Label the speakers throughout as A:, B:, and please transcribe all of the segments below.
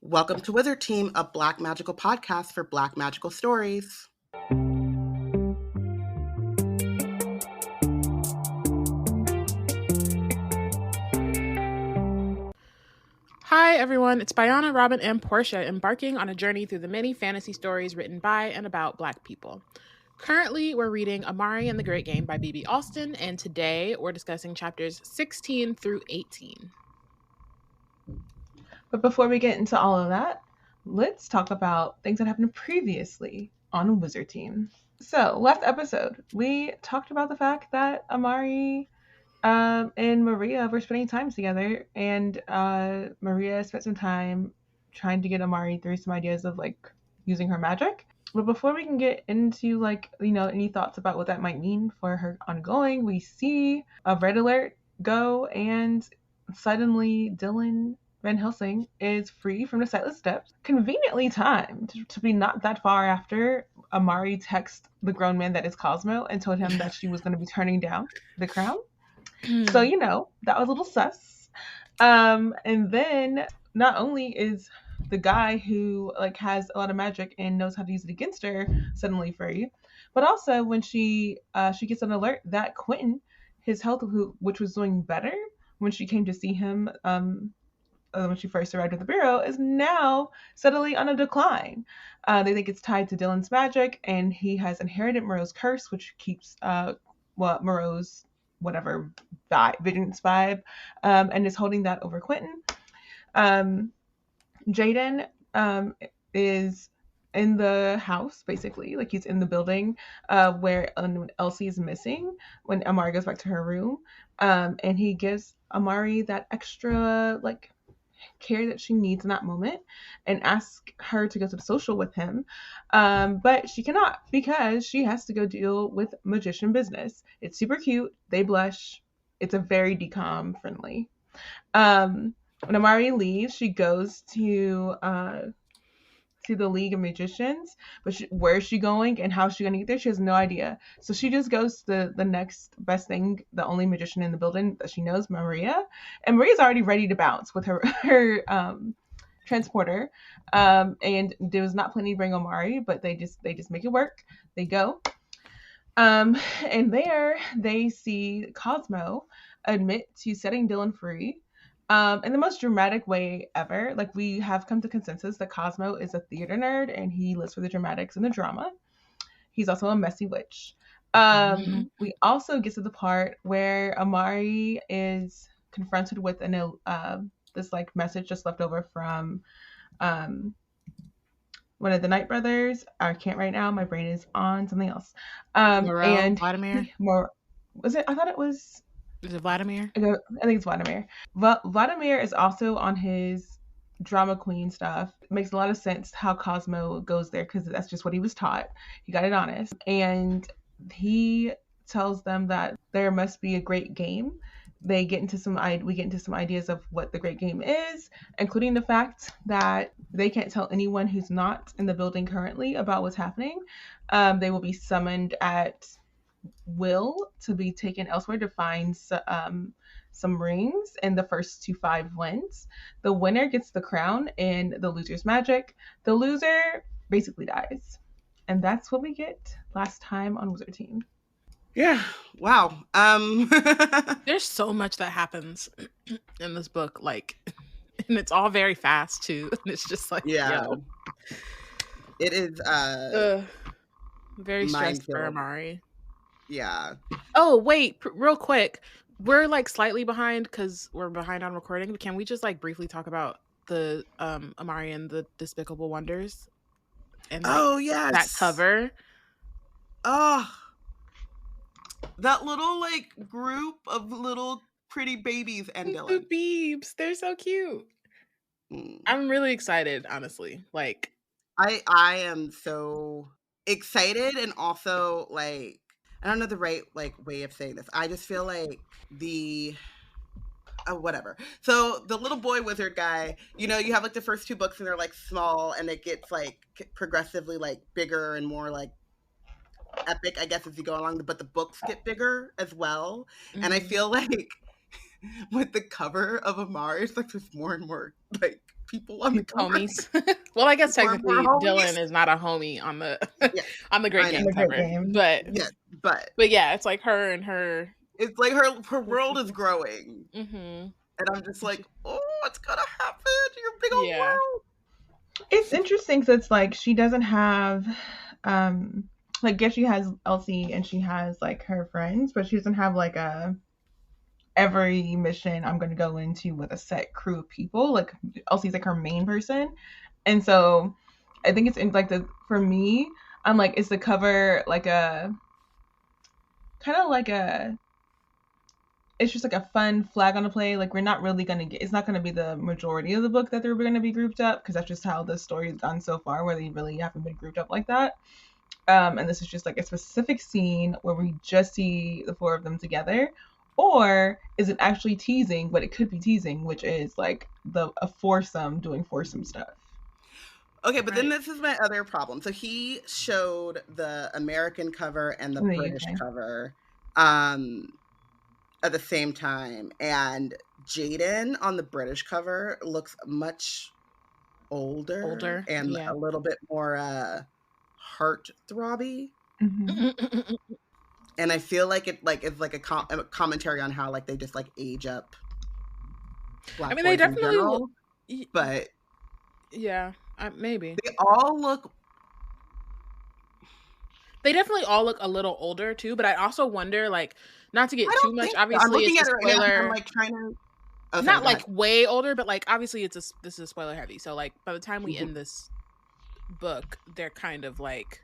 A: Welcome to Wizard Team, a Black magical podcast for Black magical stories.
B: Hi everyone, it's Bayana, Robyn, and Porshèa embarking on a journey through the many fantasy stories written by and about Black people. Currently, we're reading Amari and the Great Game by B.B. Alston, and today we're discussing chapters 16 through 18.
C: But before we get into all of that, let's talk about things that happened previously on Wizard Team. So, last episode, we talked about the fact that Amari and Maria were spending time together, and Maria spent some time trying to get Amari through some ideas of using her magic. But before we can get into any thoughts about what that might mean for her ongoing, we see a red alert go, and suddenly Dylan Van Helsing is free from the sightless steps, conveniently timed to be not that far after Amari texted the grown man that is Cosmo and told him that she was going to be turning down the crown. So, that was a little sus. And then not only is the guy who has a lot of magic and knows how to use it against her suddenly free, but also when she gets an alert that Quentin, his health, which was doing better when she came to see him when she first arrived at the bureau, is now steadily on a decline. They think it's tied to Dylan's magic, and he has inherited Moreau's curse, which keeps Moreau's whatever vigilance vibe, and is holding that over Quentin. Jaden is in the house, basically, he's in the building where Elsie is missing when Amari goes back to her room, and he gives Amari that extra care that she needs in that moment and ask her to go to the social with him, but she cannot because she has to go deal with magician business. It's super cute, they blush, it's a very decom friendly. When Amari leaves, she goes to the League of Magicians, but where is she going and how is she going to get there? She has no idea. So she just goes to the next best thing, the only magician in the building that she knows, Maria. And Maria's already ready to bounce with her transporter. And there was not planning to bring Amari, but they just make it work. They go. And there they see Cosmo admit to setting Dylan free. In the most dramatic way ever. We have come to consensus that Cosmo is a theater nerd and he lives for the dramatics and the drama. He's also a messy witch. We also get to the part where Amari is confronted with this message just left over from one of the Knight brothers. I can't right now. My brain is on something else.
B: And Vladimir?
C: Was it? I thought it was...
B: Is it Vladimir?
C: I think it's Vladimir. Vladimir is also on his drama queen stuff. It makes a lot of sense how Cosmo goes there because that's just what he was taught. He got it honest. And he tells them that there must be a great game. We get into some ideas of what the great game is, including the fact that they can't tell anyone who's not in the building currently about what's happening. They will be summoned at will to be taken elsewhere to find some rings, and the first to 5 wins. The winner gets the crown and the loser's magic. The loser basically dies. And that's what we get last time on Wizard Team.
A: Yeah. Wow.
B: There's so much that happens in this book, and it's all very fast too. And it's just
A: It is
B: very stressed for Amari.
A: Yeah.
B: Oh, wait, real quick. We're slightly behind because we're behind on recording. Can we just briefly talk about the Amari and the Despicable Wonders? And
A: yes.
B: That cover.
A: Oh. That little group of little pretty babies and Dylan.
B: The Beebs. They're so cute. I'm really excited, honestly.
A: I am so excited, and also I don't know the right way of saying this. I just feel whatever. So the little boy wizard guy, you have the first 2 books and they're small, and it gets progressively bigger and more epic, I guess, as you go along. But the books get bigger as well. Mm-hmm. And I feel with the cover of Amari, it's there's more and more people on the cover.
B: Homies. Well, I guess
A: More
B: technically
A: homies.
B: Dylan is not a homie on the
A: Yeah,
B: on the Great
A: I know.
B: Game
C: The Great
B: cover.
C: Game.
B: But
A: Yes, but
B: yeah, it's like her and her.
A: it's like her world is growing,
B: Mm-hmm.
A: and I'm just like, oh, what's gonna happen to your big old
B: Yeah.
A: world?
C: It's interesting because it's like she doesn't have, like, yes, she has Elsie and she has like her friends, but she doesn't have like a every mission I'm going to go into with a set crew of people. Like Elsie's like her main person, and so I think it's in like for me, I'm like, is the cover like a kind of like a it's just like a fun flag on the play. Like we're not really gonna get. It's not gonna be the majority of the book that they're gonna be grouped up because that's just how the story has gone so far, where they really haven't been grouped up like that. And this is just like a specific scene where we just see the four of them together, or is it actually teasing? But it could be teasing, which is like a foursome doing foursome stuff.
A: Okay, but then this is my other problem. So he showed the American cover and the British cover at the same time, and Jaden on the British cover looks much older and a little bit more heart-throbby.
C: Mm-hmm.
A: And I feel like it like is like a commentary on how like they just like age up Black boys
B: they definitely
A: in general, but
B: yeah, maybe
A: they all look.
B: They definitely all look a little older too, but I also wonder, like, not to get too much. Obviously,
A: I'm looking
B: it's
A: at
B: a
A: it right
B: spoiler.
A: now, I'm like trying to.
B: Oh, not like way older, but like obviously this is spoiler heavy. So like by the time we end this book, they're kind of like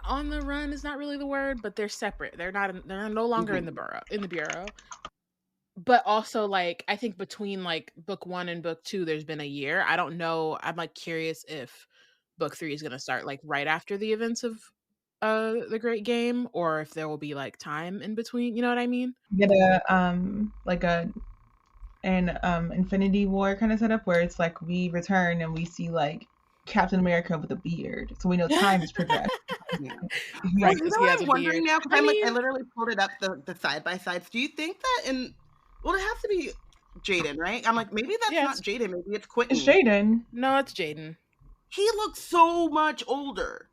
B: on the run is not really the word, but they're separate. They're no longer in the bureau. But also, like, I think between like book 1 and book 2, there's been a year. I don't know. I'm like curious if book 3 is going to start like right after the events of the Great Game, or if there will be like time in between. You know what I mean?
C: Get like an Infinity War kind of setup where it's like we return and we see like Captain America with a beard, so we know time has progressed.
A: Right, you know what I'm wondering now, because I literally pulled it up the side by sides. Do you think that well, it has to be Jaden, right? I'm like, maybe that's not Jaden. Maybe it's Quentin.
C: It's Jaden.
B: No, it's Jaden.
A: He looks so much older.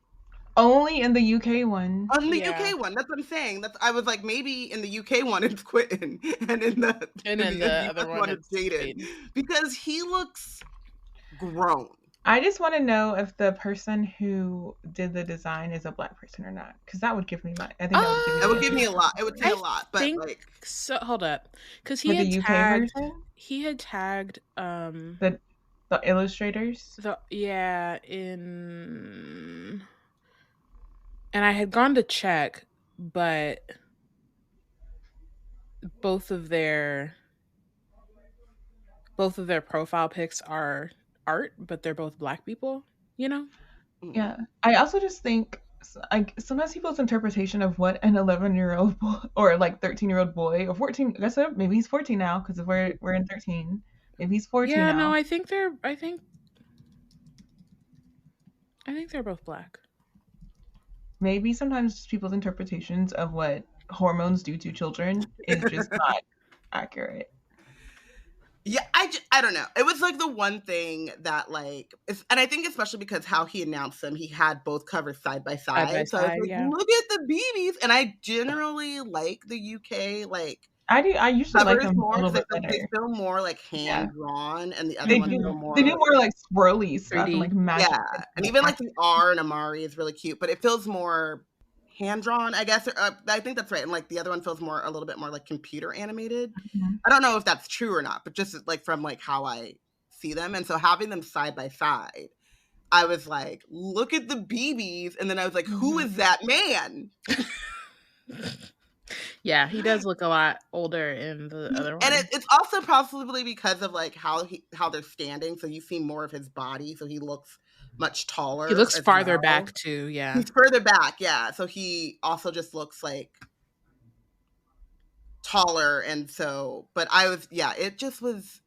C: Only in the UK one.
A: On the UK one, that's what I'm saying. I was like, maybe in the UK one it's Quentin, and in the
B: other one
A: it's Jaden, because he looks grown.
C: I just want to know if the person who did the design is a Black person or not, because that would give me I think
A: that would give me a lot. It would say a lot, but like,
B: so hold up, because he had tagged. He had tagged
C: the illustrators.
B: And I had gone to check, but both of their profile pics are art, but they're both Black people, you know?
C: Yeah. I also just think like sometimes people's interpretation of what an 11-year-old boy or like 13-year-old boy or 14, I guess maybe he's 14 now because we're in 13. Maybe he's 14 now.
B: Yeah, no, I think they're both Black. Maybe
C: sometimes people's interpretations of what hormones do to children is just not accurate.
A: Yeah, I don't know. It was like the one thing that like, and I think especially because how he announced them, he had both covers side by side. So I was like, look at the BBs, and I generally like the UK like.
C: I usually like them
A: more,
C: a little bit better.
A: They feel more like hand drawn, and the other ones feel more.
C: They do more like swirly stuff and like magic.
A: Yeah, and even like the R and Amari is really cute, but it feels more hand drawn, I guess. I think that's right. And like the other one feels a little bit more like computer animated. Mm-hmm. I don't know if that's true or not, but just like from like how I see them, and so having them side by side, I was like, look at the BBs, and then I was like, who is that man?
B: Yeah, he does look a lot older in the other one.
A: And it's also possibly because of like how they're standing. So you see more of his body. So he looks much taller.
B: He looks farther back too, yeah.
A: He's further back, yeah. So he also just looks like taller. And so, but it just was.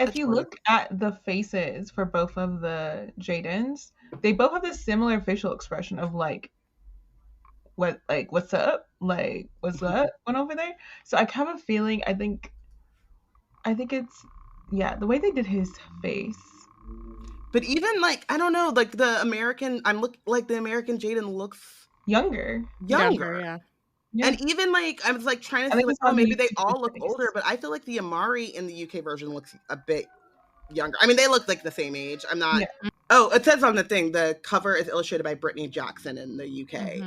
C: If you look at the faces for both of the Jadens, they both have this similar facial expression of like, what's up? Like, what's up? Went over there. So I have a feeling, I I think it's the way they did his face.
A: But even like I don't know, like the American Jaden looks
C: Younger.
B: Yeah.
A: And even like I was like trying to see like, oh, maybe they all look older, but I feel like the Amari in the UK version looks a bit younger. I mean, they look like the same age. I'm not.
C: Yeah.
A: Oh, it says on the thing the cover is illustrated by Brittany Jackson in the UK.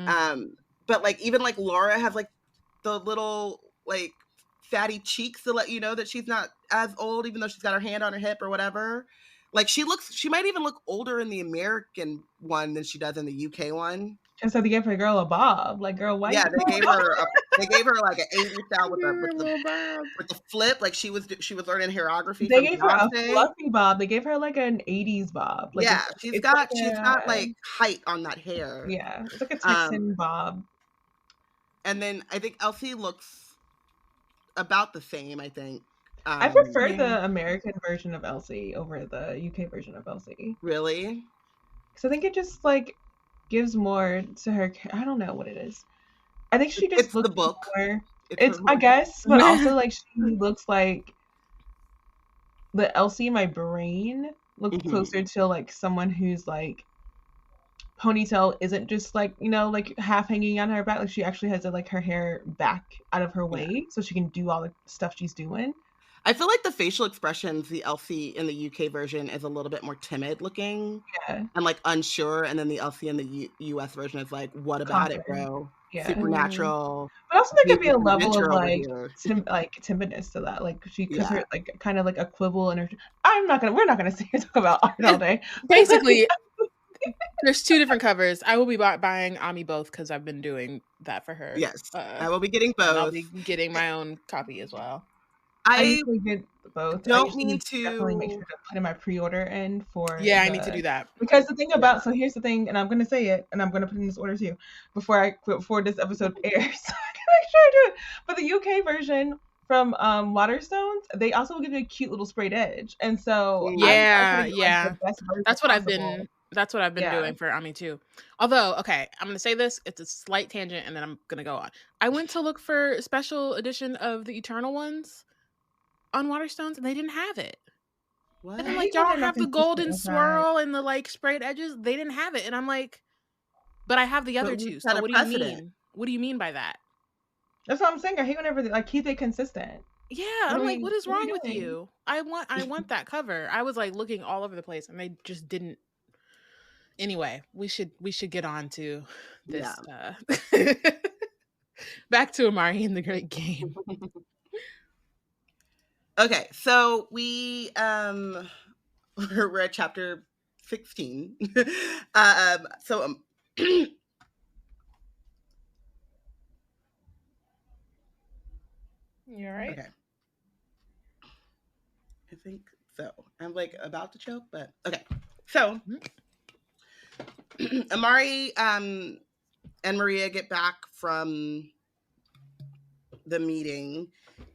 A: But like even like Laura has like the little like fatty cheeks to let you know that she's not as old, even though she's got her hand on her hip or whatever. Like she might even look older in the American one than she does in the UK one.
C: And so they gave her girl a bob, like girl white.
A: Yeah, they gave her like an 80s style with the flip, like she was learning hieroglyphy.
C: They gave her a fluffy bob. They gave her like an 80s bob. Like
A: yeah, she's got like height on that hair.
C: Yeah, it's like a Texan bob.
A: And then I think Elsie looks about the same. I think.
C: I prefer the American version of Elsie over the UK version of Elsie.
A: Really?
C: Because I think it just like gives more to her. I don't know what it is. I think she just looks
A: the book.
C: More. It's I guess, but also like she looks like the Elsie in my brain looks closer to like someone who's like ponytail isn't just like like half hanging on her back. Like she actually has like her hair back out of her way, so she can do all the stuff she's doing.
A: I feel like the facial expressions, the Elsie in the UK version is a little bit more timid looking and like unsure. And then the Elsie in the US version is like, what about it, bro? Yeah. Supernatural.
C: But also there could be a level of like timidness to that. Like she because her like kind of like a quibble in her. We're not gonna sit here and talk about art all day.
B: Basically, there's two different covers. I will be buying Ami both because I've been doing that for her.
A: Yes. I will be getting both.
B: I'll be getting my own copy as well.
C: I usually get both.
A: Don't mean to
C: definitely make sure to put in my pre-order in for.
B: Yeah, I need to do that
C: because the thing about here's the thing, and I'm gonna say it, and I'm gonna put in this order too before this episode airs. So I can make sure I do it. But the UK version from Waterstones, they also will give you a cute little sprayed edge, and so
B: that's what I've been. That's what I've been doing for Ami too. Although, okay, I'm going to say this. It's a slight tangent, and then I'm going to go on. I went to look for a special edition of the Eternal ones on Waterstones, and they didn't have it. What? And I'm like, y'all have the golden swirl and the like sprayed edges. They didn't have it, and I'm like, but I have the other two. So what do you mean? What do you mean by that?
C: That's what I'm saying. I hate whenever they keep it consistent.
B: Yeah, I'm like, what is wrong with you? I want that cover. I was like looking all over the place, and they just didn't. Anyway, we should get on to this. Yeah. Back to Amari and the Great Game.
A: Okay, so we're at chapter 16. You all
B: right?
A: Okay. I think so. I'm like about to choke, but okay. So Amari and Maria get back from the meeting,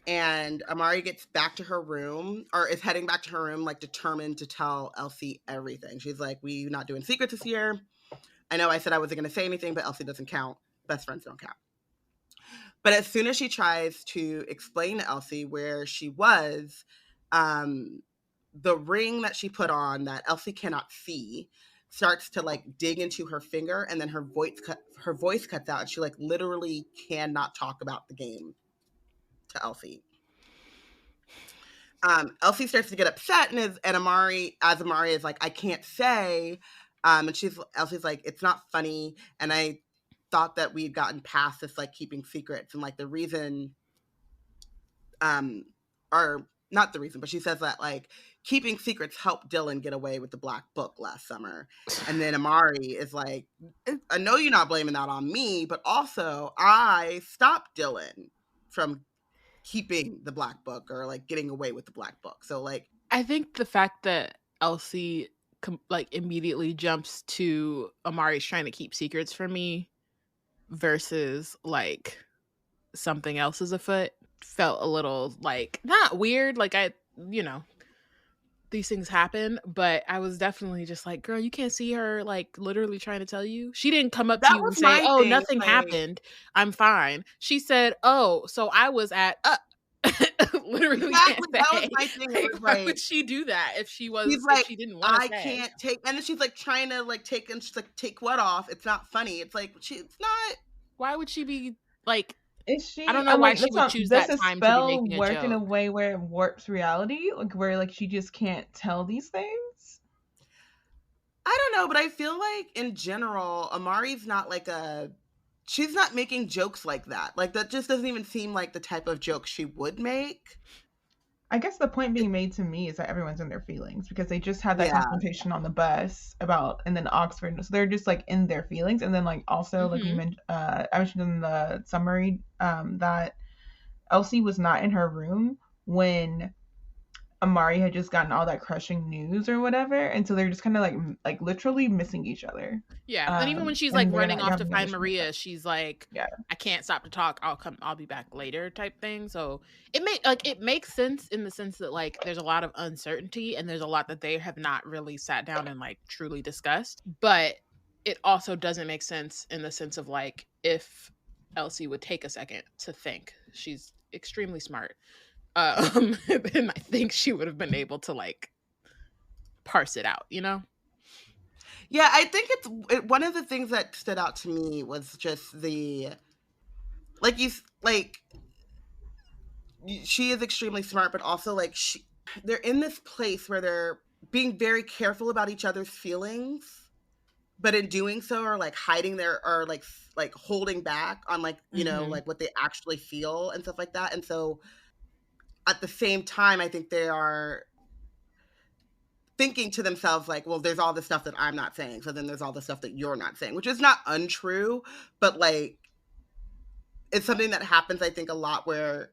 A: and Amari gets back to her room, or is heading back to her room, like determined to tell Elsie everything. She's like, we're not doing secrets this year. I know I said I wasn't going to say anything, but Elsie doesn't count. Best friends don't count. But as soon as she tries to explain to Elsie where she was, the ring that she put on that Elsie cannot see starts to like dig into her finger, and then her voice cuts out, and she like literally cannot talk about the game to Elsie. Elsie starts to get upset, and Amari is like, I can't say, and Elsie's like, it's not funny, and I thought that we'd gotten past this like keeping secrets, and like the reason, or not the reason, but she says that like keeping secrets helped Dylan get away with the Black Book last summer. And then Amari is like, I know you're not blaming that on me, but also I stopped Dylan from keeping the Black Book or like getting away with the Black Book. So like,
B: I think the fact that Elsie like immediately jumps to Amari's trying to keep secrets from me versus like something else is afoot felt a little like not weird, like these things happen, but I was definitely just like, girl, you can't see her like literally trying to tell you. She didn't come up to you and say, oh, nothing happened, I'm fine. She said, oh, so I was at literally
A: Exactly.
B: can't
A: That was
B: say.
A: my thing.
B: Like,
A: It was
B: why
A: like,
B: would she do that if
A: she's
B: if
A: like,
B: she didn't want to
A: I
B: say?
A: can't take, and then she's like trying to like take, and she's like, take what off? It's not funny. It's like, it's not.
B: Why would she be like?
C: Is she?
B: I don't know
C: I'm
B: why
C: like,
B: she would choose
C: does
B: that
C: the
B: time to be
C: spell
B: making a
C: work in a
B: joke.
C: way where it warps reality, like where like she just can't tell these things?
A: I don't know, but I feel like in general, Amari's not like she's not making jokes like that. Like that just doesn't even seem like the type of joke she would make.
C: I guess the point being made to me is that everyone's in their feelings because they just had that
A: Yeah.
C: confrontation on the bus and then Oxford, so they're just like in their feelings. And then like also like we mentioned, I mentioned in the summary that Elsie was not in her room when Amari had just gotten all that crushing news or whatever, and so they're just kind of like literally missing each other.
B: Yeah, and even when she's like running off to find Maria,
C: that.
B: she's like,
C: Yeah.
B: I can't stop to talk. I'll be back later type thing. So it makes sense in the sense that like there's a lot of uncertainty and there's a lot that they have not really sat down and like truly discussed. But it also doesn't make sense in the sense of like if Elsie would take a second to think. She's extremely smart. And I think she would have been able to like parse it out, you know?
A: Yeah, I think one of the things that stood out to me was just the she is extremely smart, but also like they're in this place where they're being very careful about each other's feelings, but in doing so are like hiding or like holding back on like, you know, like what they actually feel and stuff like that. And so at the same time, I think they are thinking to themselves like, well, there's all the stuff that I'm not saying, so then there's all the stuff that you're not saying, which is not untrue, but like it's something that happens, I think, a lot where,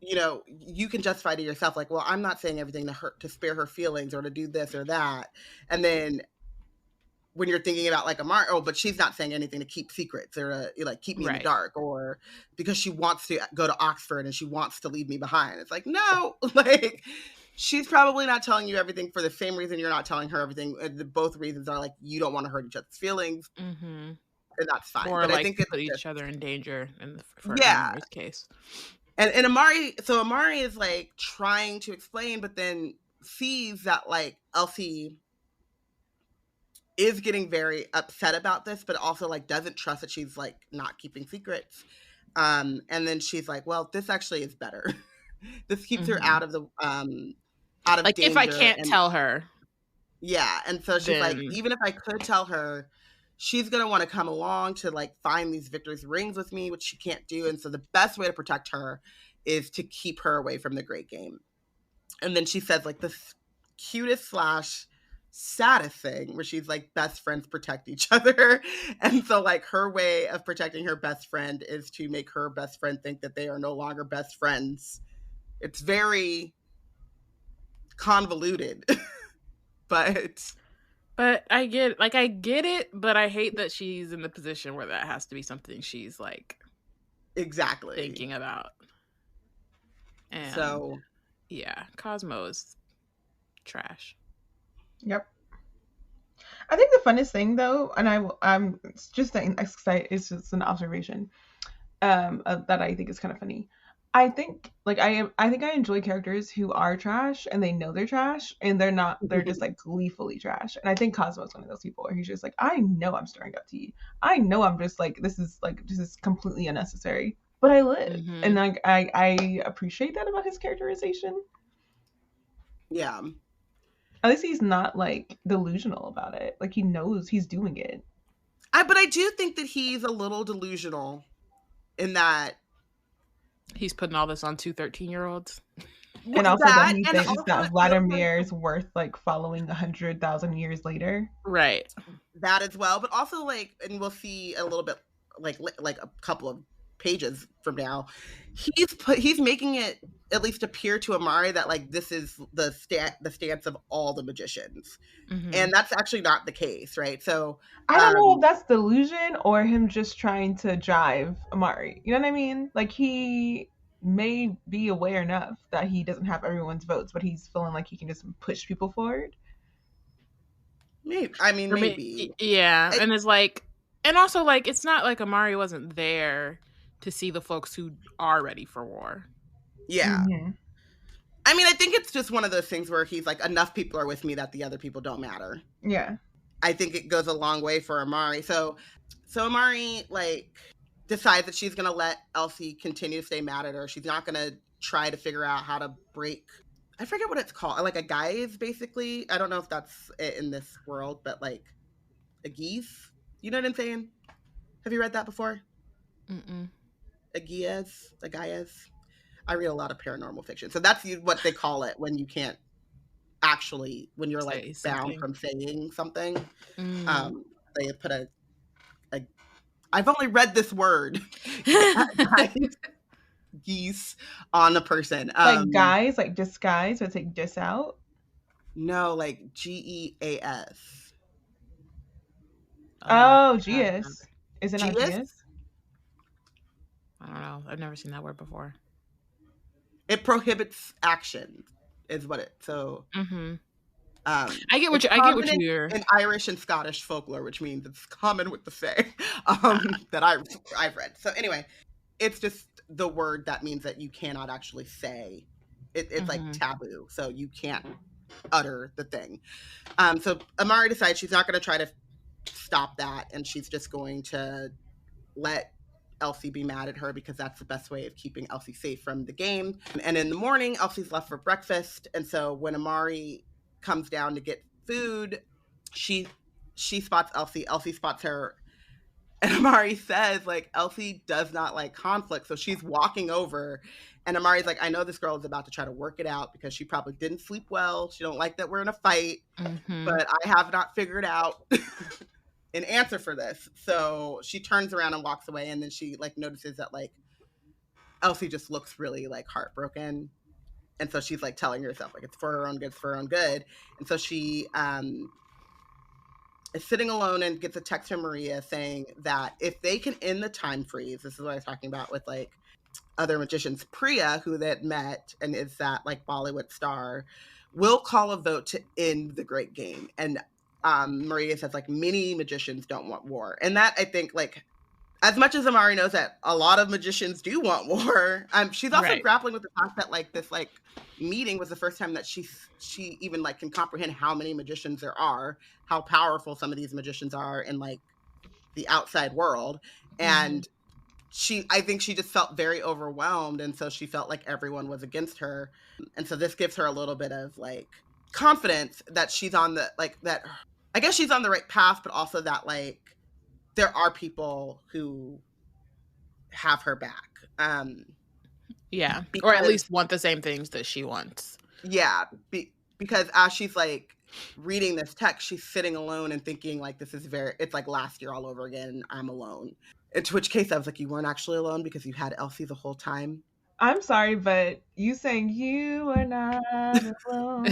A: you know, you can justify to yourself like, well, I'm not saying everything to spare her feelings or to do this or that, and then when you're thinking about like Amari, oh, but she's not saying anything to keep secrets or to like keep me in the dark, or because she wants to go to Oxford and she wants to leave me behind. It's like, no, like she's probably not telling you everything for the same reason you're not telling her everything. Both reasons are like, you don't want to hurt each other's feelings, and that's fine.
B: Or
A: but
B: like
A: I think
B: put each other in danger for
A: Amari's
B: case.
A: And Amari is like trying to explain, but then sees that like Elsie is getting very upset about this, but also like doesn't trust that she's like not keeping secrets. And then she's like, well, this actually is better. This keeps her out of
B: like
A: danger.
B: If I can't tell her.
A: Yeah. And so she's like, even if I could tell her, she's going to want to come along to like find these Victor's rings with me, which she can't do. And so the best way to protect her is to keep her away from the Great Game. And then she says like the cutest / saddest thing where she's like, best friends protect each other. And so like her way of protecting her best friend is to make her best friend think that they are no longer best friends. It's very convoluted. but
B: I get it, but I hate that she's in the position where that has to be something she's like
A: exactly
B: thinking about. And
A: so
B: yeah, Cosmo's trash.
C: Yep. I think the funnest thing though, and I'm just saying, it's just an observation that I think is kind of funny. I think I enjoy characters who are trash and they know they're trash and they're just like gleefully trash. And I think Cosmo's one of those people where he's just like, I know I'm stirring up tea. I know I'm just like, this is completely unnecessary, but I live. And like I appreciate that about his characterization.
A: Yeah.
C: At least he's not like delusional about it. Like he knows he's doing it.
A: But I do think that he's a little delusional in that
B: he's putting all this on 2 13-year-olds.
C: And also that he thinks that Vladimir's worth like following 100,000 years later.
B: Right.
A: That as well. But also like, and we'll see a little bit like a couple of pages from now, he's making it at least appear to Amari that like this is the stance of all the magicians, and that's actually not the case, right? So
C: I don't know if that's delusion or him just trying to drive Amari. You know what I mean? Like he may be aware enough that he doesn't have everyone's votes, but he's feeling like he can just push people forward.
A: Maybe.
B: Yeah, and it's like, and also like it's not like Amari wasn't there to see the folks who are ready for war.
A: Yeah. I mean, I think it's just one of those things where he's like, enough people are with me that the other people don't matter.
C: Yeah.
A: I think it goes a long way for Amari. So Amari, like, decides that she's going to let Elsie continue to stay mad at her. She's not going to try to figure out how to break, I forget what it's called, like a guise, basically. I don't know if that's it in this world, but like a geese. You know what I'm saying? Have you read that before?
B: Mm-mm.
A: A geas? A gaias? I read a lot of paranormal fiction. So that's what they call it when you can't actually, when you're like bound from saying something. They put a I've only read this word geese on a person.
C: Like guys, like disguise, but take dis out?
A: No, like GEAS.
C: Oh, geas. Is it not
A: Geas?
C: geas?
B: I don't know. I've never seen that word before.
A: It prohibits action, is what it. So
B: I get what you're
A: in Irish and Scottish folklore, which means it's common with the Fae that I've read. So anyway, it's just the word that means that you cannot actually say. It's like taboo, so you can't utter the thing. So Amari decides she's not going to try to stop that, and she's just going to let Elsie be mad at her because that's the best way of keeping Elsie safe from the game. And in the morning, Elsie's left for breakfast, and so when Amari comes down to get food, she spots Elsie spots her, and Amari says, like, Elsie does not like conflict, so she's walking over, and Amari's like, I know this girl is about to try to work it out because she probably didn't sleep well, she don't like that we're in a fight, but I have not figured out an answer for this. So she turns around and walks away, and then she like notices that like Elsie just looks really like heartbroken. And so she's like telling herself like it's for her own good, it's for her own good. And so she is sitting alone and gets a text from Maria saying that if they can end the time freeze, this is what I was talking about with like other magicians, Priya, who they had met and is that like Bollywood star, will call a vote to end the great game. And Maria says like many magicians don't want war. And that, I think, like, as much as Amari knows that a lot of magicians do want war, she's also grappling with the fact that like this like meeting was the first time that she even like can comprehend how many magicians there are, how powerful some of these magicians are in like the outside world. And I think she just felt very overwhelmed, and so she felt like everyone was against her. And so this gives her a little bit of like confidence that she's on the like that I guess she's on the right path, but also that like there are people who have her back.
B: Yeah, or at least want the same things that she wants.
A: Yeah, because as she's like reading this text, she's sitting alone and thinking like it's like last year all over again. I'm alone. In which case I was like, you weren't actually alone because you had Elsie the whole time.
C: I'm sorry, but you saying you are not alone.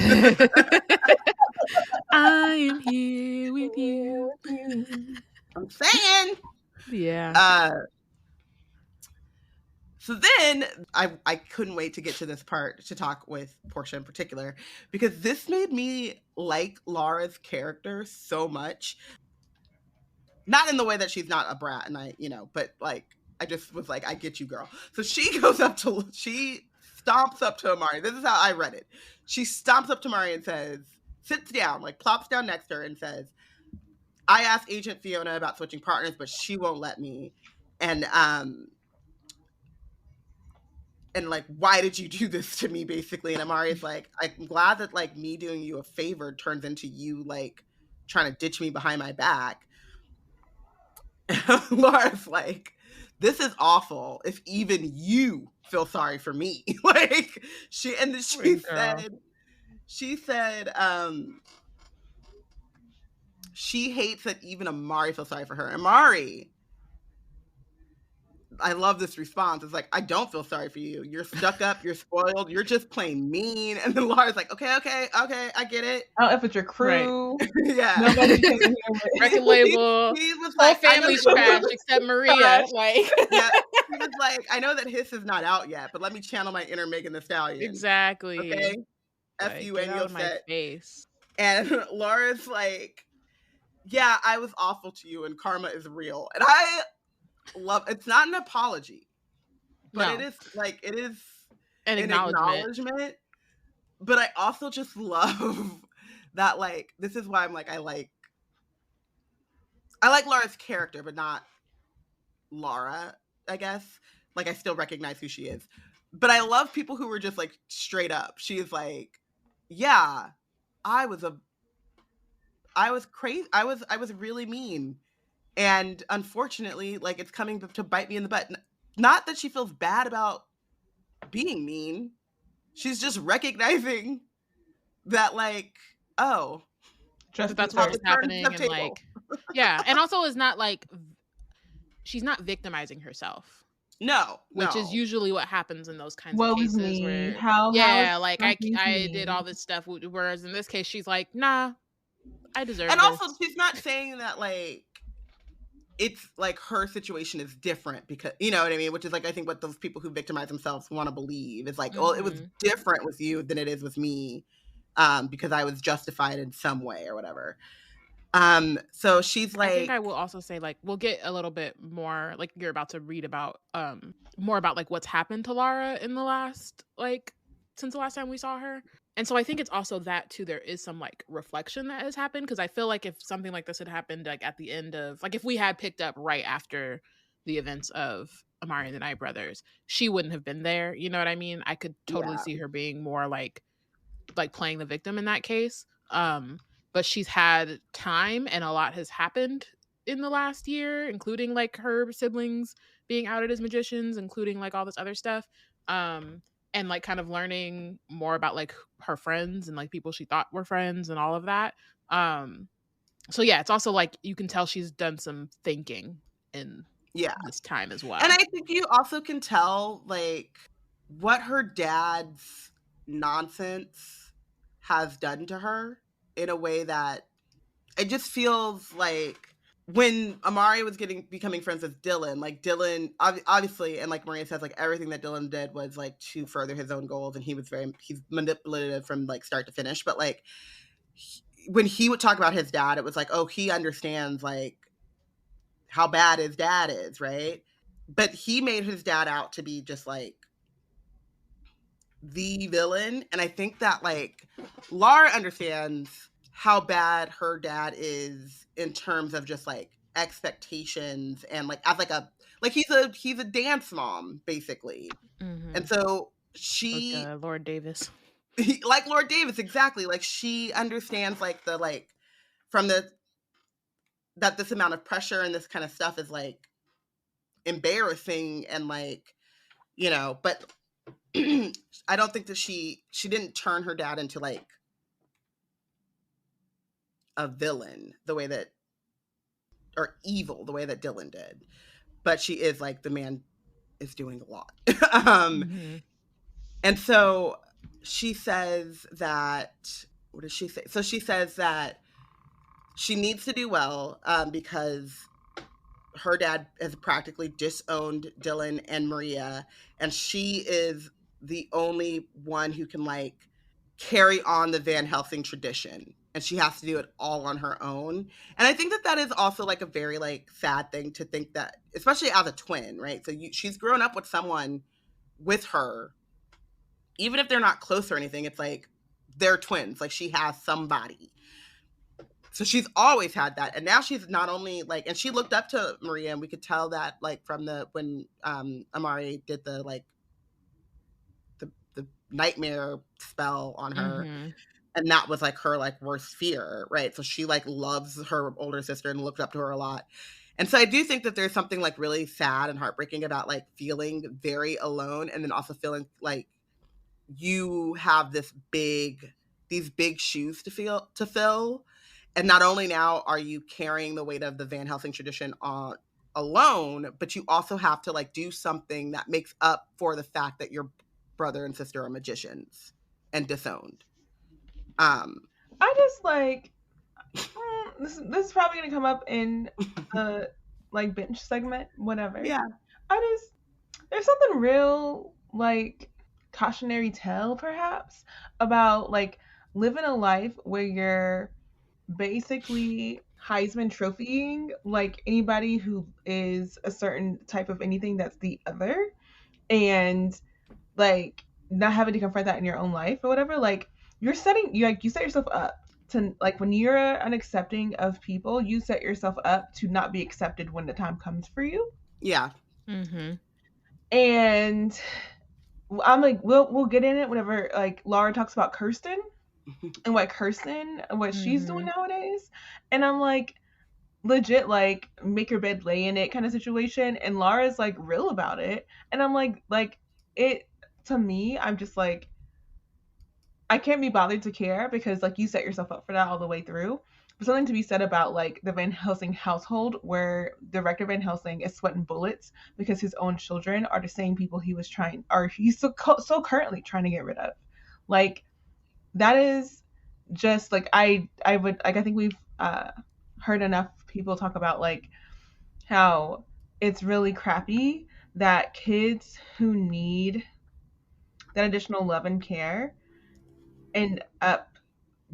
B: I am here with you.
A: I'm saying.
B: Yeah.
A: So then I couldn't wait to get to this part to talk with Porshèa in particular, because this made me like Laura's character so much. Not in the way that she's not a brat and but like, I just was like, I get you, girl. So she stomps up to Amari. This is how I read it. She stomps up to Amari and sits down, like plops down next to her and says, I asked Agent Fiona about switching partners, but she won't let me. And like, why did you do this to me, basically? And Amari's like, I'm glad that like me doing you a favor turns into you like trying to ditch me behind my back. Laura's like, this is awful if even you feel sorry for me. Like she said she hates that even Amari feels sorry for her. Amari, I love this response. It's like, I don't feel sorry for you. You're stuck up. You're spoiled. You're just plain mean. And then Laura's like, okay, I get it.
C: Oh, if it's your crew.
A: Right. Yeah.
B: Nobody can hear it. Record label. He was whole like, family's trashed except Maria. Like,
A: yeah. He was like, I know that Hiss is not out yet, but let me channel my inner Megan Thee Stallion.
B: Exactly.
A: Okay.
B: Like,
A: F you and your set.
B: Face.
A: And Laura's like, yeah, I was awful to you and karma is real. And I love, it's not an apology, but it is an acknowledgement But I also just love that, like, this is why I'm like, I like Laura's character, but not Laura, I guess. Like, I still recognize who she is. But I love people who were just like straight up. She's like, yeah, I was crazy. I was really mean. And unfortunately, like, it's coming to bite me in the butt. Not that she feels bad about being mean. She's just recognizing that, like, oh,
C: Just
B: that's
C: how
B: what was happening, and like, yeah, and also is not like she's not victimizing herself.
A: No,
B: which is usually what happens in those kinds
C: Woe
B: of
C: is
B: cases
C: me.
B: where,
C: how
B: like I
C: me.
B: did all this stuff, whereas in this case she's like, nah, I deserve
A: and
B: this.
A: Also, she's not saying that like it's like her situation is different because, you know what I mean? Which is like, I think what those people who victimize themselves want to believe is like, well, it was different with you than it is with me, because I was justified in some way or whatever. So she's like,
B: I think I will also say, like, we'll get a little bit more, like, you're about to read about more about like what's happened to Lara in the last, like, since the last time we saw her. And so I think it's also that too, there is some like reflection that has happened, because I feel like if something like this had happened like at the end of, like, if we had picked up right after the events of Amari and the Night Brothers, she wouldn't have been there, you know what I mean? I could totally see her being more like playing the victim in that case. But she's had time and a lot has happened in the last year, including like her siblings being outed as magicians, including like all this other stuff. And like kind of learning more about like her friends and like people she thought were friends and all of that. So yeah, it's also like you can tell she's done some thinking in this time as well.
A: And I think you also can tell like what her dad's nonsense has done to her in a way that it just feels like when Amari was becoming friends with Dylan, like Dylan obviously, and like Maria says, like everything that Dylan did was like to further his own goals, and he's manipulative from like start to finish. But like when he would talk about his dad, it was like, oh, he understands like how bad his dad is, right? But he made his dad out to be just like the villain, and I think that like Lara understands how bad her dad is in terms of just like expectations and like as like a like he's a dance mom basically. And so she
B: like, Lord Davis
A: like Lord Davis, exactly, like she understands like the like from the that this amount of pressure and this kind of stuff is like embarrassing and like, you know, but I don't think that she didn't turn her dad into like a villain the way that, or evil the way that Dylan did, but she is like, the man is doing a lot. And so she says that, what does she say? So she says that she needs to do well, because her dad has practically disowned Dylan and Maria, and she is the only one who can like carry on the Van Helsing tradition, and she has to do it all on her own. And I think that that is also like a very like sad thing to think, that especially as a twin, right? So she's grown up with someone with her, even if they're not close or anything, it's like they're twins, like she has somebody. So she's always had that, and now she's not only like, and she looked up to Maria, and we could tell that like from the when Amari did the like the nightmare spell on her, and that was like her like worst fear, right? So she like loves her older sister and looked up to her a lot. And so I do think that there's something like really sad and heartbreaking about like feeling very alone, and then also feeling like you have these big shoes to fill. And not only now are you carrying the weight of the Van Helsing tradition on alone, but you also have to like do something that makes up for the fact that your brother and sister are magicians and disowned.
C: I just like this is probably gonna come up in the like bench segment, whatever.
A: Yeah.
C: There's something real like cautionary tale perhaps about like living a life where you're basically Heisman trophying like anybody who is a certain type of anything that's the other, and like not having to confront that in your own life or whatever, like you set yourself up to, like, when you're unaccepting of people, you set yourself up to not be accepted when the time comes for you.
A: Yeah.
B: Mm-hmm.
C: And I'm like, we'll get in it whenever like Laura talks about Kirsten and what she's doing nowadays. And I'm like, legit, like, make your bed, lay in it kind of situation. And Laura's like real about it. And I'm like it, to me, I'm just like, I can't be bothered to care because, like, you set yourself up for that all the way through. But something to be said about, like, the Van Helsing household, where Director Van Helsing is sweating bullets because his own children are the same people he's so currently trying to get rid of. Like, that is just, like, I would, like, I think we've heard enough people talk about, like, how it's really crappy that kids who need that additional love and care end up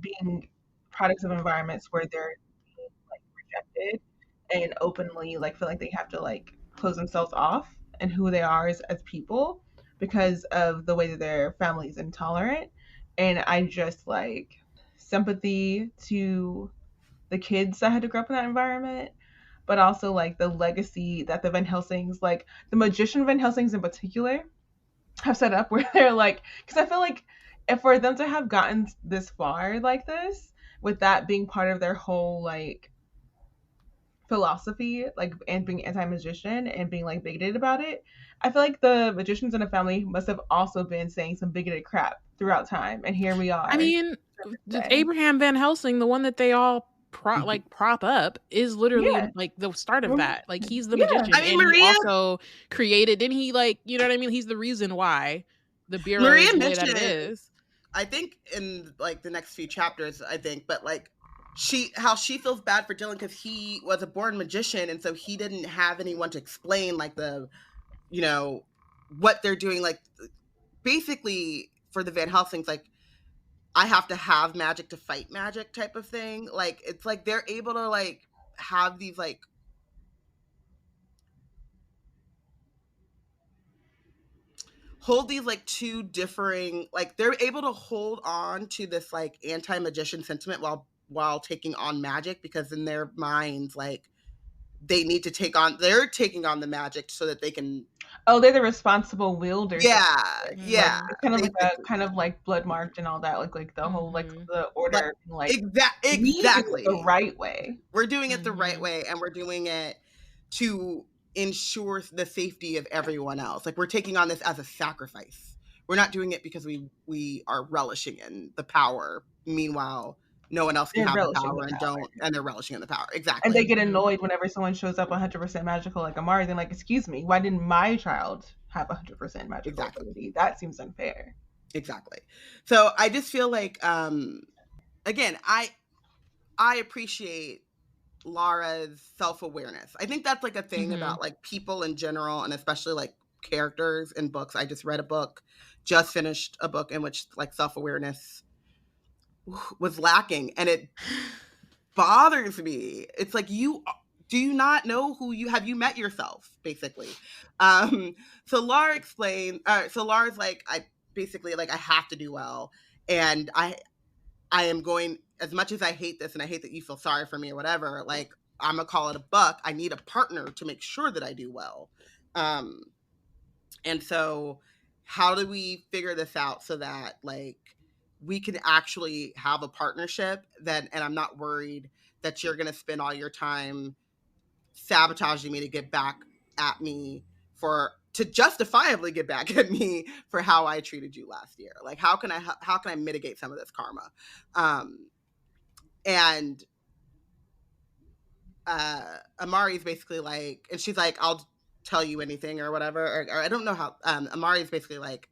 C: being products of environments where they're being, like, rejected and openly, like, feel like they have to, like, close themselves off and who they are as people because of the way that their family is intolerant. And I just, like, sympathy to the kids that had to grow up in that environment, but also, like, the legacy that the Van Helsings, like the magician Van Helsings in particular, have set up where they're like, because I feel like if for them to have gotten this far like this, with that being part of their whole, like, philosophy, like, and being anti-magician and being, like, bigoted about it, I feel like the magicians in the family must have also been saying some bigoted crap throughout time, and here we are.
B: I mean, Abraham Van Helsing, the one that they all prop up, is literally like the start of that. Like, he's the magician.
A: I mean,
B: and
A: Maria
B: he also created, didn't he, like, you know what I mean? He's the reason why the bureau
A: Maria
B: is the way
A: mentioned,
B: that it is.
A: I think in, like, the next few chapters, I think, but, like, how she feels bad for Dylan because he was a born magician, and so he didn't have anyone to explain, like, the, you know, what they're doing. Like, basically for the Van Helsings, like, I have to have magic to fight magic type of thing. Like, it's like they're able to, like, have these, like, hold these, like, two differing, like, they're able to hold on to this, like, anti-magician sentiment while taking on magic, because in their minds, like, they're taking on the magic so that they can.
C: Oh, they're the responsible wielders.
A: Yeah.
C: Kind of like kind of like blood marked and all that, like the whole, like, the order, like
A: exactly
C: the right way.
A: We're doing it the right way, and we're doing it to ensure the safety of everyone else. Like, we're taking on this as a sacrifice. We're not doing it because we are relishing in the power. Meanwhile, no one else can have the power, and they're relishing in the power. Exactly.
C: And they get annoyed whenever someone shows up 100% magical, like Amari. They're like, excuse me, why didn't my child have 100% magical ability? That seems unfair.
A: Exactly. So I just feel like, again, I appreciate Laura's self-awareness. I think that's, like, a thing about, like, people in general, and especially, like, characters in books. I just finished a book in which, like, self-awareness was lacking, and it bothers me. It's like, do you not know who have you met yourself, basically? So Laura explained, so Laura's like, I have to do well, and I am going, as much as I hate this and I hate that you feel sorry for me or whatever, like, I'm gonna call it a buck. I need a partner to make sure that I do well. And so how do we figure this out so that, like, we can actually have a partnership and I'm not worried that you're going to spend all your time sabotaging me to get back at me to justifiably get back at me for how I treated you last year. Like, how can I mitigate some of this karma? And Amari's basically like, and she's like, I'll tell you anything or whatever. Or I don't know how, Amari's basically like,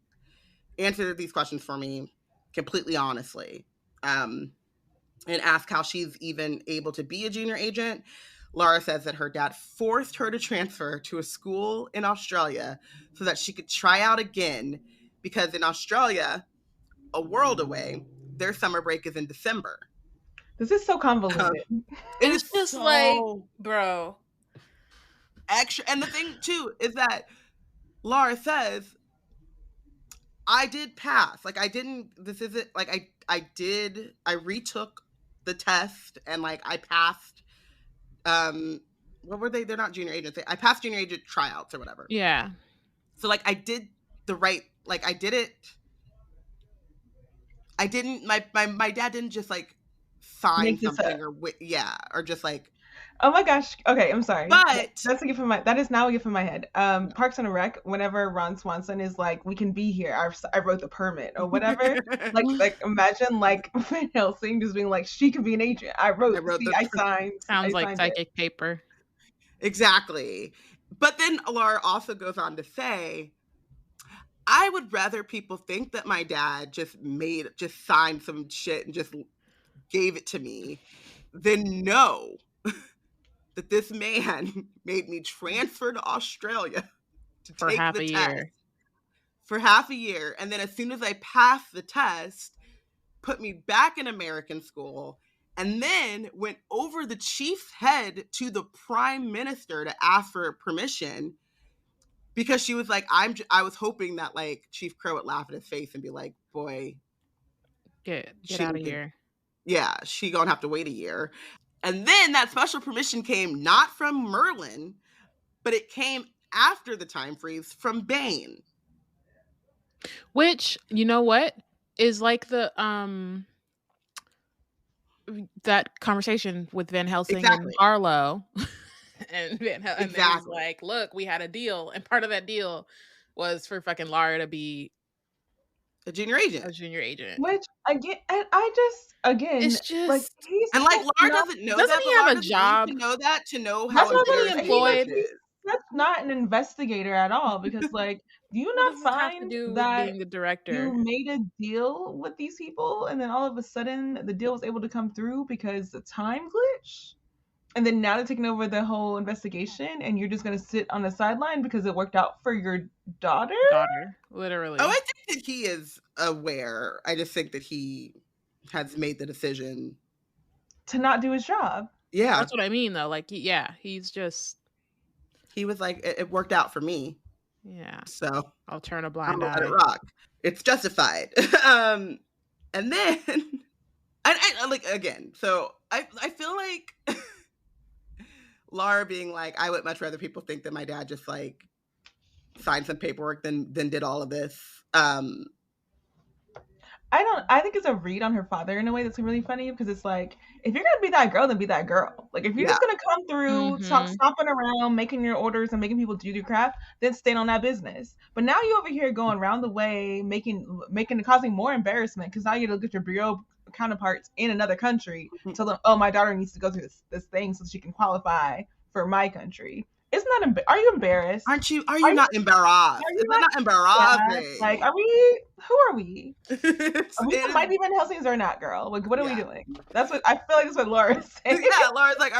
A: answer these questions for me completely honestly, and ask how she's even able to be a junior agent. Laura says that her dad forced her to transfer to a school in Australia so that she could try out again, because in Australia, a world away, their summer break is in December.
C: This is so convoluted.
B: It is just so, like, bro.
A: Extra. And the thing too is that Laura says, I did pass. Like, I didn't, this isn't, like, I retook the test, and, like, I passed, what were they? They're not junior agents. I passed junior agent tryouts or whatever.
B: Yeah.
A: So, like, I did the right, like, I did it. I didn't, my dad didn't just, like, sign
C: Make this
A: something
C: up.
A: or just, like.
C: Oh my gosh. Okay, I'm sorry.
A: But
C: That's a gift from that is now a gift from my head. Parks and Rec, whenever Ron Swanson is like, we can be here. I wrote the permit or whatever. like imagine like Van Helsing just being like, she can be an agent. I
B: Sounds like
C: signed
B: psychic paper.
A: Exactly. But then Laura also goes on to say, I would rather people think that my dad just signed some shit and just gave it to me than know that this man made me transfer to Australia to
B: for
A: take
B: half
A: the
B: a
A: test
B: year.
A: for half a year. And then as soon as I passed the test, put me back in American school, and then went over the chief's head to the prime minister to ask for permission, because she was like, I was hoping that like Chief Crow would laugh in his face and be like, boy,
B: Get out of here.
A: Yeah, she gonna have to wait a year. And then that special permission came not from Merlin, but it came after the time freeze from Bane.
B: Which, you know what, is like the that conversation with Van Helsing
A: Exactly.
B: and Arlo. And Van Helsing was like, look, we had a deal, and part of that deal was for fucking Lara to be
A: a junior agent.
C: Which again, and I just
B: it's just
C: like
A: and like Lara doesn't know
B: doesn't
A: that.
B: He have a job
A: to know that to know how
B: embarrassing employed.
C: That's not an investigator at all, because like, do you not find that
B: being the director?
C: You made a deal with these people, and then all of a sudden the deal was able to come through because the time glitch, and then now they're taking over the whole investigation, and you're just gonna sit on the sideline because it worked out for your daughter,
B: literally.
A: Oh, I think that he is aware. I just think that he has made the decision
C: to not do his job.
A: Yeah,
B: that's what I mean, though. Like, he's just.
A: He was like, it worked out for me.
B: Yeah.
A: So
B: I'll turn a blind eye.
A: Let it rock. It's justified. And then, I like, again, so I feel like Lara being like, I would much rather people think that my dad just like signed some paperwork than did all of this.
C: I think it's a read on her father in a way that's really funny, because it's like, if you're gonna be that girl, then be that girl. Like, if you're just gonna come through, stomping around, making your orders and making people do your crap, then stay on that business. But now you over here going around the way, causing more embarrassment, because now you look at your bureau counterparts in another country, tell them, oh, my daughter needs to go through this thing so she can qualify for my country. Isn't that? Are you embarrassed?
A: Are you not embarrassed? Is that not embarrassing?
C: Yeah. Like, who are we? Are we might be Van Helsing's or not, girl? Like, what are we doing? That's what I feel like. That's what Laura's saying.
A: Yeah, Laura's like,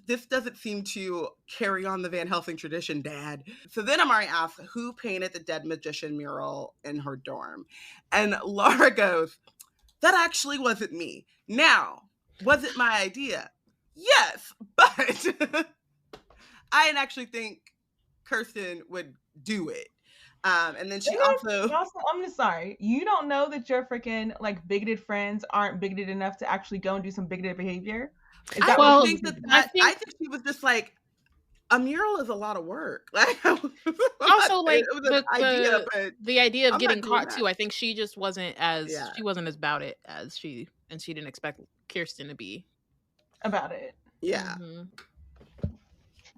A: this doesn't seem to carry on the Van Helsing tradition, Dad. So then Amari asks, who painted the dead magician mural in her dorm? And Laura goes, that actually wasn't me. Now, was it my idea? Yes, but I didn't actually think Kirsten would do it. And then she also,
C: I'm just sorry. You don't know that your freaking like bigoted friends aren't bigoted enough to actually go and do some bigoted behavior?
A: I think she was just like, a mural is a lot of work. Like,
B: also, like,
A: it was an idea, but
B: the idea of getting caught too. I think she just wasn't she wasn't as about it as she didn't expect Kirsten to be
C: about it.
A: Yeah.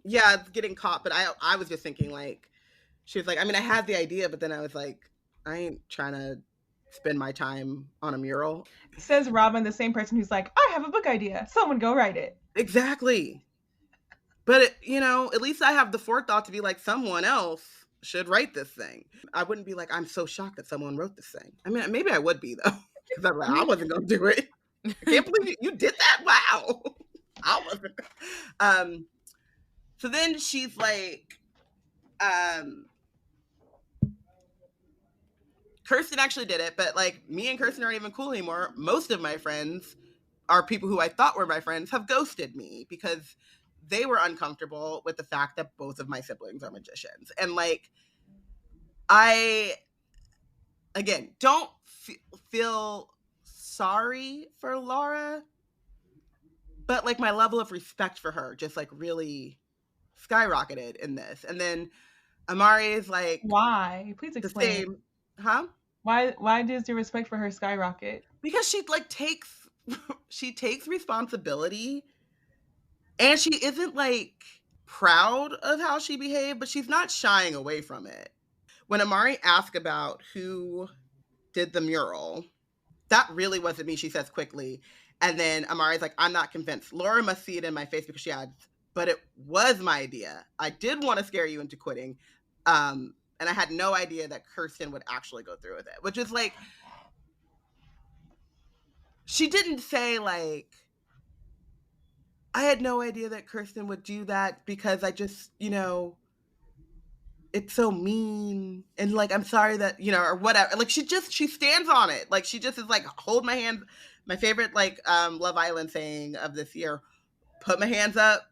A: Yeah, getting caught. But I was just thinking, like, she was like, I mean, I had the idea, but then I was like, I ain't trying to spend my time on a mural.
C: Says Robyn, the same person who's like, I have a book idea. Someone go write it.
A: Exactly. But, at least I have the forethought to be like, someone else should write this thing. I wouldn't be like, I'm so shocked that someone wrote this thing. I mean, maybe I would be, though. Because I'm like, I wasn't going to do it. I can't believe you did that. Wow. I wasn't. So then she's like, Kirsten actually did it, but like me and Kirsten aren't even cool anymore. Most of my friends are people who I thought were my friends have ghosted me because they were uncomfortable with the fact that both of my siblings are magicians. And like, I, again, don't feel sorry for Laura, but like my level of respect for her just like really skyrocketed in this. And then Amari is like,
C: why? Please
A: the
C: explain.
A: same, huh?
C: Why does your respect for her skyrocket?
A: Because she like takes responsibility, and she isn't like proud of how she behaved, but she's not shying away from it. When Amari asked about who did the mural, that really wasn't me, she says quickly. And then Amari's like, I'm not convinced. Laura must see it in my face because she adds, but it was my idea. I did want to scare you into quitting. And I had no idea that Kirsten would actually go through with it, which is like, she didn't say like, I had no idea that Kirsten would do that because I just, it's so mean. And like, I'm sorry that, or whatever. Like, she stands on it. Like, she just is like, hold my hand. My favorite, like, Love Island saying of this year, put my hands up,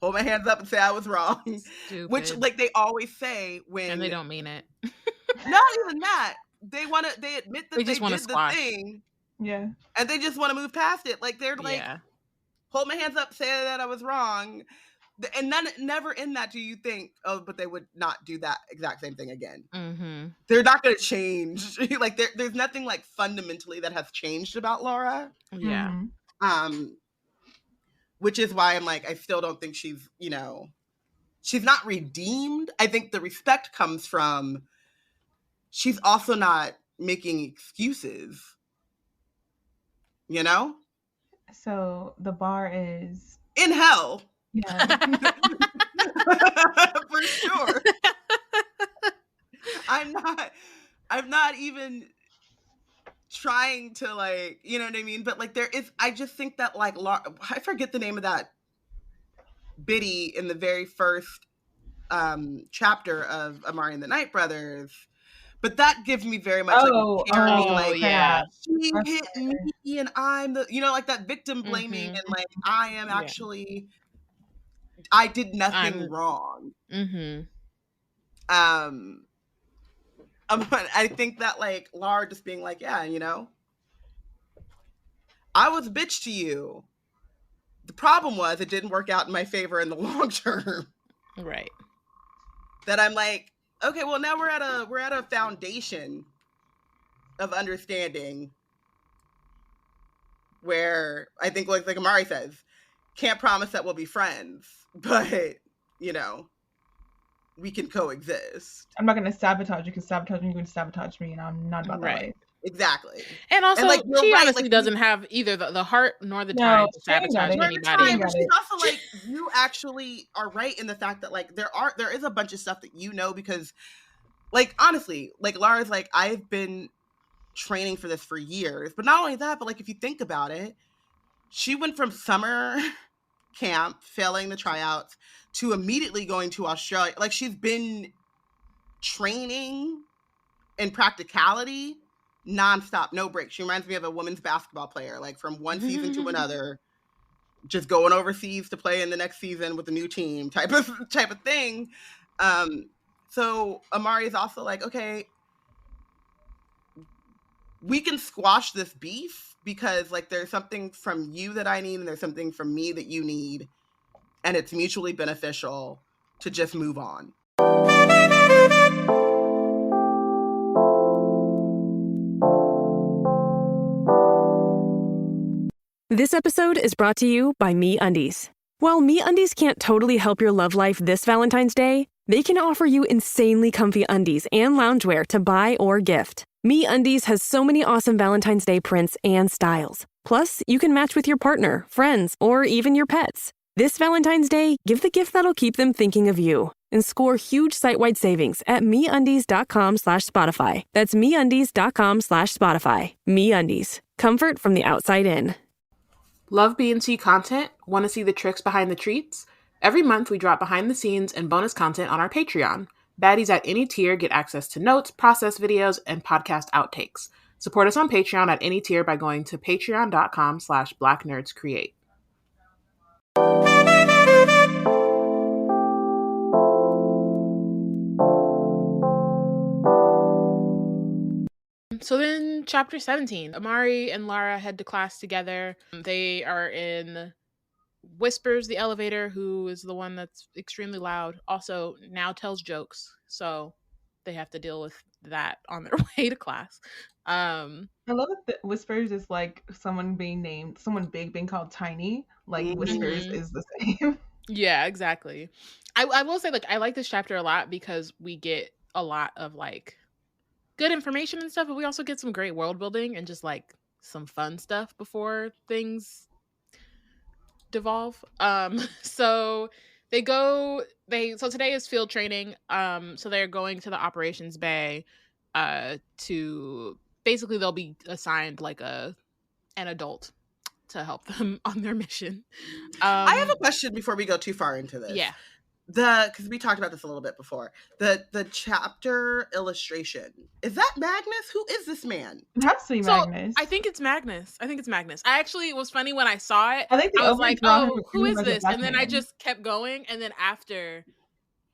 A: hold my hands up and say I was wrong.
B: Stupid.
A: Which, like, they always say when.
B: And they don't mean it.
A: Not even that. They admit that they
B: just want to
A: did the
B: squash.
A: thing.
C: Yeah.
A: And they just want to move past it. Like, they're like, hold my hands up, say that I was wrong. And then never in that do you think, oh, but they would not do that exact same thing again.
B: Mm-hmm.
A: They're not going to change. Like, there's nothing like fundamentally that has changed about Laura.
B: Yeah.
C: Mm-hmm.
A: Which is why I'm like, I still don't think she's, she's not redeemed. I think the respect comes from, she's also not making excuses.
C: So the bar is
A: in hell.
C: Yeah.
A: For sure. I'm not even trying to, like, you know what I mean? But like, I just think that like, I forget the name of that biddy in the very first chapter of Amari and the Night Brothers. But that gives me very much
B: yeah.
A: She hit me and I'm the, like that victim blaming and like, I am actually, I did nothing wrong.
B: Mm-hmm.
A: I think that like Laura just being like, yeah, I was a bitch to you. The problem was it didn't work out in my favor in the long term.
B: Right.
A: That I'm like, okay, well now we're at a foundation of understanding where I think like Amari says, can't promise that we'll be friends, but we can coexist.
C: I'm not going to sabotage you because sabotage me, going to sabotage me, and I'm not about that life.
A: Exactly.
B: And also, she honestly doesn't have either the heart nor the time to sabotage anybody.
A: But she's also like, you actually are right in the fact that like there is a bunch of stuff that because like honestly, like Laura's like, I've been training for this for years. But not only that, but like if you think about it, she went from summer camp, failing the tryouts, to immediately going to Australia. Like she's been training in practicality nonstop, no break. She reminds me of a women's basketball player, like from one season to another, just going overseas to play in the next season with a new team type of thing. So Amari is also like, okay, we can squash this beef because like there's something from you that I need and there's something from me that you need, and it's mutually beneficial to just move on.
D: This episode is brought to you by MeUndies. While MeUndies can't totally help your love life this Valentine's Day, they can offer you insanely comfy undies and loungewear to buy or gift. MeUndies has so many awesome Valentine's Day prints and styles. Plus, you can match with your partner, friends, or even your pets. This Valentine's Day, give the gift that'll keep them thinking of you and score huge site-wide savings at MeUndies.com/Spotify. That's MeUndies.com/Spotify. MeUndies. Comfort from the outside in.
B: Love B&C content? Want to see the tricks behind the treats? Every month, we drop behind the scenes and bonus content on our Patreon. Baddies at any tier get access to notes, process videos, and podcast outtakes. Support us on Patreon at any tier by going to patreon.com/blacknerdscreate. So then chapter 17, Amari and Lara head to class together. They are in Whispers, the elevator, who is the one that's extremely loud, also now tells jokes. So they have to deal with that on their way to class.
C: I love that the Whispers is like someone big being called Tiny. Like Whispers is the same.
B: Yeah, exactly. I will say, like, I like this chapter a lot because we get a lot of like good information and stuff, but we also get some great world building and just like some fun stuff before things devolve. So so today is field training. So they're going to the operations bay to basically they'll be assigned like an adult to help them on their mission.
A: I have a question before we go too far into this.
B: Yeah.
A: Because we talked about this a little bit before. The chapter illustration. Is that Magnus? Who is this man?
C: It has to be Magnus.
B: I think it's Magnus. I actually, it was funny when I saw it.
C: I think
B: I was like, oh, who is this? And then I just kept going. And then after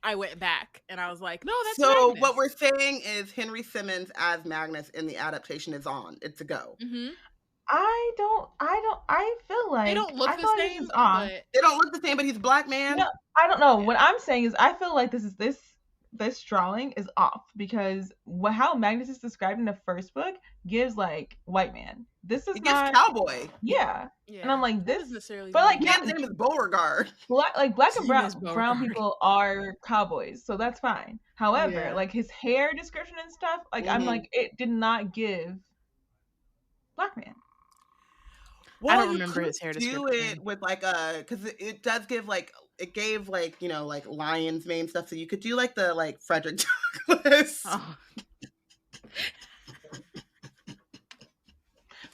B: I went back and I was like, no, that's
A: so
B: Magnus.
A: What we're saying is Henry Simmons as Magnus in the adaptation is on. It's a go.
B: Mm-hmm.
C: I feel like
B: they don't look the same.
A: They don't look the same, but he's a black man.
C: No, I don't know. What I'm saying is I feel like this drawing is off because how Magnus is described in the first book gives like white man. This is not
A: cowboy.
C: Yeah. And I'm like, this
B: is necessarily.
C: But like
A: his name is Beauregard.
C: Black and brown people are cowboys, so that's fine. However, like his hair description and stuff, like I'm like, it did not give black man.
B: Well, I don't remember his hair
A: description. Do it with like because it does give like it gave like like lion's mane stuff, so you could do like the like Frederick Douglass.
B: Oh.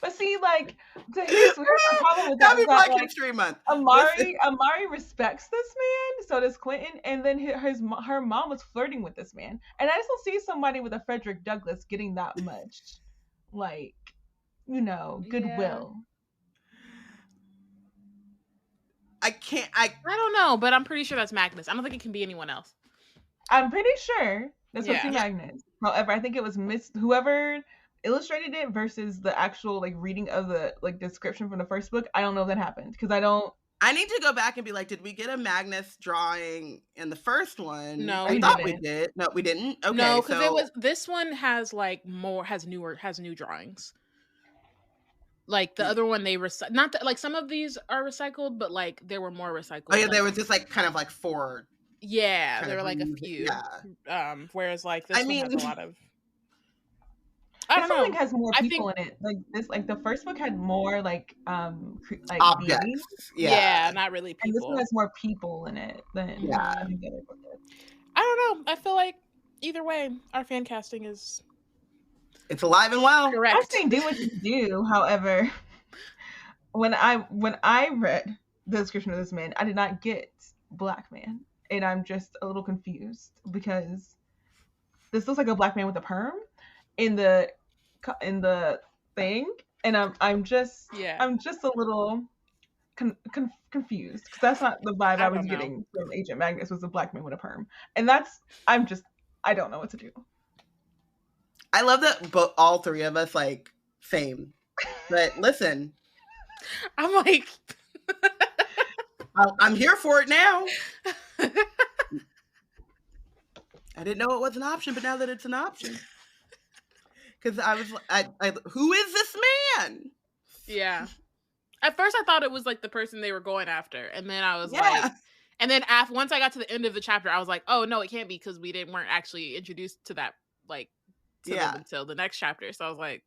C: But see, like here's the problem with that.
A: That'd be Black History Month.
C: Amari respects this man, so does Quentin, and then her mom was flirting with this man, and I just don't see somebody with a Frederick Douglass getting that much, like goodwill.
A: Yeah. I
B: don't know, but I'm pretty sure that's Magnus. I don't think it can be anyone else.
C: I'm pretty sure that's supposed to be Magnus. However, I think it was whoever illustrated it versus the actual like reading of the like description from the first book. I don't know if that happened because
A: I need to go back and be like, did we get a Magnus drawing in the first one?
B: No,
A: I thought we did. No, we didn't. Okay,
B: no, because this one has like has new drawings. Like the other one, they not that like some of these are recycled, but like there were more recycled.
A: Oh yeah, there was just like kind of like 4.
B: Yeah, there were like a few.
A: Yeah.
B: Whereas like this one has a lot of.
C: I don't know. Like has more people in it. Like this, like the first book had more like
A: objects.
C: Beings.
B: Yeah, not really people.
C: And this one has more people in it than I think the other book did.
B: I don't know. I feel like either way, our fan casting is.
A: It's alive and well.
B: Correct.
C: I'm saying do what you do. However, when I read the description of this man, I did not get black man, and I'm just a little confused because this looks like a black man with a perm in the thing, and I'm just a little confused because that's not the vibe I was getting from Agent Magnus was a black man with a perm, and I don't know what to do.
A: I love that all three of us like same. But listen,
B: I'm like,
A: I'm here for it now. I didn't know it was an option, but now that it's an option, because I was, who is this man?
B: Yeah. At first, I thought it was like the person they were going after, and then I was like, and then once I got to the end of the chapter, I was like, oh no, it can't be because weren't actually introduced to that like. Them until the next chapter, so I was like,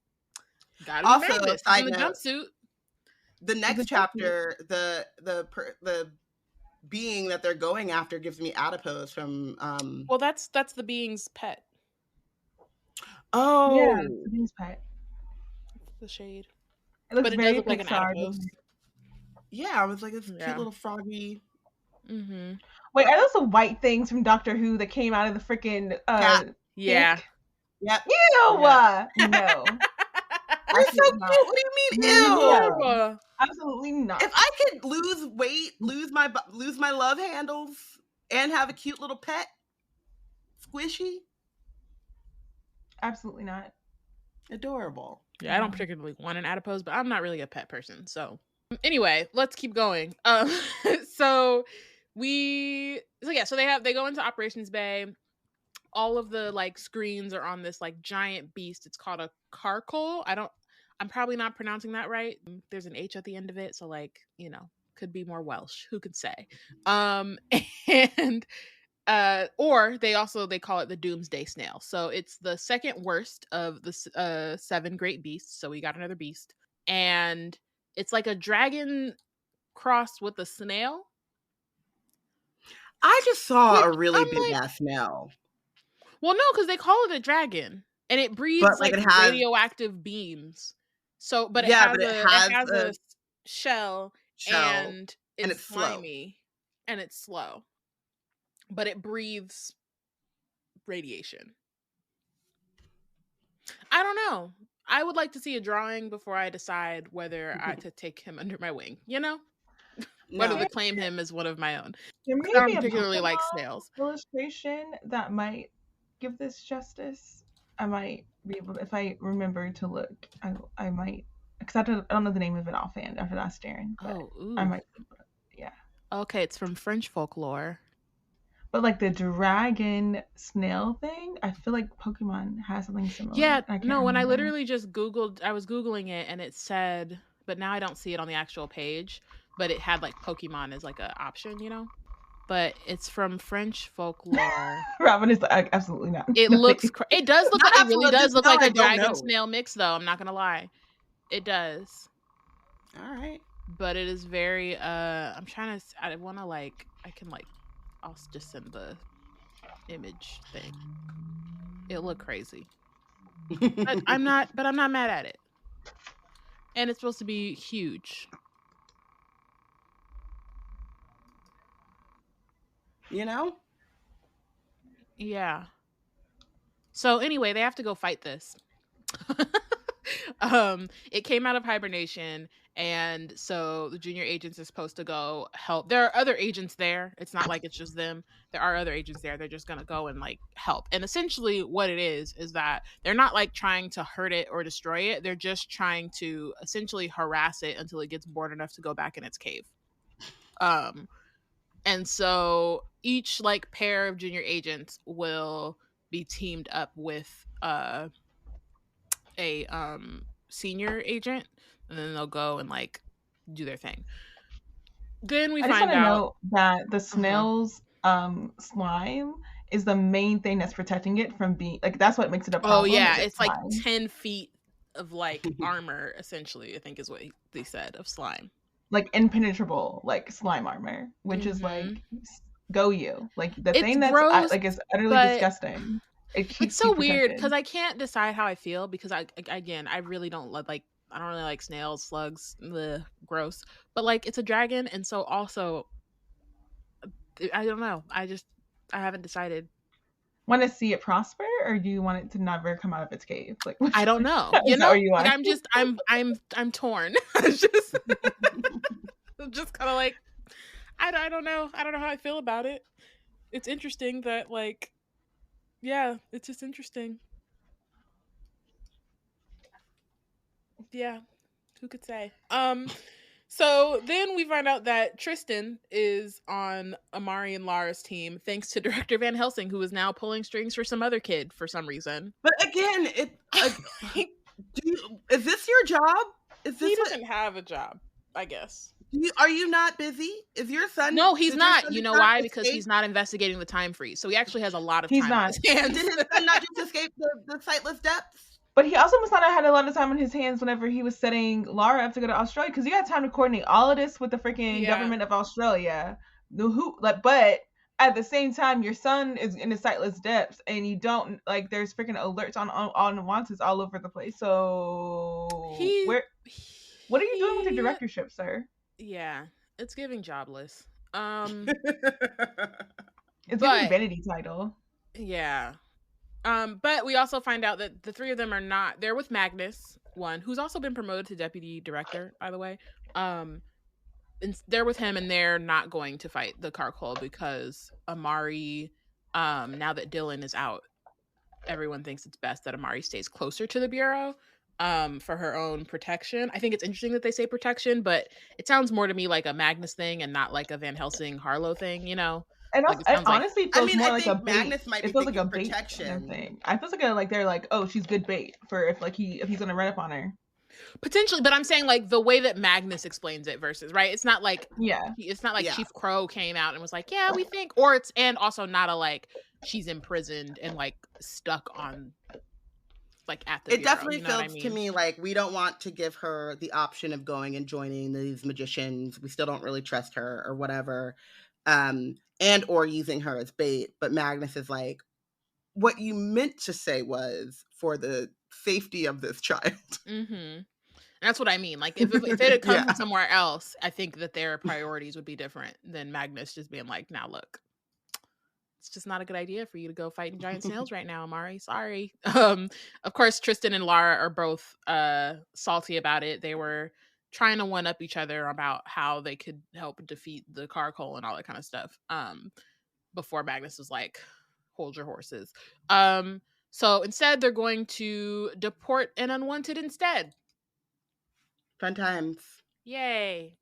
B: "Gotta be
A: also
B: Magnus in the jumpsuit."
A: The next chapter, the being that they're going after gives me adipose from.
B: Well, that's the being's pet.
A: Oh,
C: yeah, the being's pet.
B: The shade.
C: It looks very
B: does look like an adipose.
A: Yeah, I was like, it's cute little froggy.
B: Mm-hmm.
C: Wait, are those the white things from Doctor Who that came out of the freaking
B: Yeah.
A: Yep.
C: Ew! No.
A: You're so cute. What do you mean, ew?
C: Absolutely not.
A: If I could lose weight, lose my love handles, and have a cute little pet, squishy.
C: Absolutely not.
A: Adorable.
B: Yeah, I don't particularly want an adipose, but I'm not really a pet person. So anyway, let's keep going. So they go into Operations Bay. All of the like screens are on this like giant beast. It's called a carcole. I'm probably not pronouncing that right. There's an H at the end of it, so like, could be more Welsh. Who could say? And or they call it the Doomsday Snail. So it's the second worst of the 7 great beasts. So we got another beast, and it's like a dragon crossed with a snail.
A: I just saw a really big ass snail.
B: Well, no, because they call it a dragon, and it breathes like radioactive beams. So, but it has a shell, and it's slimy, and it's slow, but it breathes radiation. I don't know. I would like to see a drawing before I decide whether I to take him under my wing. Whether to claim him as one of my own.
C: There may
B: I don't
C: be
B: particularly
C: a
B: like snails.
C: illustration that might give this justice. I might be able to, if I remember to look. I might, because I don't know the name of it offhand after that staring. I might. Yeah.
B: Okay, it's from French folklore.
C: But like the dragon snail thing, I feel like Pokemon has something similar.
B: Yeah, no, when I literally just I was Googling it, and it said, but now I don't see it on the actual page, but it had like Pokemon as like an option, but it's from French folklore.
C: Robyn is like, absolutely not.
B: It looks, it does look, it really does look like a dragon snail mix though. I'm not going to lie. It does.
A: All right.
B: But it is very, I want to like, I'll just send the image thing. It looked crazy. But I'm not mad at it. And it's supposed to be huge. Yeah. So anyway, they have to go fight this. It came out of hibernation, and so the junior agents are supposed to go help. There are other agents there. It's not like it's just them. There are other agents there. They're just gonna go and like help. And essentially what it is that they're not like trying to hurt it or destroy it. They're just trying to essentially harass it until it gets bored enough to go back in its cave. And so each like pair of junior agents will be teamed up with a senior agent, and then they'll go and like do their thing. Then we find out
C: that the snail's slime is the main thing that's protecting it from being like, that's what makes it a problem.
B: Oh yeah, it's like 10 feet of like armor essentially, I think is what they said, of slime. Like
C: impenetrable like slime armor, which is like, go you. Like the thing that's
B: gross,
C: like is utterly disgusting.
B: It's so weird because I can't decide how I feel, because I really don't like, I don't really like snails, slugs, gross. But like, it's a dragon, and so also I don't know. I haven't decided.
C: Want to see it prosper, or do you want it to never come out of its cave? Like,
B: I don't know. I'm torn. just kind of like, I don't know. I don't know how I feel about it. It's interesting that like, yeah, it's just interesting. Yeah, who could say? So then we find out that Tristan is on Amari and Lara's team, thanks to Director Van Helsing, who is now pulling strings for some other kid for some reason.
A: But again, is this your job?
B: He doesn't have a job, I guess.
A: Are you not busy? Is your son?
B: No, he's not. You know why? Because he's not investigating the time freeze. So he actually has a lot of time.
C: He's not.
A: Did his son not just escape the sightless depths?
C: But he also must not have had a lot of time on his hands whenever he was setting Lara up to go to Australia, because you had time to coordinate all of this with the freaking government of Australia. But at the same time, your son is in the sightless depths, and you don't like. There's freaking alerts on unwanteds all over the place. So what are you doing with your directorship, sir?
B: Yeah, it's giving jobless.
C: It's giving vanity title.
B: Yeah. But we also find out that the three of them they're with Magnus, one, who's also been promoted to deputy director, by the way. And they're with him, and they're not going to fight the carcole because Amari, now that Dylan is out, everyone thinks it's best that Amari stays closer to the Bureau for her own protection. I think it's interesting that they say protection, but it sounds more to me like a Magnus thing and not like a Van Helsing Harlow thing, you know?
C: And
B: Like,
C: also,
B: it
C: it
B: sounds like
C: honestly feels more
A: I
C: like a
A: think
C: bait.
A: Magnus might be
C: It feels like a
A: thinking
C: bait
A: protection.
C: thing. I feel like they're like, oh, she's good bait for if he's gonna run up on her.
B: potentially, but I'm saying like the way that Magnus explains it versus, right? It's not like
C: Yeah.
B: Chief Crow came out and was like, yeah, we think, or it's, and also not a like she's imprisoned and like stuck on like at the
A: It
B: Bureau,
A: definitely
B: you know
A: feels to me like we don't want to give her the option of going and joining these magicians. We still don't really trust her or whatever, and or using her as bait. But Magnus is like, what you meant to say was for the safety of this child.
B: Mm-hmm. That's what I mean. Like if it had come
A: Yeah.
B: from somewhere else, I think that their priorities would be different than Magnus just being like, now look, it's just not a good idea for you to go fighting giant snails right now, Amari. Sorry. Of course, Tristan and Lara are both salty about it. They were trying to one up each other about how they could help defeat the Carcoal and all that kind of stuff. Before Magnus was like, hold your horses. So instead, they're going to deport an unwanted instead.
A: Fun times.
B: Yay.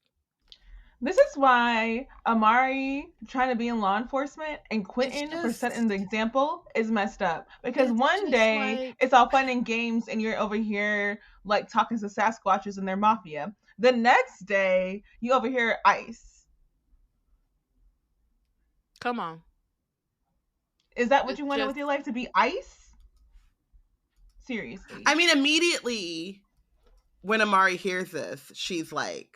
C: This is why Amari trying to be in law enforcement and Quentin for
A: just-
C: setting the example is messed up. Because
B: It's
C: one
B: just
C: day
B: like-
C: it's all fun and games and you're over here like talking to Sasquatches and their mafia. The next day you over here ICE.
B: Come on.
C: Is that what
B: It's
C: you wanted
B: just-
C: with your life, to be ICE? Seriously.
A: I mean, immediately when Amari hears this, she's like,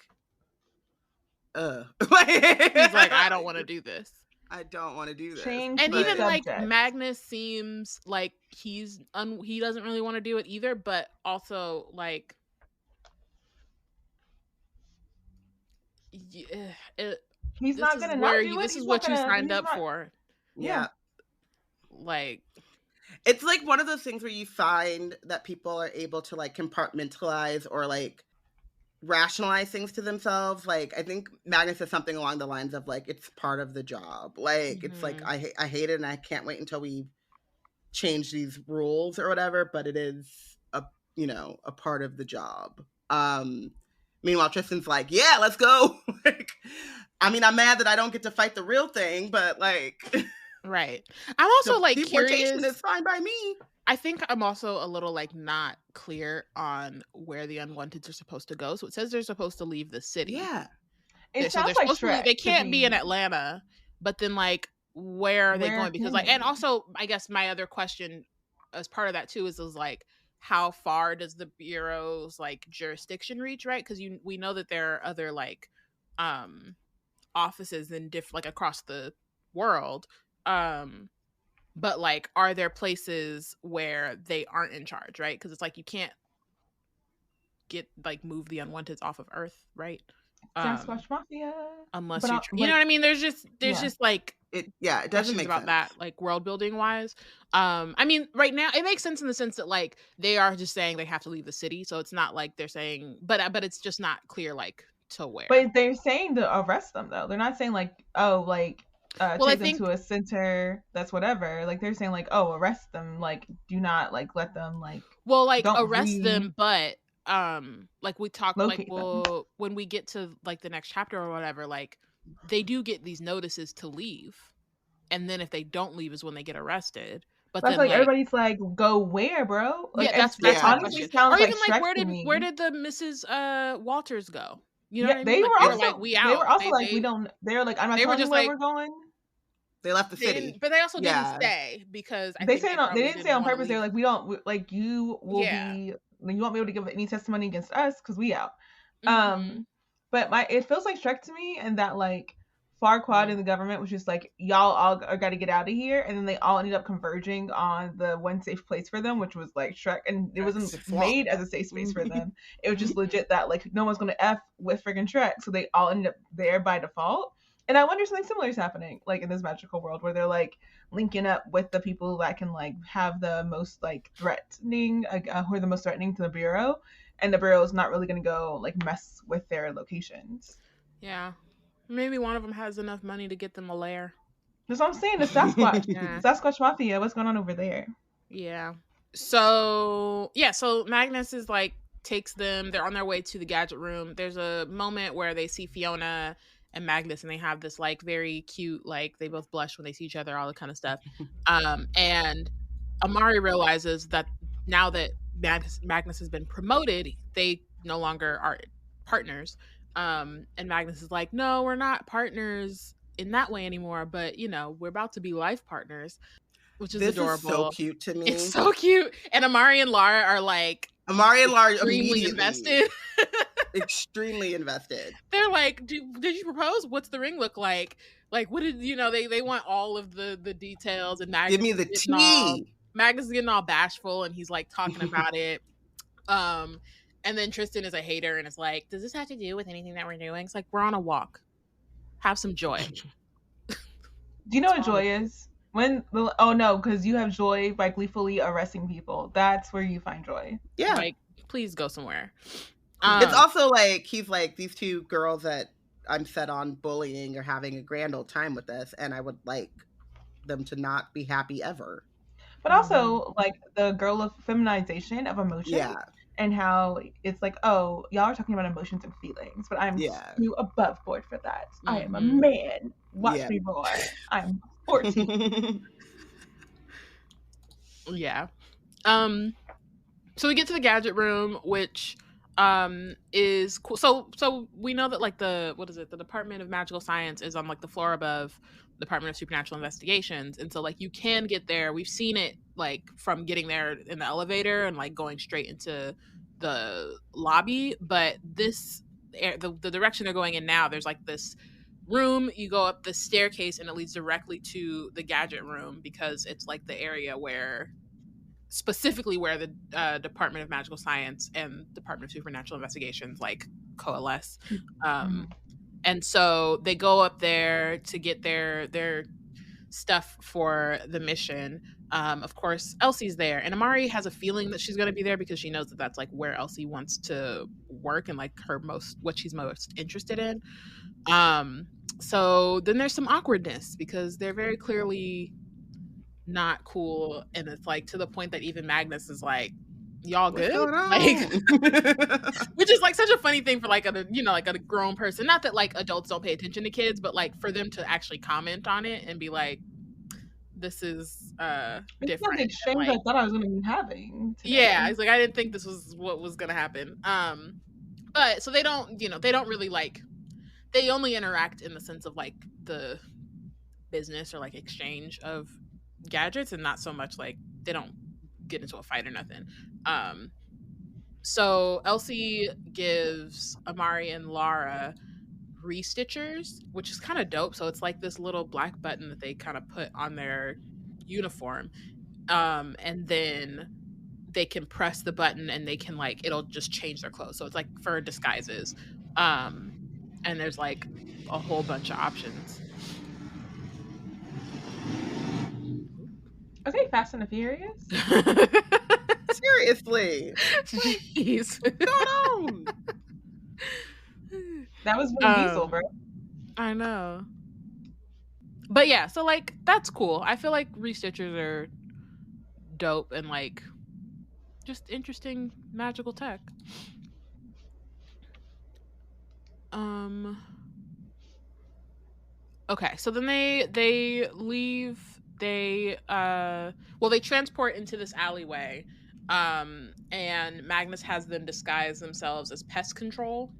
B: He's like, I don't want to do this.
A: I don't want to do this.
C: Change
B: And
C: the
B: even like
C: subject.
B: Magnus seems like he doesn't really want to do it either, but also like
C: he's not gonna not do it.
B: This
C: He's
B: is
C: not
B: what you
C: gonna-
B: signed
C: he's
B: up
C: not-
B: for.
A: Yeah.
B: Like,
A: It's like one of those things where you find that people are able to like compartmentalize or like rationalize things to themselves. Like I think Magnus says something along the lines of like, it's part of the job. Like it's like I hate it and I can't wait until we change these rules or whatever, but it is a part of the job. Meanwhile Tristan's like, yeah, let's go. Like, I mean, I'm mad that I don't get to fight the real thing, but like
B: right. I'm also like
A: deportation
B: curious.
A: is fine by me.
B: I think I'm also a little like not clear on where the Unwanteds are supposed to go. So it says they're supposed to leave the city.
A: Yeah.
C: It
B: So
C: sounds
B: they're
C: like
B: supposed to leave.
C: Shrek
B: They
C: to
B: can't be in Atlanta, but then like where are they going? Because like, and also I guess my other question as part of that too is like, how far does the Bureau's like jurisdiction reach, right? Because we know that there are other like offices in like across the world, but like are there places where they aren't in charge, right? Because it's like you can't move the Unwanteds off of Earth, right?
C: Sasquatch Mafia.
B: Unless
C: But
B: you know what I mean. There's just like
A: it doesn't make
B: about
A: sense.
B: that, like world building wise. I mean, right now it makes sense in the sense that like they are just saying they have to leave the city, so it's not like they're saying, but it's just not clear like to where.
C: But they're saying to arrest them though. They're not saying like, oh, like take them to a center that's whatever. Like they're saying like, oh, arrest them. Like do not like let them like.
B: Well, like arrest them, but like we talked like when we get to like the next chapter or whatever, like they do get these notices to leave, and then if they don't leave is when they get arrested. But
C: that's
B: then
C: like everybody's like, go where, bro? Like,
B: yeah, that's
C: honestly sounds
B: or even
C: like
B: where did the Mrs. Walters go? You know,
C: yeah,
B: what I mean?
C: They were also
B: like, we out.
C: They were also like, we don't. They were like, I'm not telling you where we're going.
A: They left the city,
B: but they also didn't stay because
C: they didn't say on purpose. They're like, we don't like you will be. You won't be able to give any testimony against us because we out. But it feels like Shrek to me, and that like Farquaad and the government was just like, y'all all got to get out of here, and then they all ended up converging on the one safe place for them, which was like Shrek, and it wasn't made as a safe space for them. It was just legit that like no one's gonna f with friggin' Shrek, so they all ended up there by default. And I wonder something similar is happening, like in this magical world where they're like linking up with the people that can like have the most like threatening, who are the most threatening to the Bureau, and the Bureau is not really going to go like mess with their locations.
B: Yeah, maybe one of them has enough money to get them a lair.
C: That's what I'm saying. The Sasquatch, Sasquatch Mafia. What's going on over there?
B: Yeah. So Magnus is like takes them. They're on their way to the gadget room. There's a moment where they see Fiona and Magnus, and they have this like very cute, like they both blush when they see each other, all that kind of stuff. And Amari realizes that now that Magnus has been promoted, they no longer are partners. And Magnus is like, no, we're not partners in that way anymore, but we're about to be life partners, which is adorable.
A: Is so cute to me.
B: It's so cute. And Amari and Lara are like extremely invested.
A: Extremely invested.
B: They're like, did you propose? What's the ring look like? Like, what did they want all of the details, and Magnus
A: give me the tea.
B: Magnus is getting all bashful, and he's like talking about it. And then Tristan is a hater and is like, does this have to do with anything that we're doing? It's like, we're on a walk. Have some joy.
C: Do you know what joy is? Because you have joy by gleefully arresting people. That's where you find joy.
A: Yeah.
B: Like, please go somewhere.
A: It's also like, he's like, these two girls that I'm set on bullying are having a grand old time with this, and I would like them to not be happy ever.
C: But also, like, the girl of feminization of emotion.
A: Yeah.
C: And how it's like, oh, y'all are talking about emotions and feelings, but I'm too above board for that. Mm-hmm. I am a man. Watch me roar. I'm 14.
B: Yeah. So we get to the gadget room, which is cool. So we know that like the Department of Magical Science is on like the floor above the Department of Supernatural Investigations, and so like you can get there. We've seen it like from getting there in the elevator and like going straight into the lobby, but the direction they're going in now, there's like this room, you go up the staircase and it leads directly to the gadget room, because it's like the area where specifically where the Department of Magical Science and Department of Supernatural Investigations like coalesce. And so they go up there to get their stuff for the mission. Of course, Elsie's there, and Amari has a feeling that she's going to be there because she knows that that's like where Elsie wants to work and like what she's most interested in. So then there's some awkwardness because they're very clearly not cool, and it's like to the point that even Magnus is like, y'all good? Like, which is like such a funny thing for like a grown person. Not that like adults don't pay attention to kids, but like for them to actually comment on it and be like, this is different.
C: It's exchange like, I thought I was going to be having today.
B: Yeah, it's like I didn't think this was what was going to happen. But so they don't really like, they only interact in the sense of like the business or like exchange of gadgets, and not so much like they don't get into a fight or nothing. So Elsie gives Amari and Lara restitchers, which is kind of dope. So it's like this little black button that they kind of put on their uniform, and then they can press the button and they can like, it'll just change their clothes. So it's like for disguises, and there's like a whole bunch of options.
C: Okay, Fast and the Furious.
A: Seriously,
B: jeez,
A: what's going on?
C: That was Vin Diesel, bro.
B: I know. But yeah, so like that's cool. I feel like restitchers are dope and like just interesting magical tech. Okay, so then they leave. They transport into this alleyway, and Magnus has them disguise themselves as pest control.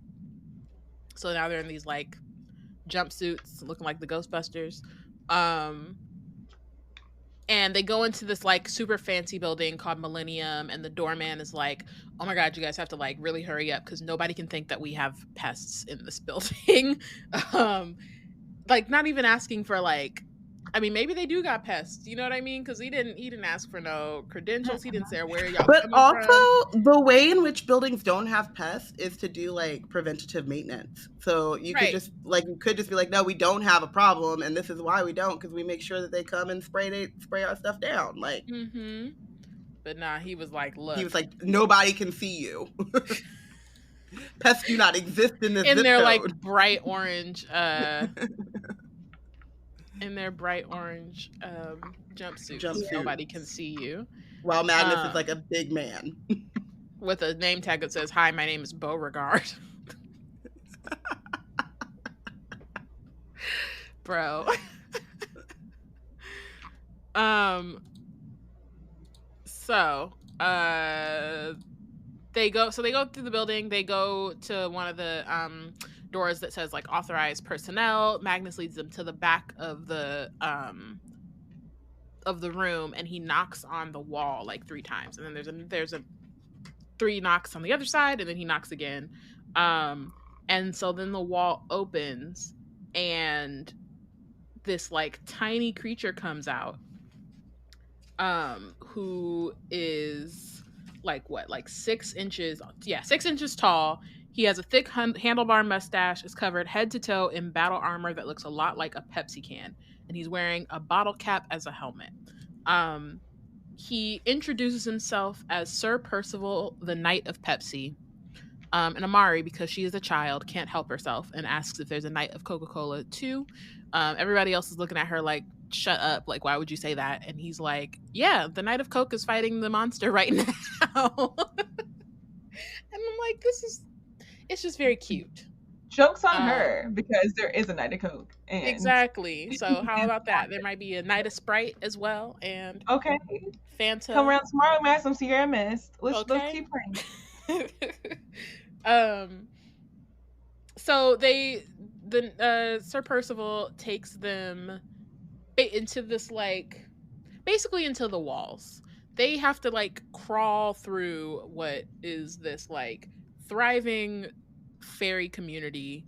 B: So now they're in these like jumpsuits looking like the Ghostbusters. And they go into this like super fancy building called Millennium, and the doorman is like, oh my god, you guys have to like really hurry up because nobody can think that we have pests in this building. Like not even asking for like, I mean, maybe they do got pests. You know what I mean? Because he didn't ask for no credentials. He didn't say where y'all.
A: But also, the way in which buildings don't have pests is to do like preventative maintenance. So you could just be like, no, we don't have a problem, and this is why we don't, because we make sure that they come and spray our stuff down. Like,
B: but nah, he was like, look,
A: nobody can see you. Pests do not exist in this.
B: In their like bright orange. In their bright orange jumpsuits. Nobody can see you.
A: While Magnus is like a big man.
B: With a name tag that says, "Hi, my name is Beauregard." Bro. So, they go through the building. They go to one of the doors that says like authorized personnel. Magnus leads them to the back of the room, and he knocks on the wall like 3 times, and then there's a 3 knocks on the other side, and then he knocks again. And so then the wall opens, and this like tiny creature comes out, who is like 6 inches, 6 inches tall. He has a thick handlebar mustache, is covered head to toe in battle armor that looks a lot like a Pepsi can, and he's wearing a bottle cap as a helmet. He introduces himself as Sir Percival, the Knight of Pepsi. And Amari, because she is a child, can't help herself and asks if there's a Knight of Coca-Cola too. Everybody else is looking at her like, shut up, like, why would you say that? And he's like, yeah, the Knight of Coke is fighting the monster right now. And I'm like, it's just very cute.
C: Joke's on her, because there is a Knight of Coke. And
B: exactly. So how about that? There might be a Knight of Sprite as well, and
C: okay,
B: Fanta.
C: Come around tomorrow, we have some Sierra Mist. Let's keep playing.
B: So Sir Percival takes them into this like, basically into the walls. They have to like crawl through what is this like thriving fairy community,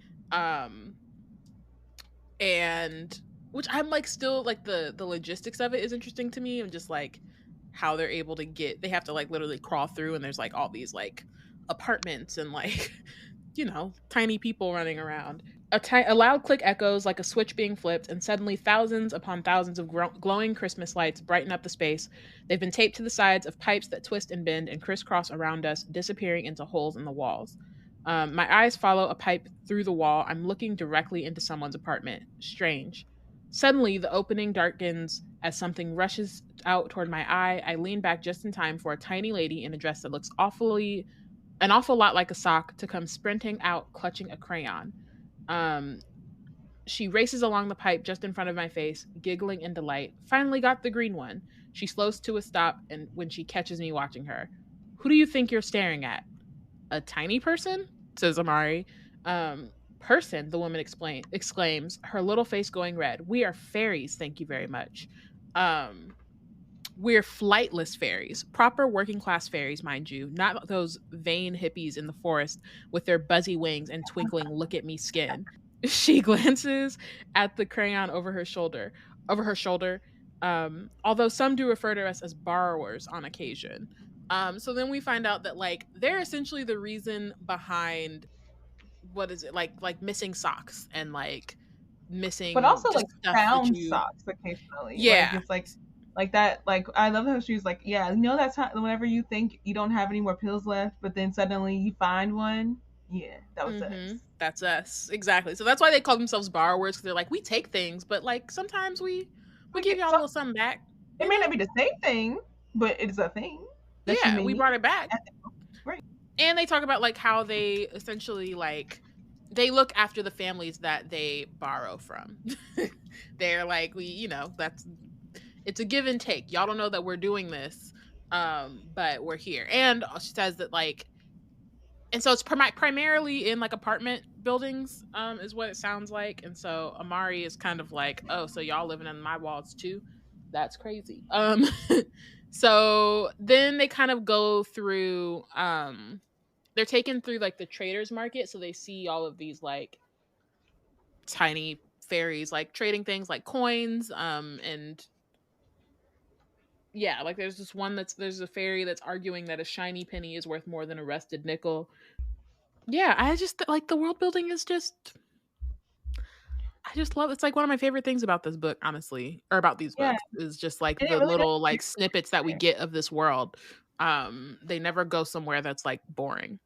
B: and which I'm like still like the logistics of it is interesting to me, and just like how they're able to they have to like literally crawl through, and there's like all these like apartments and like tiny people running around. A loud click echoes like a switch being flipped, and suddenly thousands upon thousands of glowing Christmas lights brighten up the space. They've been taped to the sides of pipes that twist and bend and crisscross around us, disappearing into holes in the walls. My eyes follow a pipe through the wall. I'm looking directly into someone's apartment. Strange. Suddenly, the opening darkens as something rushes out toward my eye. I lean back just in time for a tiny lady in a dress that looks an awful lot like a sock to come sprinting out, clutching a crayon. She races along the pipe just in front of my face, giggling in delight. Finally got the green one. She slows to a stop, and when she catches me watching her. Who do you think you're staring at? A tiny person? Says Amari. Person, the woman exclaims, her little face going red. We are fairies, thank you very much. We're flightless fairies. Proper working class fairies, mind you. Not those vain hippies in the forest with their buzzy wings and twinkling look at me skin. She glances at the crayon over her shoulder. Although some do refer to us as borrowers on occasion. So then we find out that like they're essentially the reason behind what is it like missing socks and like missing,
C: but also like found
B: you...
C: socks occasionally.
B: Yeah,
C: like, it's like that. Like I love how she was like, yeah, that's how whenever you think you don't have any more pills left, but then suddenly you find one. Yeah, that was us.
B: That's us, exactly. So that's why they call themselves borrowers, because they're like, we take things, but like sometimes we give y'all a little something back.
C: It may not be the same thing, but it's a thing.
B: Yeah, we brought it back.
C: Right.
B: And they talk about like how they essentially like they look after the families that they borrow from. They're like, it's a give and take. Y'all don't know that we're doing this, but we're here. And she says that like, and so it's primarily in like apartment buildings, is what it sounds like. And so Amari is kind of like, oh, so y'all living in my walls too? That's crazy. So then they kind of go through, they're taken through like the traders market. So they see all of these like tiny fairies, like trading things like coins. And yeah, like there's this one there's a fairy that's arguing that a shiny penny is worth more than a rusted nickel. Yeah, I just like the world building is I just love it's like one of my favorite things about this book, honestly, or about these books is just like the really little like snippets that we get of this world. They never go somewhere that's like boring.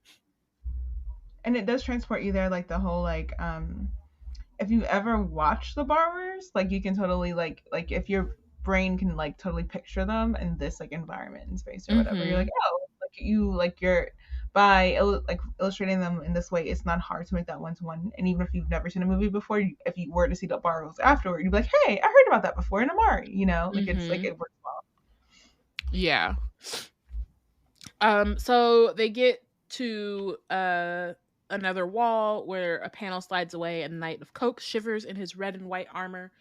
C: And it does transport you there, like the whole if you ever watch The Borrowers, like you can totally like if you're brain can like totally picture them in this like environment and space or whatever. You're like, oh, like you like you're by like illustrating them in this way, it's not hard to make that one-to-one. And even if you've never seen a movie before, if you were to see the borrows afterward, you'd be like, hey, I heard about that before in Amari, you know, like it's like it works well.
B: Yeah. So they get to another wall where a panel slides away and Knight of Coke shivers in his red and white armor.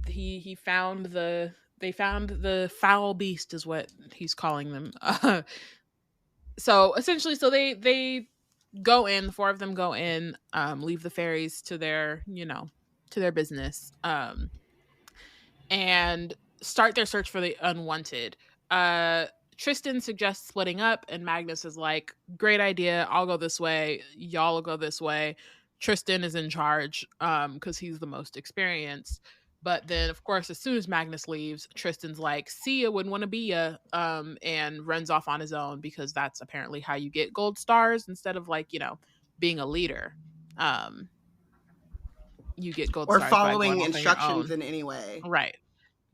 B: They found the foul beast is what he's calling them. So essentially, they go in, the four of them go in, leave the fairies to their business, and start their search for the unwanted. Tristan suggests splitting up, and Magnus is like, great idea, I'll go this way, y'all will go this way. Tristan is in charge because he's the most experienced. But then, of course, as soon as Magnus leaves, Tristan's like, see ya, wouldn't want to be ya, and runs off on his own, because that's apparently how you get gold stars instead of like, being a leader. You get gold stars
A: or following
B: by
A: instructions in any way.
B: Right.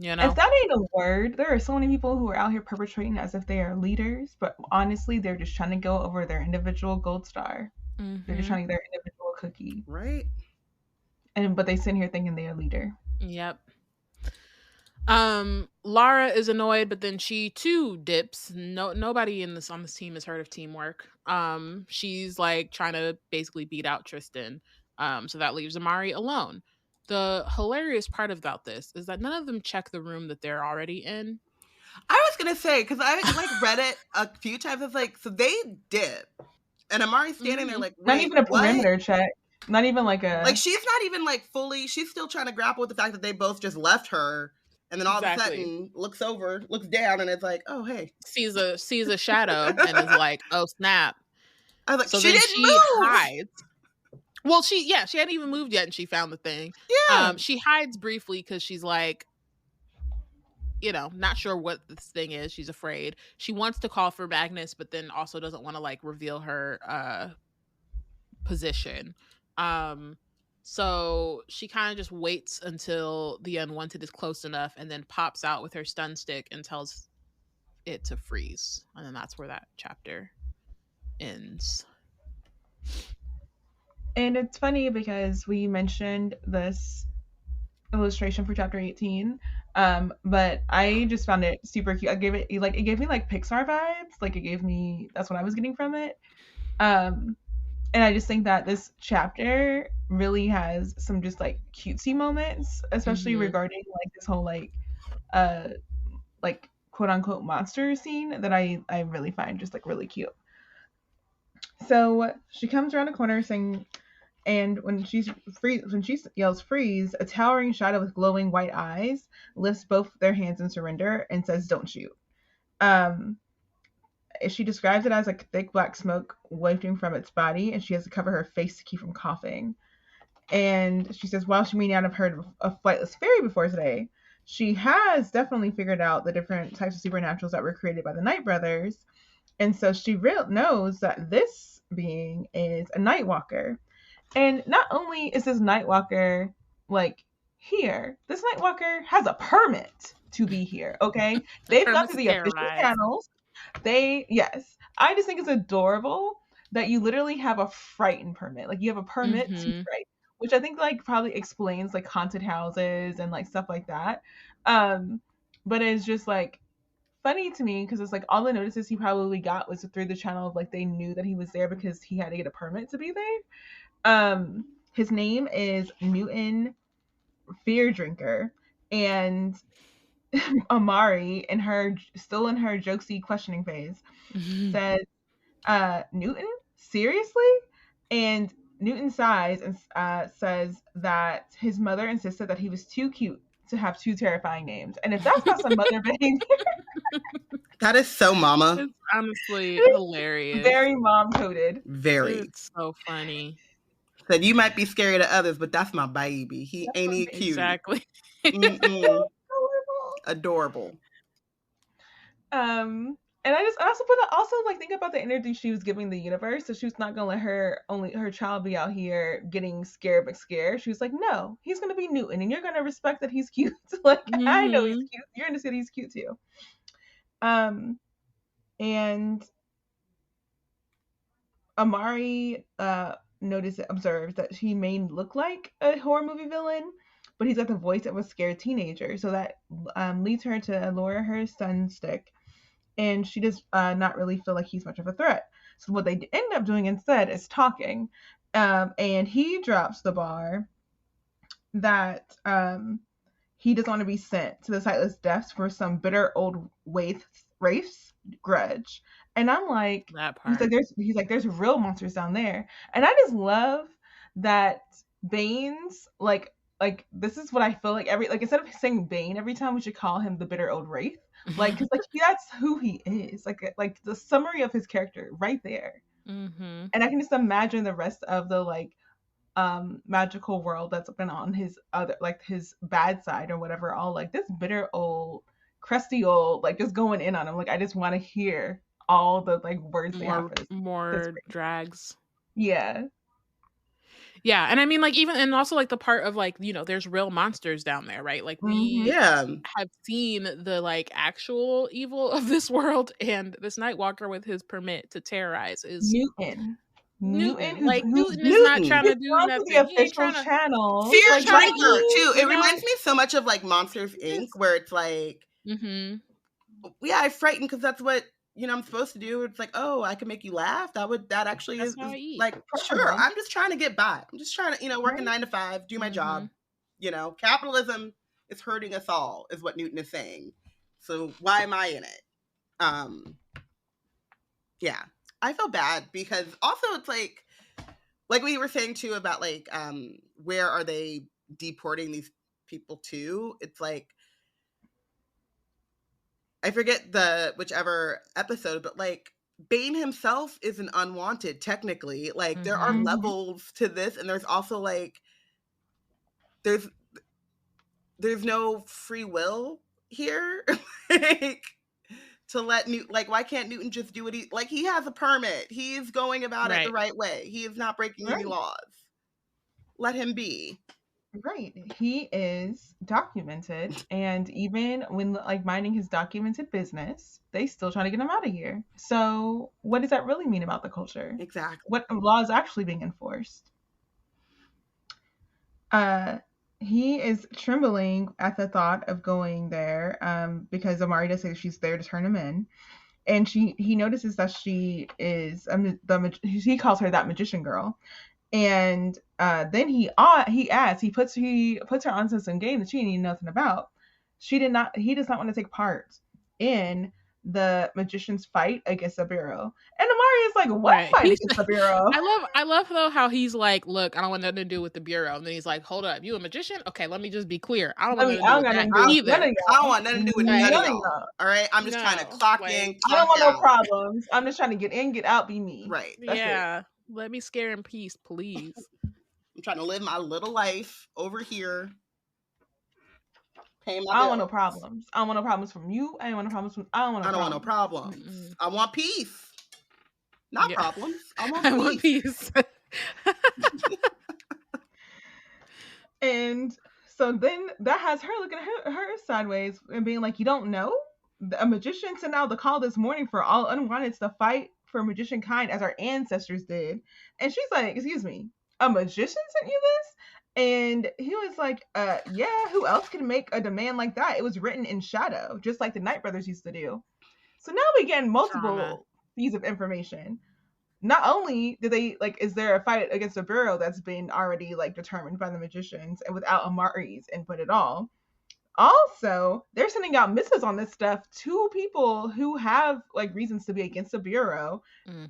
C: If that ain't a word, there are so many people who are out here perpetrating as if they are leaders, but honestly, they're just trying to go over their individual gold star. They're just trying to get their individual cookie.
A: Right.
C: But they sit here thinking they're a leader.
B: Yep. Lara is annoyed, but then she too dips. Nobody on this team has heard of teamwork. She's like trying to basically beat out Tristan. So that leaves Amari alone. The hilarious part about this is that none of them check the room that they're already in.
A: I was gonna say, because I like read it a few times. It's like, so they dip, and Amari's standing there like,
C: not even a perimeter check. Not even like a
A: she's not even like fully. She's still trying to grapple with the fact that they both just left her, and then all of a sudden looks down, and it's like, oh hey,
B: sees a shadow and is like, oh snap.
A: I was like,
B: so
A: she didn't move.
B: Hides. Well, she hadn't even moved yet, and she found the thing.
A: Yeah.
B: She hides briefly because she's like, not sure what this thing is. She's afraid. She wants to call for Magnus, but then also doesn't want to like reveal her position. So she kind of just waits until the unwanted is close enough, and then pops out with her stun stick and tells it to freeze. And then that's where that chapter ends.
C: And it's funny because we mentioned this illustration for chapter 18, but I just found it super cute. It gave me like Pixar vibes. Like that's what I was getting from it. And I just think that this chapter really has some just like cutesy moments, especially regarding like this whole like quote unquote monster scene that I really find just like really cute. So she comes around a corner saying, and when she yells freeze, a towering shadow with glowing white eyes lifts both their hands in surrender and says, don't shoot. She describes it as like thick black smoke wafting from its body, and she has to cover her face to keep from coughing. And she says, while she may not have heard of a flightless fairy before today, she has definitely figured out the different types of supernaturals that were created by the Night Brothers. And so she knows that this being is a Nightwalker. And not only is this Nightwalker like here, this Nightwalker has a permit to be here, okay? They've gone to the official channels. I just think it's adorable that you literally have a frighten permit. Like you have a permit to fright, which I think like probably explains like haunted houses and like stuff like that. But it's just like funny to me because it's like all the notices he probably got was through the channel of like they knew that he was there because he had to get a permit to be there. His name is Newton Fear Drinker, and Amari, still in her jokesy questioning phase, says, Newton? Seriously? And Newton sighs and says that his mother insisted that he was too cute to have two terrifying names. And if that's not some mother behavior...
A: That is so mama.
B: It's honestly hilarious.
C: Very mom-coded.
A: Very.
B: It's so funny.
A: Said, you might be scary to others, but that's my baby. Ain't he cute?
B: Exactly.
A: Adorable.
C: And I also like think about the energy she was giving the universe. So she was not gonna let her child be out here getting scared but scared. She was like, no, he's gonna be Newton, and you're gonna respect that he's cute. Like I know he's cute. You're gonna see that he's cute too. And Amari observed that he may look like a horror movie villain, but he's got the voice of a scared teenager. So that leads her to lower her sun stick, and she does not really feel like he's much of a threat. So what they end up doing instead is talking, and he drops the bar that he doesn't want to be sent to the sightless depths for some bitter old wraith's grudge. And I'm like,
B: that part.
C: He's like, there's real monsters down there. And I just love that Bane's like this is what I feel like instead of saying Bane every time, we should call him the bitter old wraith. Like, cause like that's who he is. Like the summary of his character right there.
B: Mm-hmm.
C: And I can just imagine the rest of the like magical world that's been on his other, like his bad side or whatever, all like this bitter old crusty old, like just going in on him. Like I just want to hear all the like words they have for this.
B: More drags.
C: Yeah.
B: And I mean, like, even, and also like the part of like, you know, there's real monsters down there, right? Like we have seen the like actual evil of this world, and this Nightwalker with his permit to terrorize is
C: Newton.
B: Like Newton is not trying to do nothing.
C: The official channel.
A: Fear Striker too. It reminds me so much of like Monsters Inc., where it's like, yeah, I frightened because that's what, you know, I'm supposed to do. It's like, oh, I can make you laugh. That actually is like, sure, I'm just trying to get by. I'm just trying to, you know, work a 9 to 5, do my job. You know, capitalism is hurting us all, is what Newton is saying. So why am I in it? Yeah. I feel bad because also it's like we were saying too about like, where are they deporting these people to? It's like, I forget whichever episode, but like Bane himself isn't unwanted technically. Like there are levels to this, and there's also like there's no free will here. Like to let Newton, like why can't Newton just do what he has a permit. He's going about it the right way. He is not breaking any laws. Let him be.
C: Right. He is documented, and even when like minding his documented business, they still trying to get him out of here. So what does that really mean about the culture?
A: Exactly.
C: What law is actually being enforced? He is trembling at the thought of going there, because Amari does say she's there to turn him in. And he notices that she is he calls her that magician girl. And then he puts her onto some game that she didn't know nothing about. He does not want to take part in the magician's fight against the Bureau. And Amari is like, what fight against the Bureau?
B: I love though how he's like, look, I don't want nothing to do with the Bureau. And then he's like, hold up, you a magician? Okay, let me just be clear. I don't want nothing to do with that either.
A: I don't want nothing to do with none of y'all. All right? I'm just trying to clock in.
C: I don't want no problems. I'm just trying to get in, get out, be me.
A: Right.
B: That's let me scare in peace, please.
A: I'm trying to live my little life over here.
C: I don't want no problems. I don't want no problems from you. I don't want no problems from. I don't want no problems.
A: Mm-mm. I want peace. Not problems. I want peace.
C: And so then that has her looking at her sideways and being like, you don't know? A magician sent out the call this morning for all unwanteds to fight for magician kind as our ancestors did. And she's like, excuse me, a magician sent you this? And he was like, yeah, who else can make a demand like that? It was written in shadow, just like the Knight brothers used to do. So now we get multiple pieces of information. Not only do they, like, is there a fight against the Bureau that's been already, like, determined by the magicians and without Amari's input at all. Also, they're sending out missives on this stuff to people who have, like, reasons to be against the Bureau.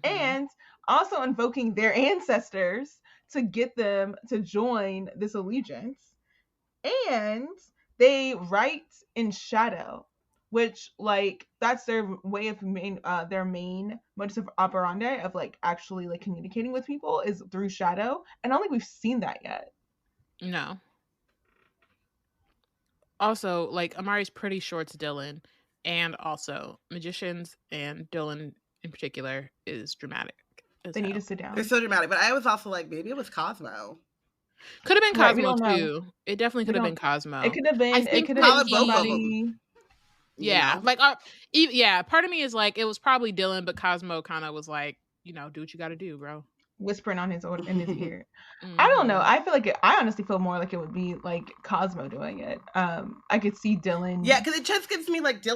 C: And also invoking their ancestors to get them to join this allegiance. And they write in shadow, which, like, that's their way of their main modus operandi of, like, actually, like, communicating with people is through shadow. And I don't think we've seen that yet.
B: No. Also, like, Amari's pretty shorts Dylan. And also, magicians and Dylan in particular is dramatic.
C: They need to sit down.
A: They're so dramatic. But I was also like, maybe it was Cosmo.
B: Could have been
C: Right, we
B: Cosmo
C: don't know.
B: too. It definitely could have been Cosmo.
C: It could have been.
B: I
C: It
B: think
C: could
B: that
C: have been
A: both of
C: somebody.
A: them.
B: Yeah,
A: You know?
B: like yeah. Part of me is like, it was probably Dylan, but Cosmo kind of was like, do what you got to do, bro.
C: Whispering in his ear.
B: Mhm.
C: I don't know. I feel like I honestly feel more like it would be like Cosmo doing it. I could see Dylan.
A: Yeah, because it just gives me like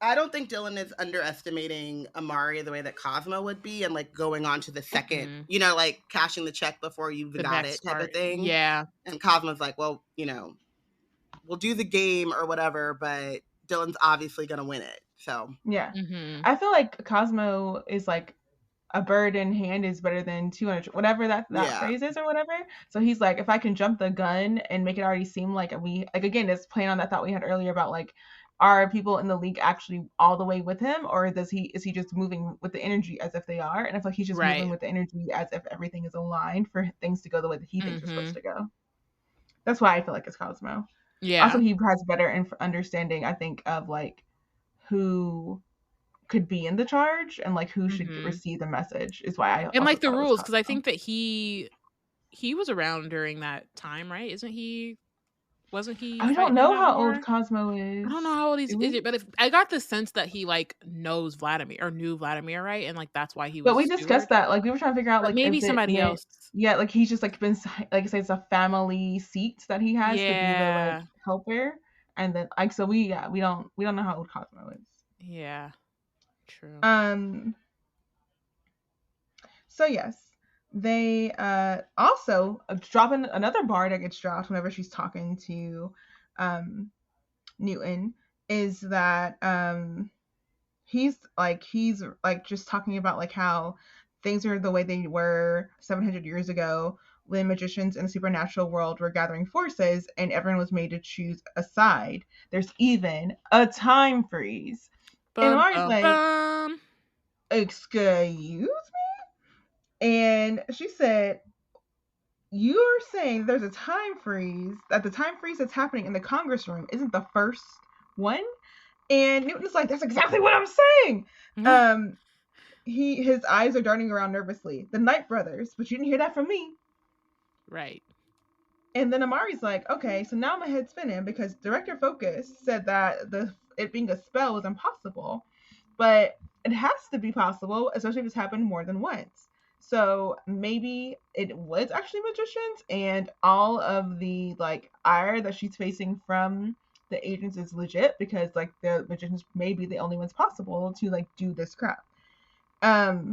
A: I don't think Dylan is underestimating Amari the way that Cosmo would be, and like going on to the second, like cashing the check before you even got it type of thing.
B: Yeah.
A: And Cosmo's like, well, we'll do the game or whatever, but Dylan's obviously gonna win it. So
C: yeah,
B: Mhm.
C: I feel like Cosmo is like, a bird in hand is better than 200, whatever that phrase is or whatever. So he's like, if I can jump the gun and make it already seem like again, it's playing on that thought we had earlier about like, are people in the league actually all the way with him, or is he just moving with the energy as if they are? And I feel like he's just moving with the energy as if everything is aligned for things to go the way that he thinks it's supposed to go. That's why I feel like it's Cosmo.
B: Yeah.
C: Also, he has better understanding, I think, of like who could be in the charge and like who should receive the message is why I
B: and like the rules, because I think that he was around during that time, right? Wasn't he?
C: I don't know how old Cosmo is.
B: I don't know how old is it, but if I got the sense that he like knows Vladimir or knew Vladimir, right? And like that's why he was.
C: But we discussed that, like we were trying to figure out, like
B: maybe somebody else.
C: Yeah, like he's just like been, like I say, it's a family seat that he has to be the like helper, and then like so we don't know how old Cosmo is.
B: Yeah. True.
C: So yes, they also dropping another bar that gets dropped whenever she's talking to Newton is that he's just talking about like how things are the way they were 700 years ago when magicians in the supernatural world were gathering forces and everyone was made to choose a side. There's even a time freeze. And Amari's like, excuse me? And she said, you're saying there's a time freeze, that the time freeze that's happening in the Congress room isn't the first one? And Newton's like, that's exactly what I'm saying. Mm-hmm. His eyes are darting around nervously. The Knight brothers, but you didn't hear that from me.
B: Right.
C: And then Amari's like, okay, so now my head's spinning because Director Focus said that it being a spell was impossible. But it has to be possible, especially if it's happened more than once. So maybe it was actually magicians, and all of the like ire that she's facing from the agents is legit because like the magicians may be the only ones possible to like do this crap. But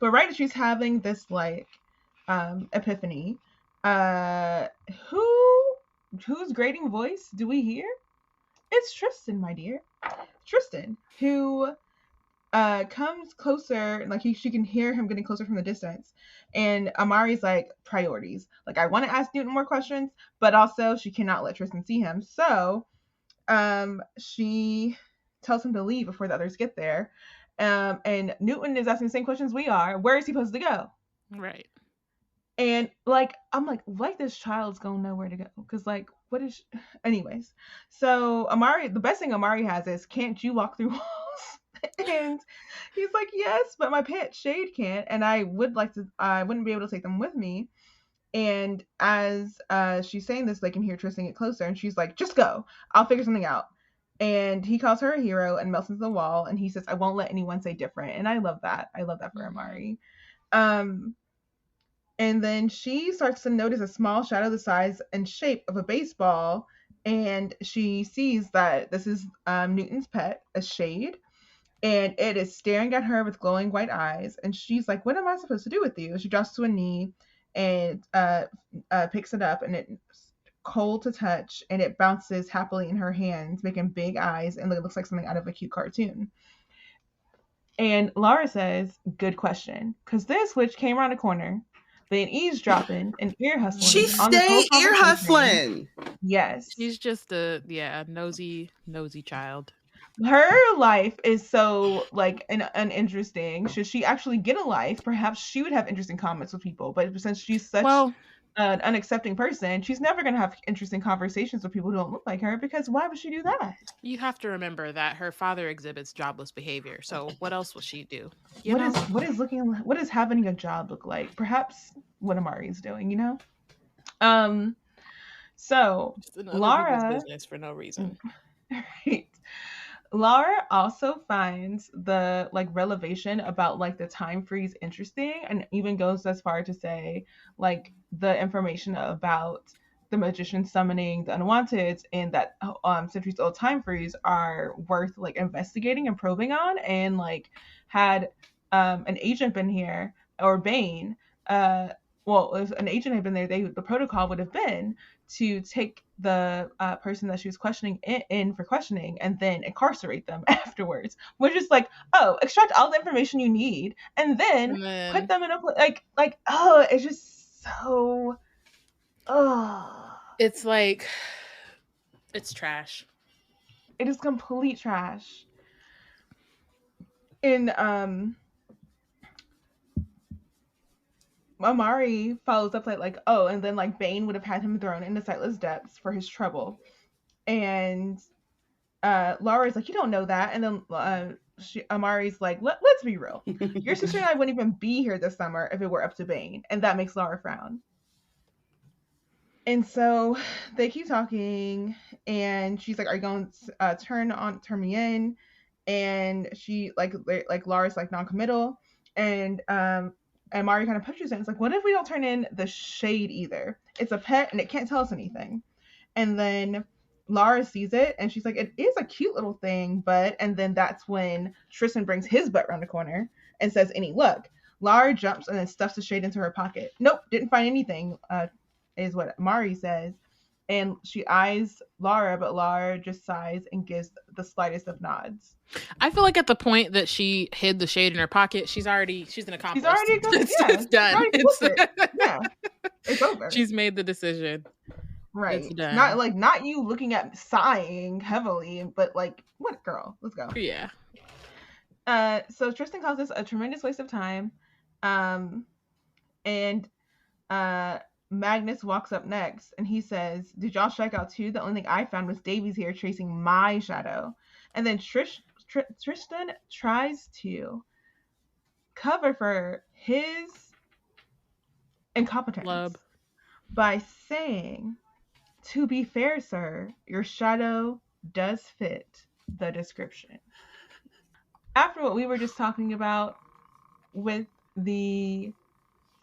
C: right as she's having this like epiphany, whose grating voice do we hear? It's Tristan, my dear. Tristan, who comes closer, like she can hear him getting closer from the distance. And Amari's like, priorities. Like, I want to ask Newton more questions, but also she cannot let Tristan see him. So she tells him to leave before the others get there. And Newton is asking the same questions we are. Where is he supposed to go?
B: Right.
C: And like, I'm like this child's gonna know where to go. Because like, what is anyways. So Amari, the best thing Amari has is, can't you walk through walls? And he's like, yes, but my pet Shade can't, and I wouldn't be able to take them with me. And as she's saying this, they can hear Tristan get closer, and she's like, just go, I'll figure something out. And he calls her a hero and melts into the wall, and he says, I won't let anyone say different. And I love that for Amari. And then she starts to notice a small shadow the size and shape of a baseball, and she sees that this is Newton's pet, a Shade. And it is staring at her with glowing white eyes. And she's like, what am I supposed to do with you? She drops to a knee and picks it up. And it's cold to touch. And it bounces happily in her hands, making big eyes. And it looks like something out of a cute cartoon. And Laura says, good question. Because this witch came around the corner. Been eavesdropping and ear hustling.
A: She stayed ear hustling.
C: Yes.
B: She's just a nosy child.
C: Her life is so like uninteresting. Should she actually get a life, perhaps she would have interesting comments with people. But since she's such an unaccepting person, she's never going to have interesting conversations with people who don't look like her, because why would she do that?
B: You have to remember that her father exhibits jobless behavior. So what else will she do?
C: What is having a job look like? Perhaps what Amari is doing, you know? So Laura
B: business for no reason.
C: Right. Laura also finds the like revelation about like the time freeze interesting, and even goes as far to say like the information about the magician summoning the unwanted and that centuries old time freeze are worth like investigating and probing on, and like had an agent been here, or Bane, well, if an agent had been there, the protocol would have been to take the person that she was questioning in for questioning and then incarcerate them afterwards. Which is like, oh, extract all the information you need and then put them in a like oh, it's just so
B: it's like, it's trash.
C: It is complete trash. And Amari follows up like, oh, and then like Bane would have had him thrown into sightless depths for his trouble. And Laura's like, you don't know that. And then Amari's like, let's be real. Your sister and I wouldn't even be here this summer if it were up to Bane. And that makes Laura frown. And so they keep talking, and she's like, are you going to turn me in? And she like Laura's like non-committal, and Amari kind of pushes it. It's like, what if we don't turn in the shade either? It's a pet and it can't tell us anything. And then Laura sees it and she's like, it is a cute little thing, but, and then that's when Tristan brings his butt around the corner and says, any luck? Laura jumps and then stuffs the shade into her pocket. Nope, didn't find anything, is what Amari says. And she eyes Laura, but Laura just sighs and gives the slightest of nods.
B: I feel like at the point that she hid the shade in her pocket, she's an accomplice.
C: She's already
B: it's done.
C: Yeah, it's over.
B: She's made the decision.
C: Right. It's done. Not you looking at sighing heavily, but like, what, girl? Let's go.
B: Yeah.
C: So Tristan calls this a tremendous waste of time. And Magnus walks up next and he says, did y'all strike out too? The only thing I found was Davies here tracing my shadow. And then Tristan tries to cover for his incompetence by saying, to be fair, sir, your shadow does fit the description. After what we were just talking about with the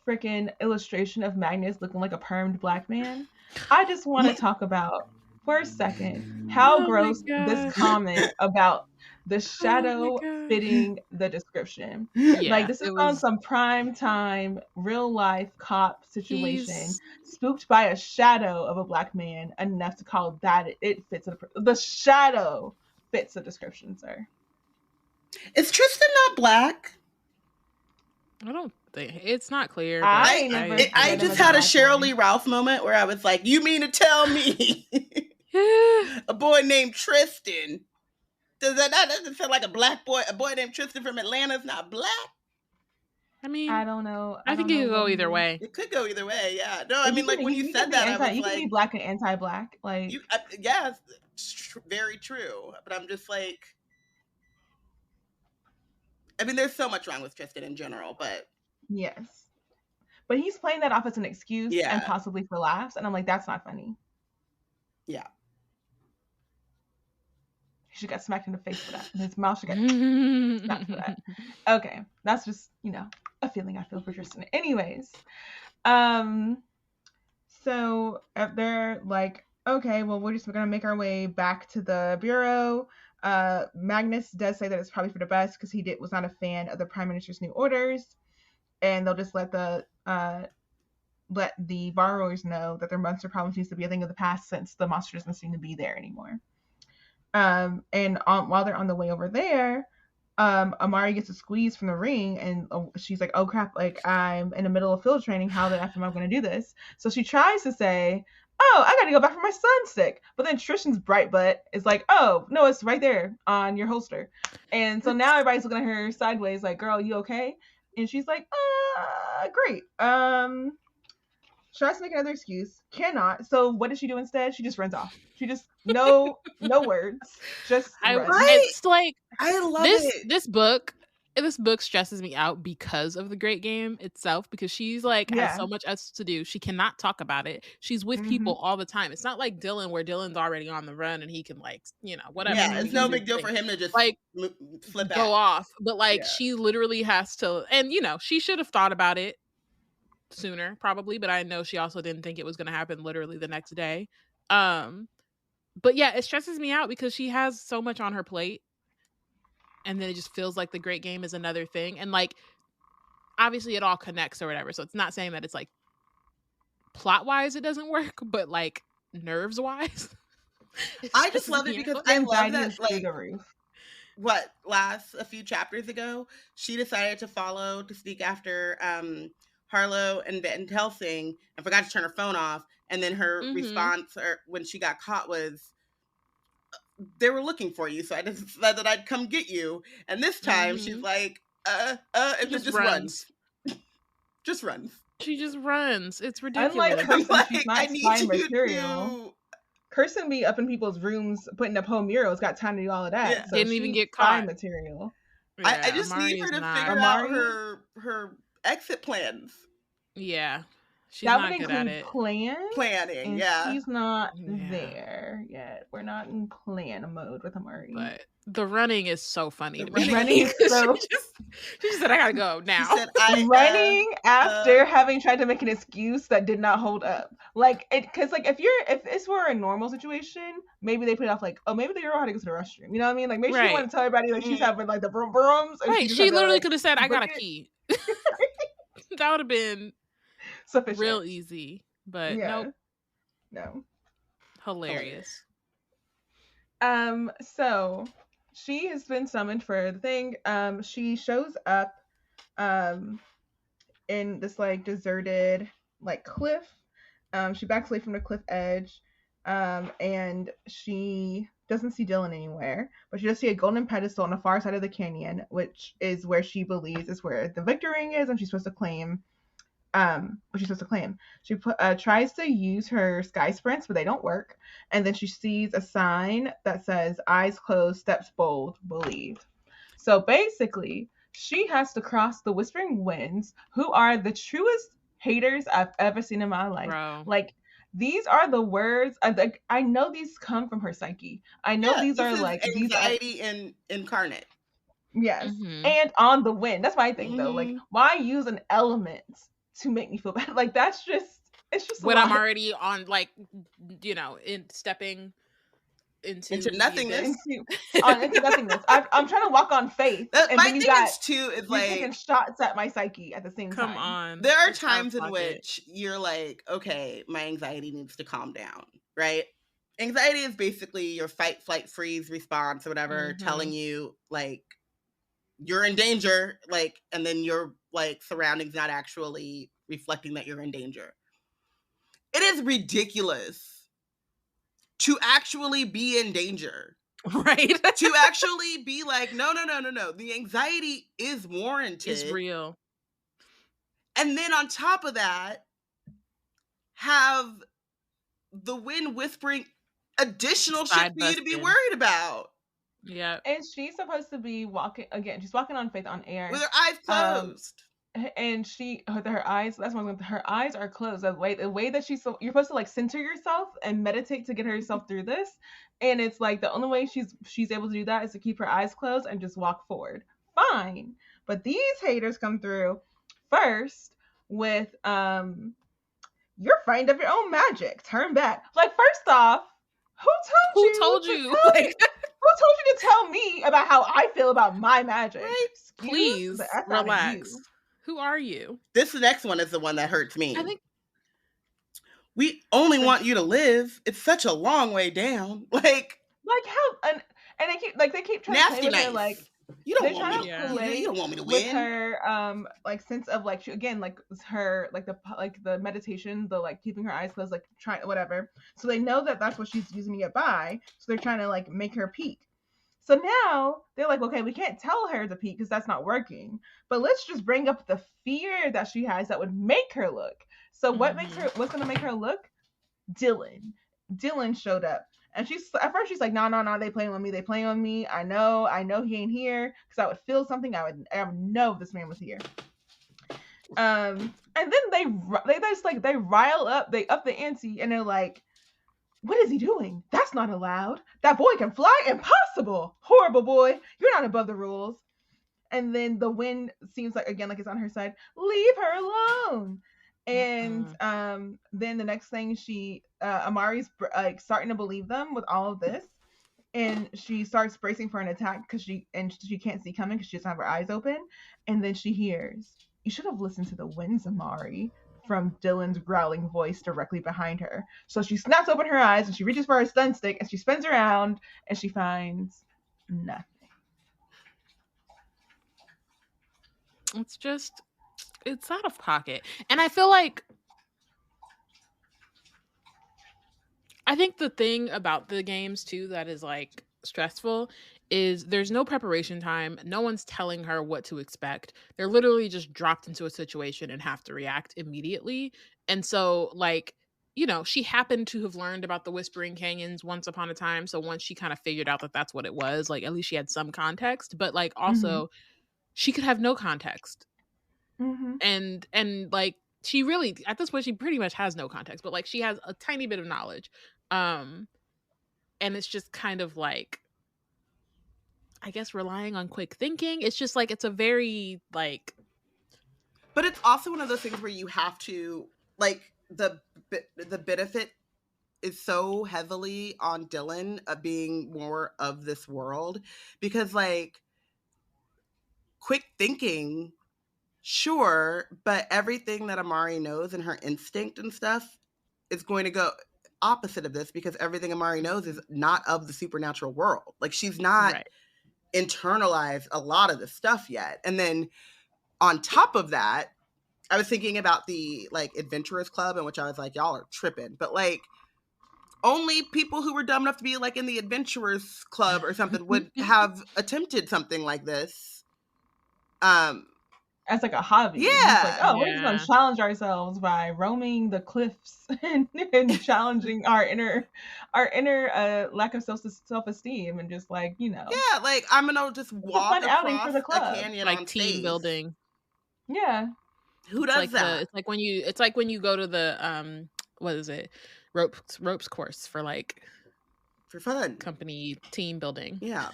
C: freaking illustration of Magnus looking like a permed black man, I just want to talk about for a second how gross this comment about the shadow fitting the description. Yeah, like, this is on some prime time real life cop situation, spooked by a shadow of a black man enough to call that it fits the shadow fits the description, sir.
A: Is Tristan not black?
B: I don't think it's not clear.
A: I just had a Cheryl Lee Ralph moment where I was like, you mean to tell me a boy named Tristan, that doesn't sound like a black boy? A boy named Tristan from Atlanta is not black?
B: I mean,
C: I don't know.
B: I think it could go either way.
A: It could go either way, yeah. No, I mean, like, when you said that, I was like,
C: you can be black and anti-black. Like,
A: yeah, very true. But I'm just like, I mean, there's so much wrong with Tristan in general, but
C: yes. But he's playing that off as an excuse and possibly for laughs, and I'm like, that's not funny.
A: Yeah.
C: He should got smacked in the face for that. And his mouth should get smacked for that. Okay. That's just, a feeling I feel for Tristan. Anyways. So they're like, okay, well, we're going to make our way back to the bureau. Magnus does say that it's probably for the best because he was not a fan of the Prime Minister's new orders. And they'll just let the borrowers know that their monster problems needs to be a thing of the past since the monster doesn't seem to be there anymore. While they're on the way over there, Amari gets a squeeze from the ring, and she's like, oh crap, like, I'm in the middle of field training, how the F am I going to do this? So she tries to say, oh, I gotta go back for my son's sick. But then Tristan's bright butt is like, oh, no, it's right there on your holster. And so now everybody's looking at her sideways like, girl, you okay? And she's like, great. tries to make another excuse, cannot. So what does she do instead? She just runs off. She just no words, just runs.
B: It's like
A: I love
B: this
A: it.
B: this book stresses me out because of the great game itself, because she's like has so much else to do. She cannot talk about it. She's with people all the time. It's not like Dylan, where Dylan's already on the run and he can like, whatever.
A: Yeah, it's no big deal for him to just
B: like
A: flip
B: go
A: out.
B: off. But like she literally has to, and she should have thought about it sooner probably, but I know she also didn't think it was going to happen literally the next day. But yeah, it stresses me out because she has so much on her plate. And then it just feels like the great game is another thing. And like, obviously it all connects or whatever. So it's not saying that it's like plot wise it doesn't work, but like nerves wise.
A: I just love it because I love that, like, a few chapters ago, she decided to sneak after Harlow and Van Helsing and forgot to turn her phone off. And then her response when she got caught was, they were looking for you, so I just said that I'd come get you. And this time she's like, and then just runs. Just runs.
B: She just runs. It's ridiculous.
C: Unlike Kirsten, she's not spy material. Kirsten be up in people's rooms putting up home murals, got time to do all of that.
B: Yeah.
C: So
B: didn't even get caught.
C: Spy material.
A: Yeah, I just need her to figure out her exit plans.
B: Yeah. She's
C: that
B: not
C: would
B: good
C: include
B: at it.
C: planning,
A: yeah.
C: She's not there yet. We're not in plan mode with Amari.
B: But the running is so funny to
C: me.
B: Running so she just said, I gotta go now.
A: She said,
C: running after having tried to make an excuse that did not hold up. Like because like if this were a normal situation, maybe they put it off like, oh, maybe the girl had to go to the restroom. You know what I mean? Like maybe she want to tell everybody like she's having like the vroom vrooms.
B: Right. She literally could have said, I got a key. That would have been sufficient. Real easy. But nope.
C: No.
B: Hilarious.
C: So she has been summoned for the thing. She shows up in this like deserted like cliff. She backs away from the cliff edge. And she doesn't see Dylan anywhere, but she does see a golden pedestal on the far side of the canyon, which is where she believes is where the victor ring is, and she's supposed to claim She tries to use her sky sprints, but they don't work. And then she sees a sign that says, eyes closed, steps bold, believe. So basically, she has to cross the Whispering Winds, who are the truest haters I've ever seen in my life.
B: Bro.
C: Like, these are the words. I know these come from her psyche. I know these are like
A: anxiety incarnate.
C: Yes. And on the wind. That's my thing, though. Like, why use an element to make me feel bad? Like, it's just
B: when I'm already on, like, in stepping into
A: nothingness.
C: Into nothingness. I'm trying to walk on faith. And
A: my
C: then
A: thing is too is like
C: taking shots at my psyche at the same time.
B: Come on.
A: There are times in which you're like, okay, my anxiety needs to calm down, right? Anxiety is basically your fight, flight, freeze response or whatever, telling you like you're in danger, like, and then your like surroundings not actually reflecting that you're in danger. It is ridiculous to actually be in danger.
B: Right.
A: To actually be like, no. The anxiety is warranted.
B: It's real.
A: And then on top of that, have the wind whispering additional shit for you to be worried about.
B: Yeah.
C: And she's supposed to be she's walking on faith on air.
A: With her eyes closed.
C: And her eyes, that's what her eyes are closed. The way that you're supposed to like center yourself and meditate to get herself through this. And it's like the only way she's able to do that is to keep her eyes closed and just walk forward. Fine. But these haters come through first with you're frightened of your own magic. Turn back. Like, first off, who told you to tell me about how I feel about my magic?
A: Right?
B: Please relax. Who are you?
A: This next one is the one that hurts me.
B: I think
A: we only want you to live. It's such a long way down. Like
C: how and they keep trying
A: nasty
C: to play with
A: nice.
C: her, like
A: you don't want me to win.
C: With her like sense of like her like the meditation, the like keeping her eyes closed, like trying whatever. So they know that that's what she's using to get by. So they're trying to like make her peak. So now they're like, okay, we can't tell her to peek because that's not working. But let's just bring up the fear that she has that would make her look. So what's going to make her look? Dylan showed up. And at first she's like, no, they playing on me. I know he ain't here, because I would feel something. I would know if this man was here. And then they just like, they rile up, they up the ante, and they're like, what is he doing? That's not allowed. That boy can fly? Impossible. Horrible boy. You're not above the rules. And then the wind seems like, again, like it's on her side. Leave her alone. And then the next thing, Amari's like starting to believe them with all of this, and she starts bracing for an attack because she can't see coming because she doesn't have her eyes open. And then she hears, "You should have listened to the winds, Amari," from Dylan's growling voice directly behind her. So she snaps open her eyes and she reaches for her stun stick and she spins around and she finds nothing.
B: It's out of pocket. And I feel like, I think the thing about the games too that is like stressful is there's no preparation time. No one's telling her what to expect. They're literally just dropped into a situation and have to react immediately. And so, like, she happened to have learned about the Whispering Canyons once upon a time. So once she kind of figured out that that's what it was, like, at least she had some context. But like, also, she could have no context. And like, she really, at this point, she pretty much has no context, but like, she has a tiny bit of knowledge. And it's just kind of like, I guess, relying on quick thinking. It's just like, it's a very like,
A: but it's also one of those things where you have to, like, the benefit is so heavily on Dylan of being more of this world, because like, quick thinking, sure, but everything that Amari knows and her instinct and stuff is going to go opposite of this, because everything Amari knows is not of the supernatural world. Like, she's not internalized a lot of the stuff yet. And then on top of that, I was thinking about the like Adventurers Club, in which I was like, y'all are tripping. But like, only people who were dumb enough to be like in the Adventurers Club or something would have attempted something like this.
C: As like a hobby.
A: Yeah.
C: It's like, we're just going to challenge ourselves by roaming the cliffs and challenging our inner lack of self-esteem, and just like,
A: Yeah, like, I'm going to just walk across for the club. A canyon,
B: like
A: on
B: team
A: stage.
B: Building.
C: Yeah.
A: Who does that?
B: It's like when you go to the what is it? Ropes course for like,
A: for fun.
B: Company team building.
A: Yeah.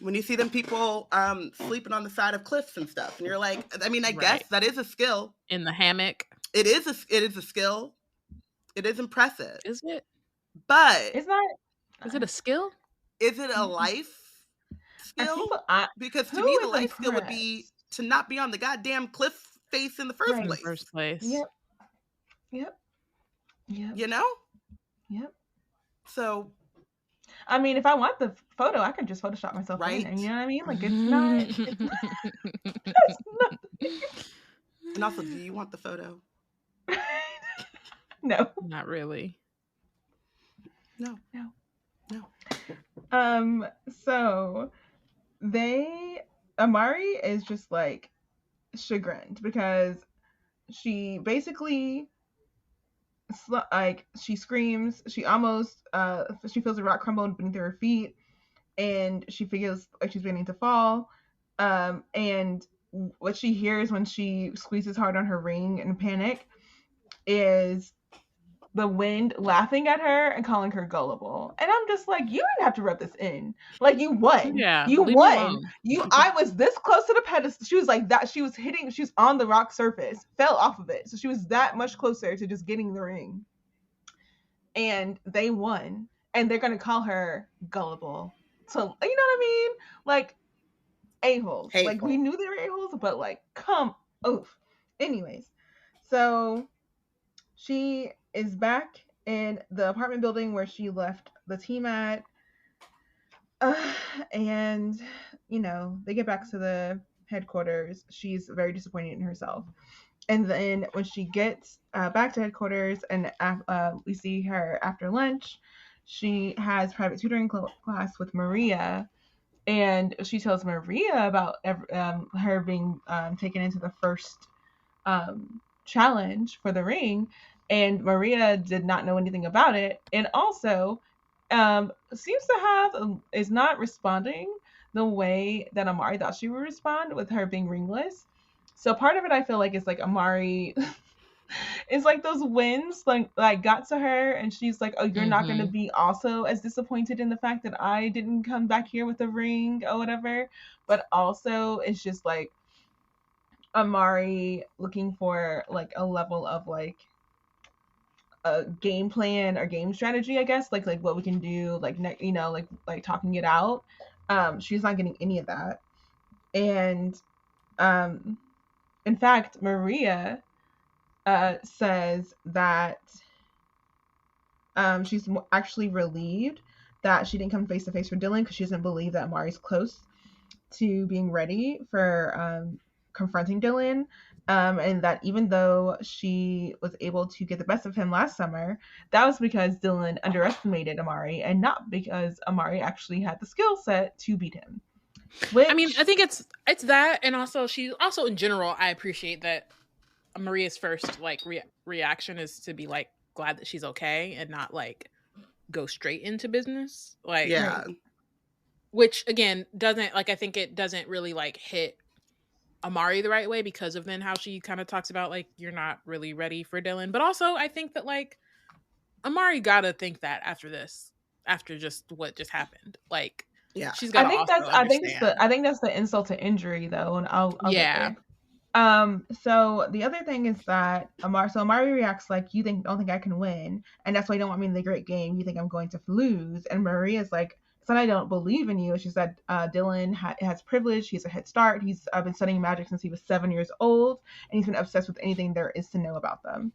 A: When you see them people sleeping on the side of cliffs and stuff, and you're like, I mean, I guess that is a skill.
B: In the hammock.
A: It is a skill. It is impressive.
B: Is it?
A: But
C: it's not.
B: Is it a skill?
A: Is it a life skill? Because to me, the life skill would be to not be on the goddamn cliff face in the first place.
C: Yep.
A: You know?
C: Yep.
A: So,
C: I mean, if I want the photo, I can just Photoshop myself in it. You know what I mean? Like, it's not.
A: And also, do you want the photo?
C: No.
B: Not really.
A: No.
C: So Amari is just like chagrined because she basically, like, she screams, she almost she feels a rock crumble beneath her feet, and she feels like she's beginning to fall, and what she hears when she squeezes hard on her ring in panic is the wind laughing at her and calling her gullible. And I'm just like, you didn't have to rub this in. Like, you won.
B: Yeah,
C: you won. I was this close to the pedestal. She was like that. She was on the rock surface, fell off of it. So she was that much closer to just getting the ring. And they won. And they're going to call her gullible. So, you know what I mean? Like, a-holes. Like, we knew they were a-holes, but like, oof. Anyways, so she is back in the apartment building where she left the team at. And, they get back to the headquarters. She's very disappointed in herself. And then when she gets back to headquarters and we see her after lunch, she has private tutoring class with Maria. And she tells Maria about her being taken into the first challenge for the ring, and Maria did not know anything about it, and also seems to have is not responding the way that Amari thought she would respond with her being ringless. So part of it I feel like is like Amari it's like those wins like got to her, and she's like, oh, you're not going to be also as disappointed in the fact that I didn't come back here with a ring or whatever. But also it's just like Amari looking for like a level of like a game plan or game strategy, I guess, like what we can do, like like talking it out. She's not getting any of that. And in fact, Maria says that she's actually relieved that she didn't come face to face for Dylan, because she doesn't believe that Amari's close to being ready for confronting Dylan, and that even though she was able to get the best of him last summer, that was because Dylan underestimated Amari, and not because Amari actually had the skill set to beat him.
B: I mean, I think it's that, and also she also in general, I appreciate that Maria's first like reaction is to be like glad that she's okay and not like go straight into business, like
A: Yeah.
B: Which again doesn't like, I think it doesn't really like hit Amari the right way because of then how she kind of talks about like you're not really ready for Dylan. But also I think that like Amari gotta think that after just what just happened, like
A: Yeah,
B: she's got.
C: I think that's the insult to injury though, and I'll get there. So the other thing is that Amari reacts like, you don't think I can win, and that's why you don't want me in the great game. You think I'm going to lose. And Maria's like, it's not I don't believe in you. She said Dylan has privilege. He has a head start. He's been studying magic since he was 7 years old, and he's been obsessed with anything there is to know about them.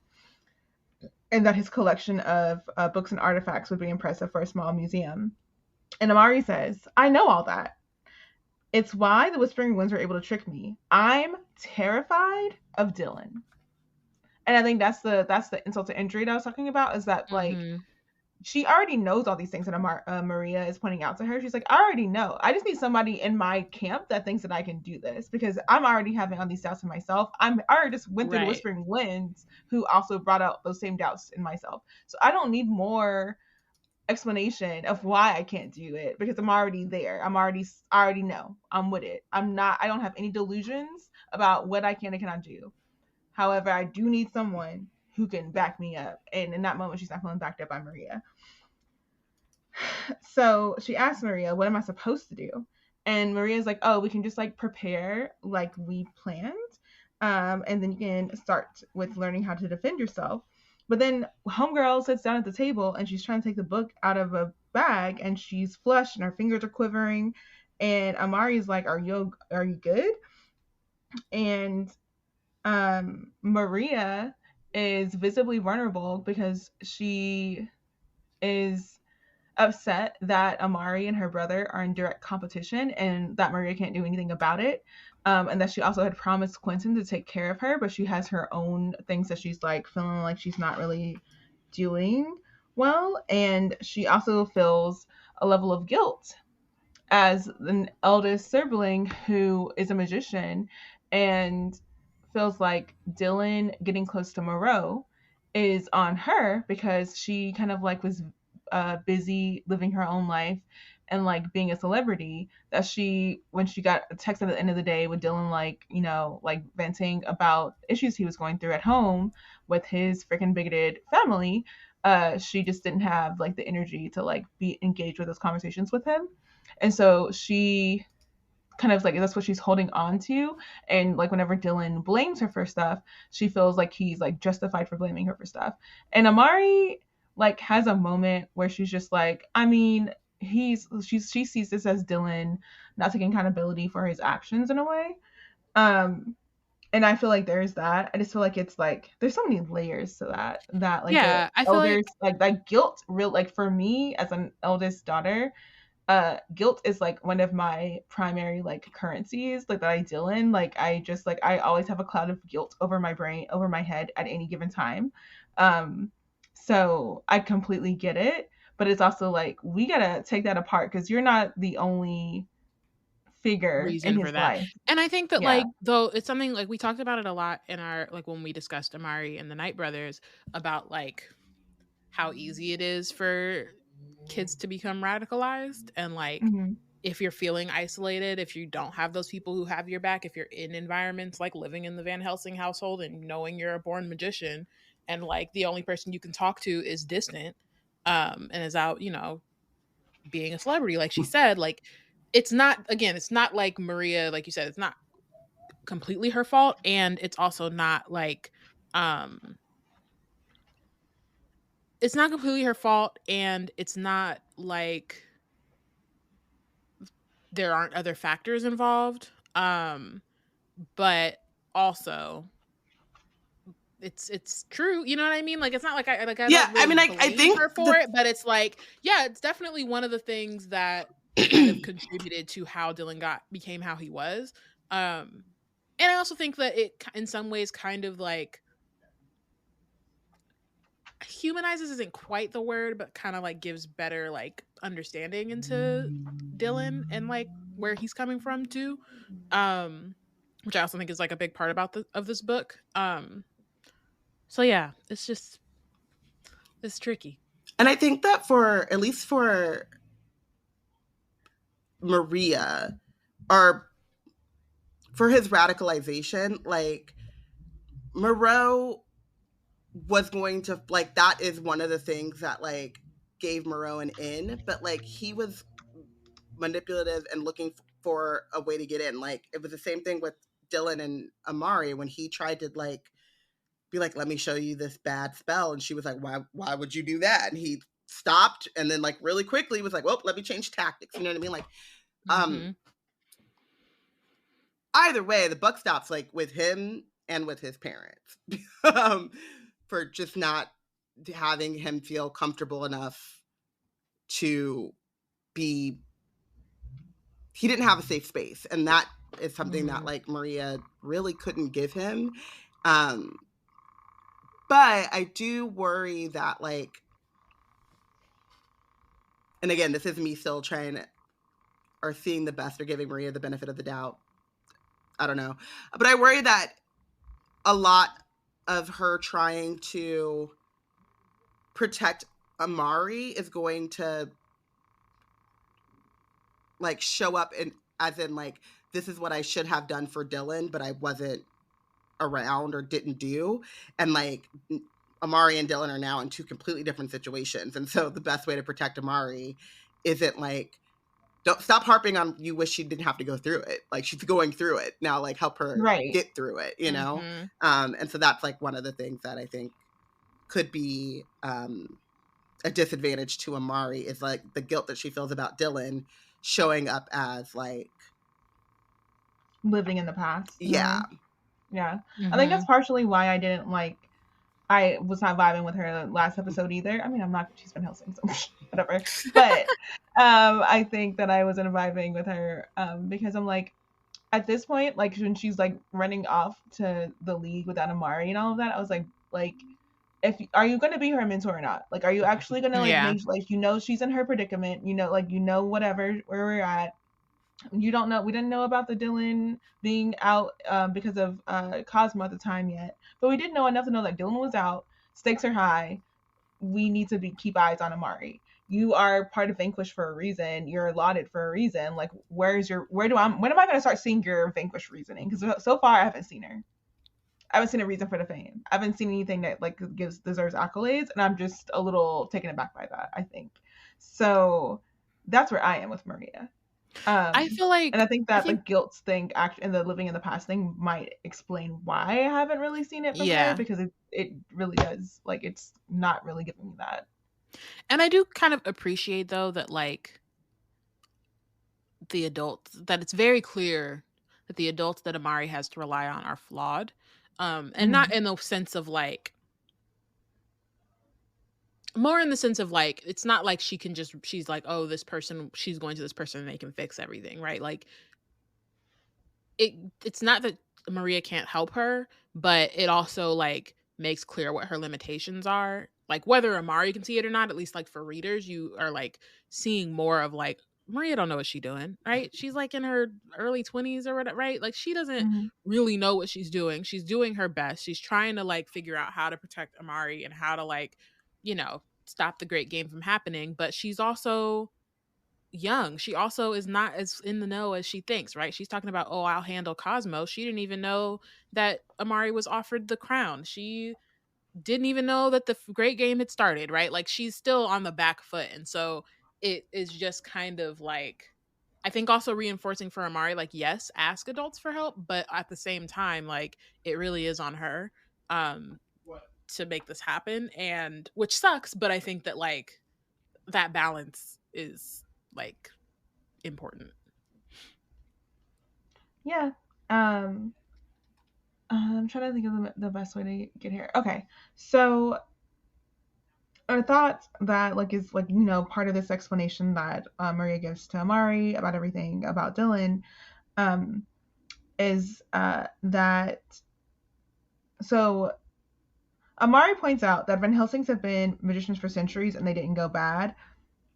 C: And that his collection of books and artifacts would be impressive for a small museum. And Amari says, I know all that. It's why the Whispering Winds were able to trick me. I'm terrified of Dylan. And I think that's the insult to injury that I was talking about, is that like she already knows all these things that Maria is pointing out to her. She's like, I already know. I just need somebody in my camp that thinks that I can do this, because I'm already having all these doubts in myself. I already just went through the Whispering Winds, who also brought out those same doubts in myself. So I don't need more explanation of why I can't do it, because I'm already there. I already know. I'm with it. I don't have any delusions about what I can and cannot do. However, I do need someone who can back me up. And in that moment, she's not feeling backed up by Maria. So she asks Maria, what am I supposed to do? And Maria's like, oh, we can just like prepare like we planned. And then you can start with learning how to defend yourself. But then homegirl sits down at the table and she's trying to take the book out of a bag, and she's flushed and her fingers are quivering. And Amari's like, are you good? And Maria is visibly vulnerable because she is upset that Amari and her brother are in direct competition, and that Maria can't do anything about it. And that she also had promised Quentin to take care of her, but she has her own things that she's like feeling like she's not really doing well. And she also feels a level of guilt as an eldest sibling who is a magician, and feels like Dylan getting close to Moreau is on her, because she kind of like was busy living her own life and like being a celebrity, that when she got a text at the end of the day with Dylan like, you know, like venting about issues he was going through at home with his freaking bigoted family, she just didn't have like the energy to like be engaged with those conversations with him. And so she kind of like, that's what she's holding on to. And like whenever Dylan blames her for stuff, she feels like he's like justified for blaming her for stuff. And Amari like has a moment where she's just like, I mean, she sees this as Dylan not taking accountability for his actions in a way. And I feel like there's that. I just feel like it's like there's so many layers to that like,
B: yeah, I feel
C: elders, like that guilt real, like for me as an eldest daughter, guilt is like one of my primary like currencies like that I deal in. Like I just like I always have a cloud of guilt over my brain, over my head at any given time. So I completely get it, but it's also like we gotta take that apart, because you're not the only figure in
B: reason for
C: his
B: that.
C: life.
B: And I think that
C: Yeah.
B: like, though it's something like we talked about it a lot in our, like when we discussed Amari and the Knight brothers, about like how easy it is for kids to become radicalized, and like
C: Mhm.
B: if you're feeling isolated, if you don't have those people who have your back, if you're in environments like living in the Van Helsing household and knowing you're a born magician, and like the only person you can talk to is distant, and is out, you know, being a celebrity, like she said, like it's not, again, it's not like Maria, like you said, it's not completely her fault, and it's also not like it's not completely her fault, and it's not like there aren't other factors involved, but also it's true, you know what I mean? Like it's not like I
A: Yeah,
B: don't
A: I
B: really
A: mean, I
B: blame
A: think
B: her for it, but it's like, yeah, it's definitely one of the things that kind of contributed to how Dylan became how he was. Um and I also think that it in some ways kind of like humanizes isn't quite the word, but kind of like gives better like understanding into Dylan and like where he's coming from too. Um which I also think is like a big part about this book. So yeah, it's tricky.
A: And I think that for, at least for Maria, or for his radicalization, like Moreau was going to, like, that is one of the things that like gave Moreau an in, but like he was manipulative and looking for a way to get in. Like it was the same thing with Dylan and Amari when he tried to like be like, let me show you this bad spell, and she was like, why would you do that? And he stopped, and then like really quickly was like, well, let me change tactics. You know what I mean? Like
B: Mm-hmm.
A: Either way, the buck stops like with him and with his parents, for just not having him feel comfortable enough to be, he didn't have a safe space, and that is something that like Maria really couldn't give him. um but I do worry that like, and again, this is me still trying to, or seeing the best, or giving Maria the benefit of the doubt, I don't know, but I worry that a lot of her trying to protect Amari is going to like show up in, as in like, this is what I should have done for Dylan, but I wasn't around or didn't do. And like Amari and Dylan are now in two completely different situations. And so the best way to protect Amari isn't like, don't stop harping on you wish she didn't have to go through it. Like she's going through it now, like help her get through it, you know?
B: Mm-hmm.
A: And so that's like one of the things that I think could be a disadvantage to Amari, is like the guilt that she feels about Dylan showing up as like
C: living in the past.
A: Yeah.
C: Yeah.
B: Mm-hmm.
C: I think that's partially why I was not vibing with her last episode either. I mean, I'm not, she's been Helsing, so whatever. But I think that I wasn't vibing with her because I'm like, at this point, like when she's like running off to the league without Amari and all of that, I was like, if are you going to be her mentor or not? Like, are you actually going to like make, like, you know, she's in her predicament, you know, like, you know, whatever, where we're at. You don't know, we didn't know about the Dylan being out because of Cosmo at the time yet, but we did know enough to know that Dylan was out, stakes are high, we need to keep eyes on Amari. You are part of Vanquish for a reason, you're allotted for a reason. Like, when am I going to start seeing your Vanquish reasoning? Because so far I haven't seen her. I haven't seen a reason for the fame. I haven't seen anything that like deserves accolades, and I'm just a little taken aback by that, I think. So that's where I am with Maria.
B: I feel like,
C: and I think that the guilt thing and the living in the past thing might explain why I haven't really seen it from her, because it really does, like, it's not really giving me that.
B: And I do kind of appreciate though that like the adults, that it's very clear that the adults that Amari has to rely on are flawed, and not in the sense of like, more in the sense of like, it's not like she's like, oh, this person, she's going to this person and they can fix everything, right? Like it's not that Maria can't help her, but it also like makes clear what her limitations are. Like whether Amari can see it or not, at least like for readers, you are like seeing more of like Maria don't know what she's doing, right? She's like in her early 20s or whatever, right? Like she doesn't
C: Mhm.
B: really know what she's doing. She's doing her best. She's trying to like figure out how to protect Amari and how to like, stop the great game from happening, but she's also young. She also is not as in the know as she thinks, right? She's talking about, oh, I'll handle Cosmo. She didn't even know that Amari was offered the crown. She didn't even know that the great game had started, right? Like she's still on the back foot. And so it is just kind of like, I think also reinforcing for Amari, like, yes, ask adults for help, but at the same time, like, it really is on her to make this happen. And which sucks, but I think that like that balance is like important.
C: Yeah. I'm trying to think of the best way to get here. Okay, so our thoughts that like is like part of this explanation that Maria gives to Amari about everything about Dylan is that so Amari points out that Van Helsings have been magicians for centuries and they didn't go bad,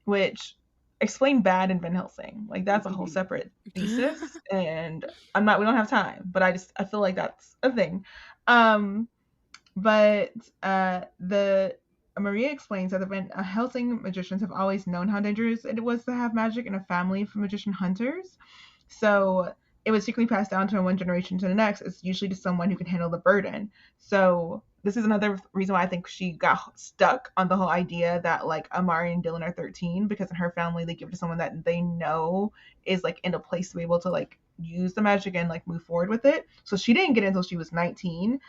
C: which explain bad in Van Helsing. Like that's a whole separate thesis, and we don't have time, but I feel like that's a thing. But the Maria explains that the Van Helsing magicians have always known how dangerous it was to have magic in a family of magician hunters. So it was secretly passed down from one generation to the next. It's usually to someone who can handle the burden. So this is another reason why I think she got stuck on the whole idea that like Amari and Dylan are 13, because in her family they give it to someone that they know is like in a place to be able to like use the magic and like move forward with it. So she didn't get it until she was 19.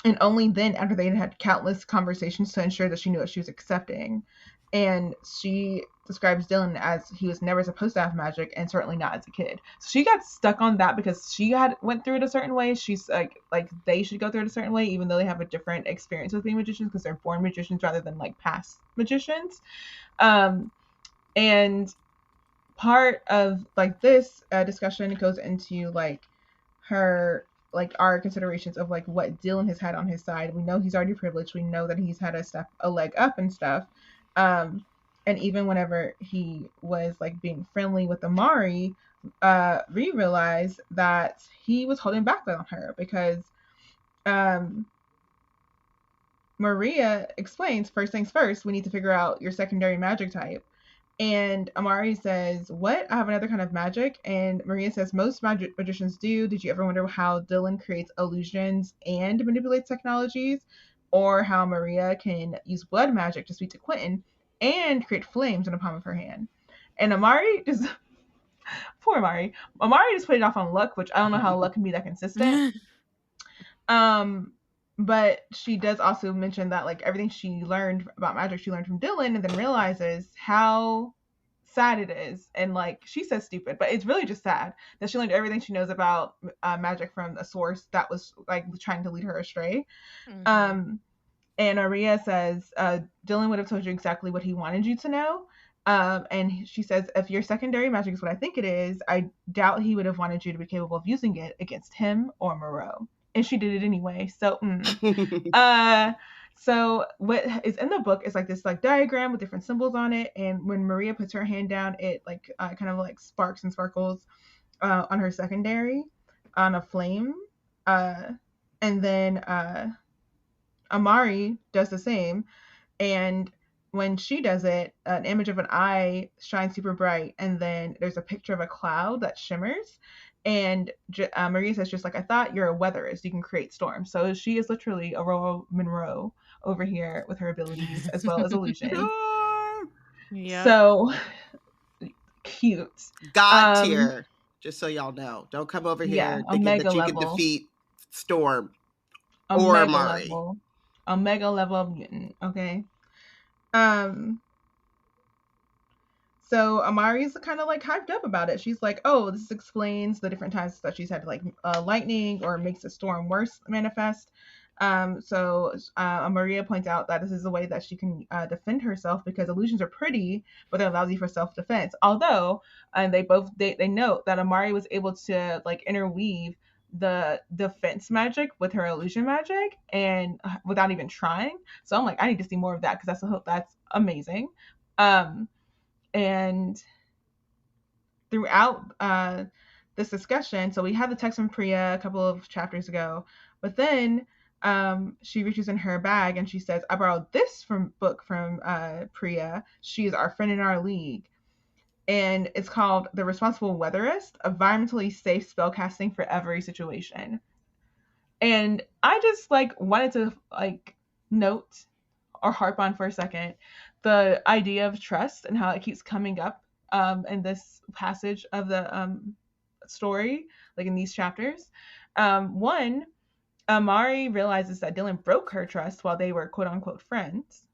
C: And only then, after they had countless conversations to ensure that she knew what she was accepting. And she describes Dylan as he was never supposed to have magic, and certainly not as a kid. So she got stuck on that because she went through it a certain way. She's like they should go through it a certain way, even though they have a different experience with being magicians because they're born magicians rather than like past magicians. And part of like this discussion goes into like her like our considerations of like what Dylan has had on his side. We know he's already privileged. We know that he's had a leg up and stuff. And even whenever he was like being friendly with Amari, we realized that he was holding back on her because Maria explains, first things first, we need to figure out your secondary magic type. And Amari says, what? I have another kind of magic. And Maria says, most magicians do. Did you ever wonder how Dylan creates illusions and manipulates technologies? Or how Maria can use blood magic to speak to Quentin and create flames in the palm of her hand? And Amari just, poor Amari. Amari just put it off on luck, which I don't know how luck can be that consistent. But she does also mention that like everything she learned about magic, she learned from Dylan, and then realizes how sad it is. And like she says stupid, but it's really just sad that she learned everything she knows about magic from a source that was like trying to lead her astray. Mm-hmm. And Maria says, Dylan would have told you exactly what he wanted you to know. And she says, if your secondary magic is what I think it is, I doubt he would have wanted you to be capable of using it against him or Moreau. And she did it anyway. So, so what is in the book is like this like diagram with different symbols on it. And when Maria puts her hand down, it like kind of like sparks and sparkles on her secondary on a flame. And then Amari does the same. And when she does it, an image of an eye shines super bright. And then there's a picture of a cloud that shimmers. And Maria says, just like I thought, you're a weatherist. You can create storms. So she is literally a Royal Monroe over here with her abilities as well as illusion. Yeah. So cute.
A: God tier. Just so y'all know. Don't come over here thinking that you can defeat Storm or Amari.
C: A mega level of mutant. Okay. So Amari's kind of like hyped up about it. She's like, oh, this explains the different times that she's had like lightning or makes the storm worse manifest. So Maria points out that this is a way that she can defend herself because illusions are pretty, but they're lousy for self-defense. Although they note that Amari was able to like interweave the defense magic with her illusion magic and without even trying. So I'm like, I need to see more of that because that's amazing. And throughout this discussion, so we had the text from Priya a couple of chapters ago, but then she reaches in her bag and she says, I borrowed this book from Priya. She's our friend in our league. And it's called The Responsible Weatherist, Environmentally Safe Spellcasting for Every Situation. And I just wanted to note or harp on for a second the idea of trust and how it keeps coming up in this passage of the story, in these chapters. One, Amari realizes that Dylan broke her trust while they were quote unquote friends.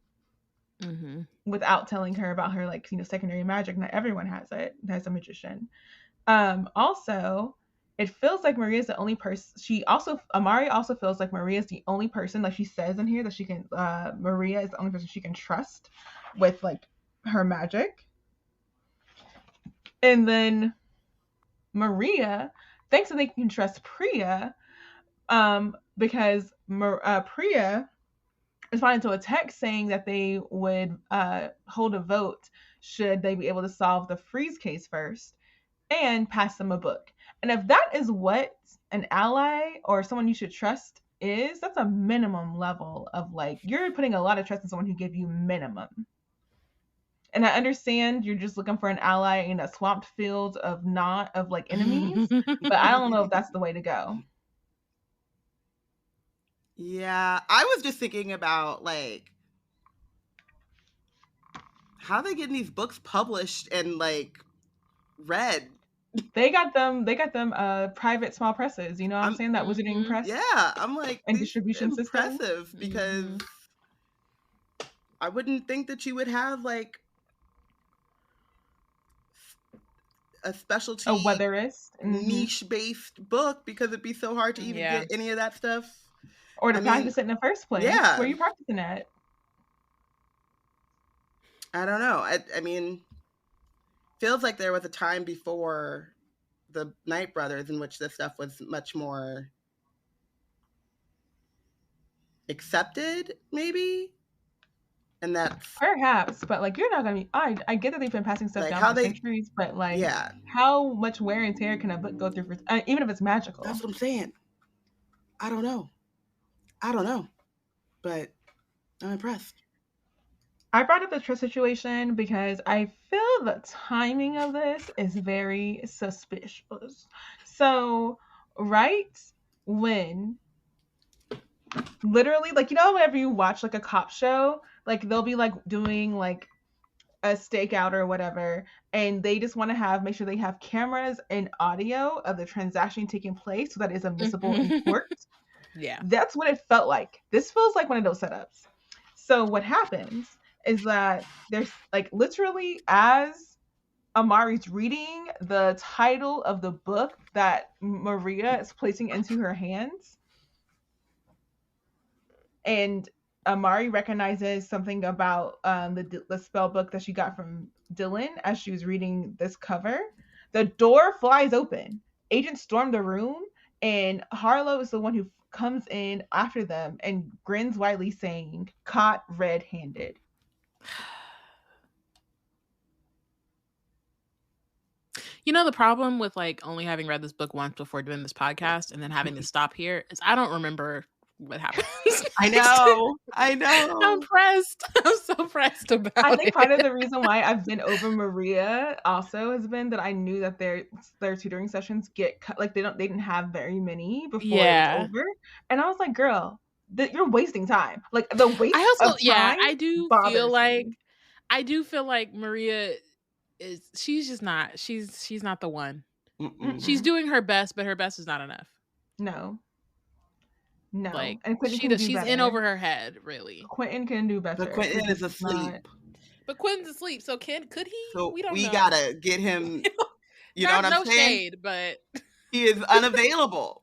C: Mm-hmm. Without telling her about her secondary magic. Not everyone has it as a magician. Also, it feels like Maria's the only person. Amari also feels like Maria's the only person, like she says in here, that she can. Maria is the only person she can trust with her magic. And then Maria thinks that they can trust Priya, because Priya responded to a text saying that they would hold a vote should they be able to solve the freeze case first and pass them a book. And if that is what an ally or someone you should trust is, that's a minimum level of you're putting a lot of trust in someone who gave you minimum. And I understand you're just looking for an ally in a swamped field of enemies, but I don't know if that's the way to go.
A: Yeah, I was just thinking about how are they getting these books published and read?
C: They got them private small presses, you know what I'm saying? That Wizarding press.
A: Yeah, I'm
C: and distribution system.
A: Impressive, because I wouldn't think that you would have a specialty,
C: a weatherist,
A: niche based book, because it'd be so hard to even get any of that stuff.
C: Or to practice it in the first place.
A: Yeah.
C: Where are you practicing at?
A: I don't know. I mean, feels like there was a time before the Knight Brothers in which this stuff was much more accepted, maybe. And that's
C: perhaps, but you're not gonna be. I get that they've been passing stuff down for centuries, but how much wear and tear can a book go through for, even if it's magical?
A: That's what I'm saying. I don't know, but I'm impressed.
C: I brought up the trust situation because I feel the timing of this is very suspicious. So, right when, literally, whenever you watch a cop show, they'll be doing a stakeout or whatever, and they just want to make sure they have cameras and audio of the transaction taking place so that it's admissible in court.
B: Yeah,
C: that's what it felt like. This feels like one of those setups. So what happens is that there's literally, as Amari's reading the title of the book that Maria is placing into her hands, and Amari recognizes something about the spell book that she got from Dylan as she was reading this cover. The door flies open. Agents storm the room, and Harlow is the one who comes in after them and grins widely, saying, "Caught red-handed."
B: You know, the problem with only having read this book once before doing this podcast and then having to stop here is I don't remember what happens.
A: I know.
B: I'm pressed. I'm so pressed about it.
C: I think part of the reason why I've been over Maria also has been that I knew that their tutoring sessions get cut. They didn't have very many before it was over, and I was like, girl, you're wasting time. The waste of time.
B: I do feel like Maria she's just not. She's not the one. Mm-mm. She's doing her best, but her best is not enough.
C: No.
B: And she's in over her head, really.
C: Quentin can do better.
A: But Quentin is asleep.
B: But Quentin's asleep, so could he?
A: So
B: we don't know.
A: We gotta get him. You know what I'm saying?
B: Shade, but
A: he is unavailable.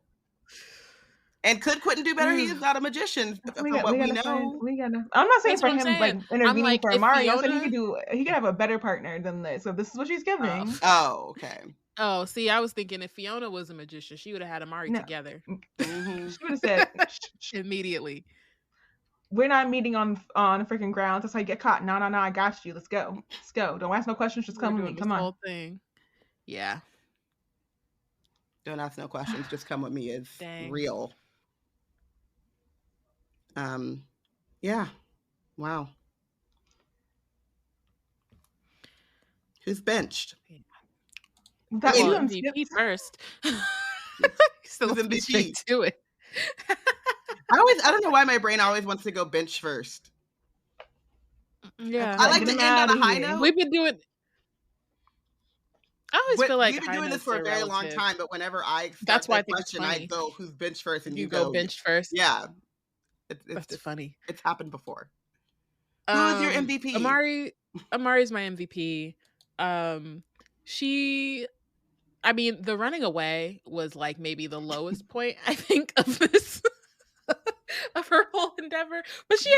A: And could Quentin do better? He is not a magician. From what we know,
C: I'm not saying for him intervening for Amari. I said he could have a better partner than this. So this is what she's giving.
A: Oh, okay.
B: Oh, see, I was thinking if Fiona was a magician, she would have had Amari together.
C: Mm-hmm. She would have said
B: immediately.
C: we're not meeting on freaking grounds. That's how you get caught. No, I got you. Let's go. Don't ask no questions. Just come with me. Come on.
B: Whole thing. Yeah.
A: Don't ask no questions. Just come with me is real. Yeah. Wow. Who's benched?
C: That
B: MVP first.
A: So MVP.
B: Straight to it.
A: I don't know why my brain always wants to go bench first.
B: Yeah.
A: I like to end on a high note.
B: We've been doing. I always feel like
A: we've been doing this for a very long time, but whenever I
B: that's why I think
A: question, I go, "Who's bench first?" and you
B: go bench first.
A: Yeah,
B: that's funny.
A: It's happened before. Who is your MVP?
B: Amari's my MVP. The running away was like maybe the lowest point I think of this. Of her whole endeavor, but she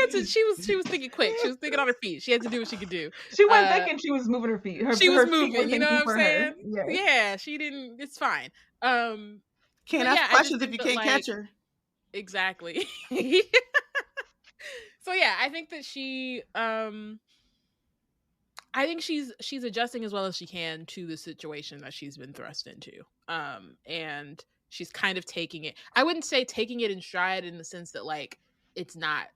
B: was thinking quick. She was thinking on her feet. She had to do what she could do.
C: She wasn't thinking she was moving her feet.
B: She was moving. You know what I'm saying? Yeah, she didn't. It's fine.
A: Can't ask questions if you can't catch her.
B: Exactly. So yeah, I think that she. I think she's adjusting as well as she can to the situation that she's been thrust into. And she's kind of taking it. I wouldn't say taking it in stride in the sense that like it's not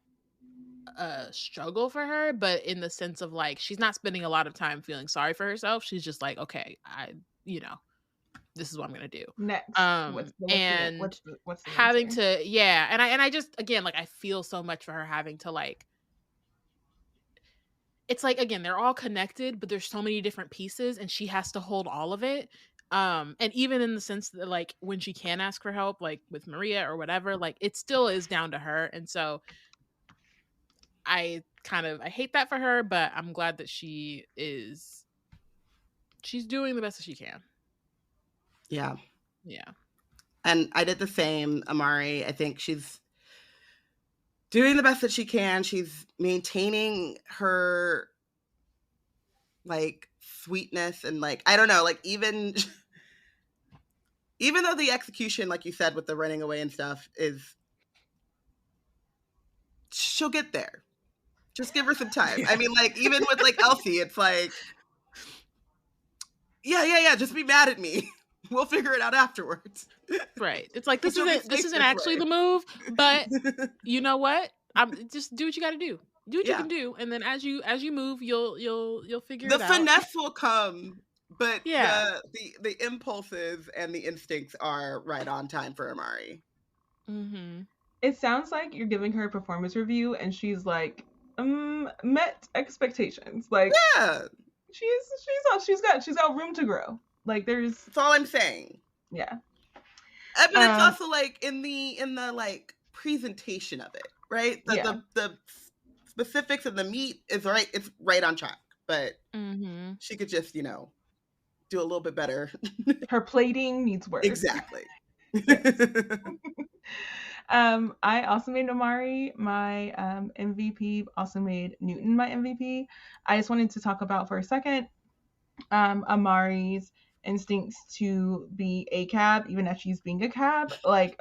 B: a struggle for her, but in the sense of like she's not spending a lot of time feeling sorry for herself. She's just like, okay, this is what I'm gonna do
C: next.
B: What's having to and I just again like I feel so much for her having to like. It's like again they're all connected, but there's so many different pieces, and she has to hold all of it. And even in the sense that like when she can ask for help, like with Maria or whatever, like it still is down to her. And so I hate that for her, but I'm glad that she's doing the best that she can.
A: Yeah.
B: Yeah.
A: And I did the same. Amari, I think she's doing the best that she can. She's maintaining her like sweetness and like, I don't know, like even though the execution, like you said, with the running away and stuff she'll get there. Just give her some time. I mean, like, even with like Elsie, it's like, yeah, just be mad at me. We'll figure it out afterwards.
B: Right. It's like, this isn't actually the move, but you know what? Just do what you got to do. Do what you can do, and then as you move, you'll figure it out.
A: The finesse will come, but the impulses and the instincts are right on time for Amari.
C: Mm-hmm. It sounds like you're giving her a performance review, and she's like, met expectations. Like,
A: yeah,
C: she's got room to grow. Like, that's
A: all I'm saying.
C: Yeah,
A: but it's also like in the like presentation of it, right? The specifics of the meat is right. It's right on track, but she could just do a little bit better.
C: Her plating needs work.
A: Exactly.
C: I also made Amari my MVP. Also made Newton my MVP. I just wanted to talk about for a second Amari's instincts to be a cab, even if she's being a cab. Like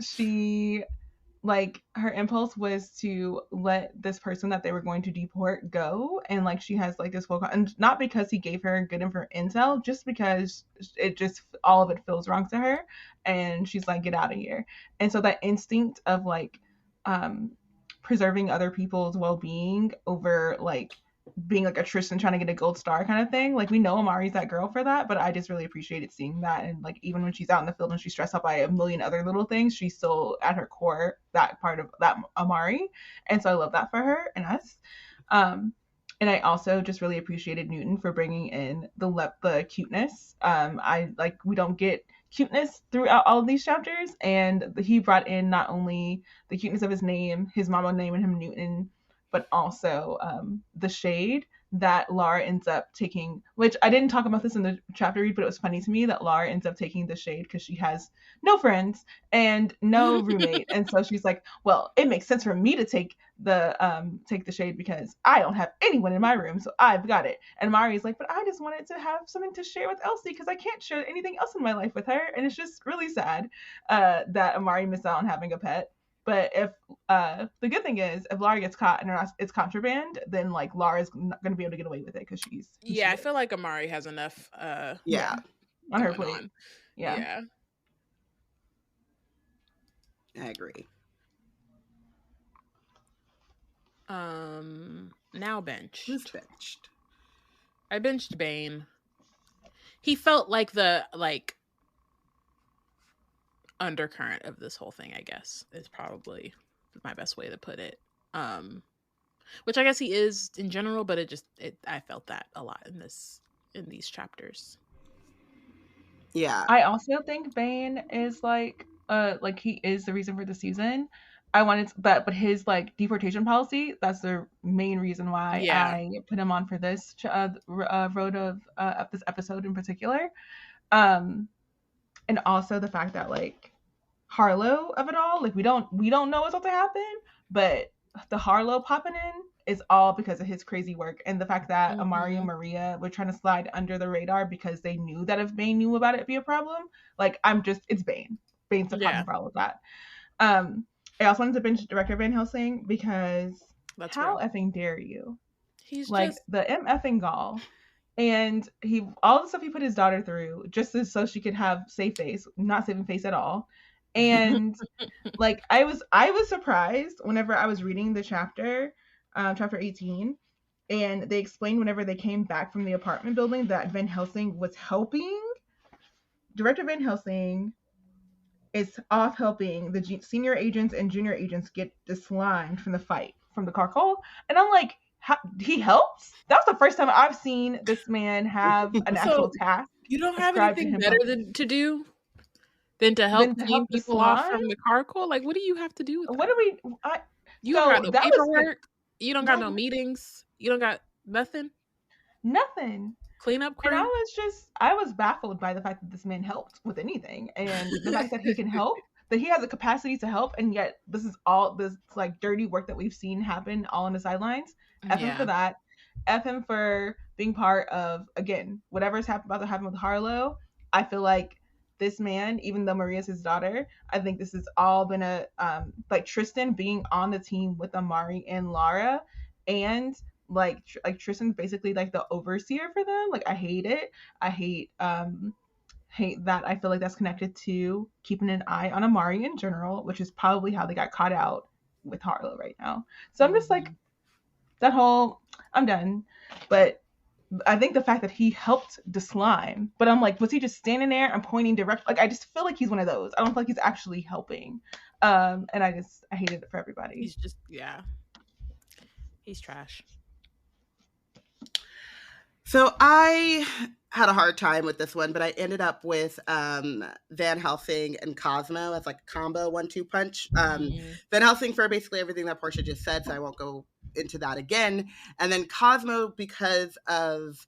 C: she. Like, her impulse was to let this person that they were going to deport go, and like she has like this full and not because he gave her good intel, just because all of it feels wrong to her, and she's like, get out of here. And so that instinct of like preserving other people's well-being over like being like a Tristan trying to get a gold star kind of thing. Like, we know Amari's that girl for that, but I just really appreciated seeing that. And like, even when she's out in the field and she's stressed out by a million other little things, she's still at her core that part of that Amari. And so I love that for her and us. And I also just really appreciated Newton for bringing in the cuteness. We don't get cuteness throughout all of these chapters, and he brought in not only the cuteness of his name, his mama naming him Newton, but also the shade that Laura ends up taking, which I didn't talk about this in the chapter read, but it was funny to me that Laura ends up taking the shade because she has no friends and no roommate. And so she's like, well, it makes sense for me to take the shade because I don't have anyone in my room, so I've got it. And Mari's like, but I just wanted to have something to share with Elsie because I can't share anything else in my life with her. And it's just really sad that Amari missed out on having a pet. But if the good thing is, if Lara gets caught and it's contraband, then like Lara's not going to be able to get away with it because she's
B: Yeah, I feel like Amari has enough.
A: Yeah.
C: On her plate.
B: Yeah.
A: I agree.
B: Now benched.
A: Who's benched?
B: I benched Bane. He felt like the undercurrent of this whole thing, I guess, is probably my best way to put it. Which I guess he is in general, but I felt that a lot in these chapters.
A: Yeah.
C: I also think Bane is like he is the reason for the season. I wanted but his like deportation policy, that's the main reason why I put him on for this road of this episode in particular. And also the fact that like Harlow of it all, like we don't know what's about to happen, but the Harlow popping in is all because of his crazy work and the fact that Amari and Maria were trying to slide under the radar because they knew that if Bane knew about it, it'd be a problem. Like it's Bane. Bane's the problem for all of that. I also wanted to bench Director Van Helsing because how effing dare you?
B: He's
C: like
B: just
C: the effing gall. And all the stuff he put his daughter through just so she could have safe face, not saving face at all. And like I was surprised whenever I was reading the chapter 18, and they explained whenever they came back from the apartment building that Van Helsing was helping. Director Van Helsing is off helping the senior agents and junior agents get dislimed from the fight, from the carcol. And I'm like, he helps? That's the first time I've seen this man have an actual task.
B: You don't have anything better to do than to help clean people off from the carcol? Like, what do you have to do with that?
C: What do we...
B: you don't got no paperwork. You don't got no meetings. You don't got nothing.
C: Nothing.
B: Cleanup crew.
C: And I was baffled by the fact that this man helped with anything, and the fact that he can help, that he has the capacity to help, and yet this is all this like dirty work that we've seen happen all on the sidelines. F him for that. F him for being part of, again, whatever's about to happen with Harlow. I feel like this man, even though Maria's his daughter, I think this has all been a like Tristan being on the team with Amari and Lara, and like Tristan's basically like the overseer for them. Like I hate it. I hate that. I feel like that's connected to keeping an eye on Amari in general, which is probably how they got caught out with Harlow right now. So I'm just like, I'm done. But I think the fact that he helped the slime, but I'm like, was he just standing there and pointing direct? Like, I just feel like he's one of those. I don't feel like he's actually helping. And I hated it for everybody.
B: He's just, he's trash.
A: So I had a hard time with this one, but I ended up with Van Helsing and Cosmo as like a combo 1-2 punch. Van Helsing for basically everything that Porshèa just said, so I won't go into that again. And then Cosmo because of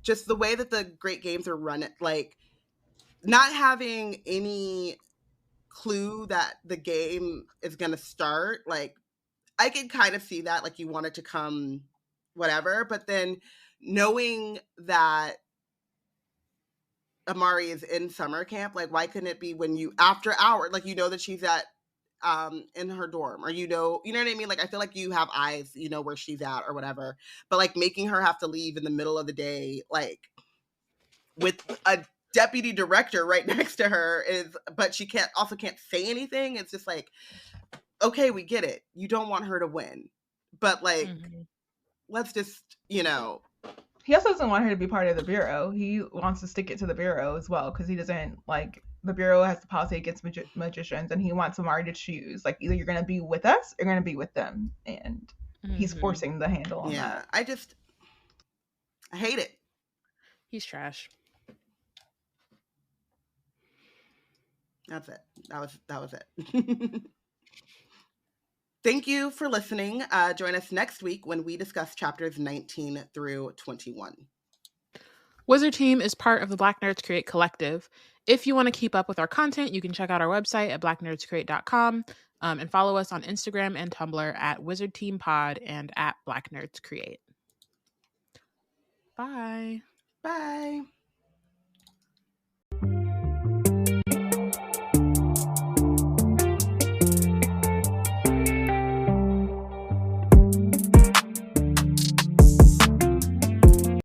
A: just the way that the Great Games are run, like not having any clue that the game is going to start. Like I can kind of see that, like you want it to come whatever, but then knowing that Amari is in summer camp, like why couldn't it be when you after hour, like you know that she's at in her dorm, or you know what I mean? Like I feel like you have eyes, you know where she's at or whatever, but like making her have to leave in the middle of the day, like with a deputy director right next to her but she can't say anything. It's just like, okay, we get it, you don't want her to win, but like let's just, you know.
C: He also doesn't want her to be part of the Bureau. He wants to stick it to the Bureau as well, because he doesn't like, the Bureau has the policy against magicians, and he wants Amari to choose, like, either you're going to be with us or you're going to be with them, and he's forcing the handle on that.
A: I hate it.
B: He's trash.
A: That's it. That was it. Thank you for listening. Join us next week when we discuss chapters 19 through 21.
B: Wizard Team is part of the Black Nerds Create Collective. If you want to keep up with our content, you can check out our website at blacknerdscreate.com and follow us on Instagram and Tumblr at Wizard Team Pod and at Black Nerds Create. Bye.
A: Bye.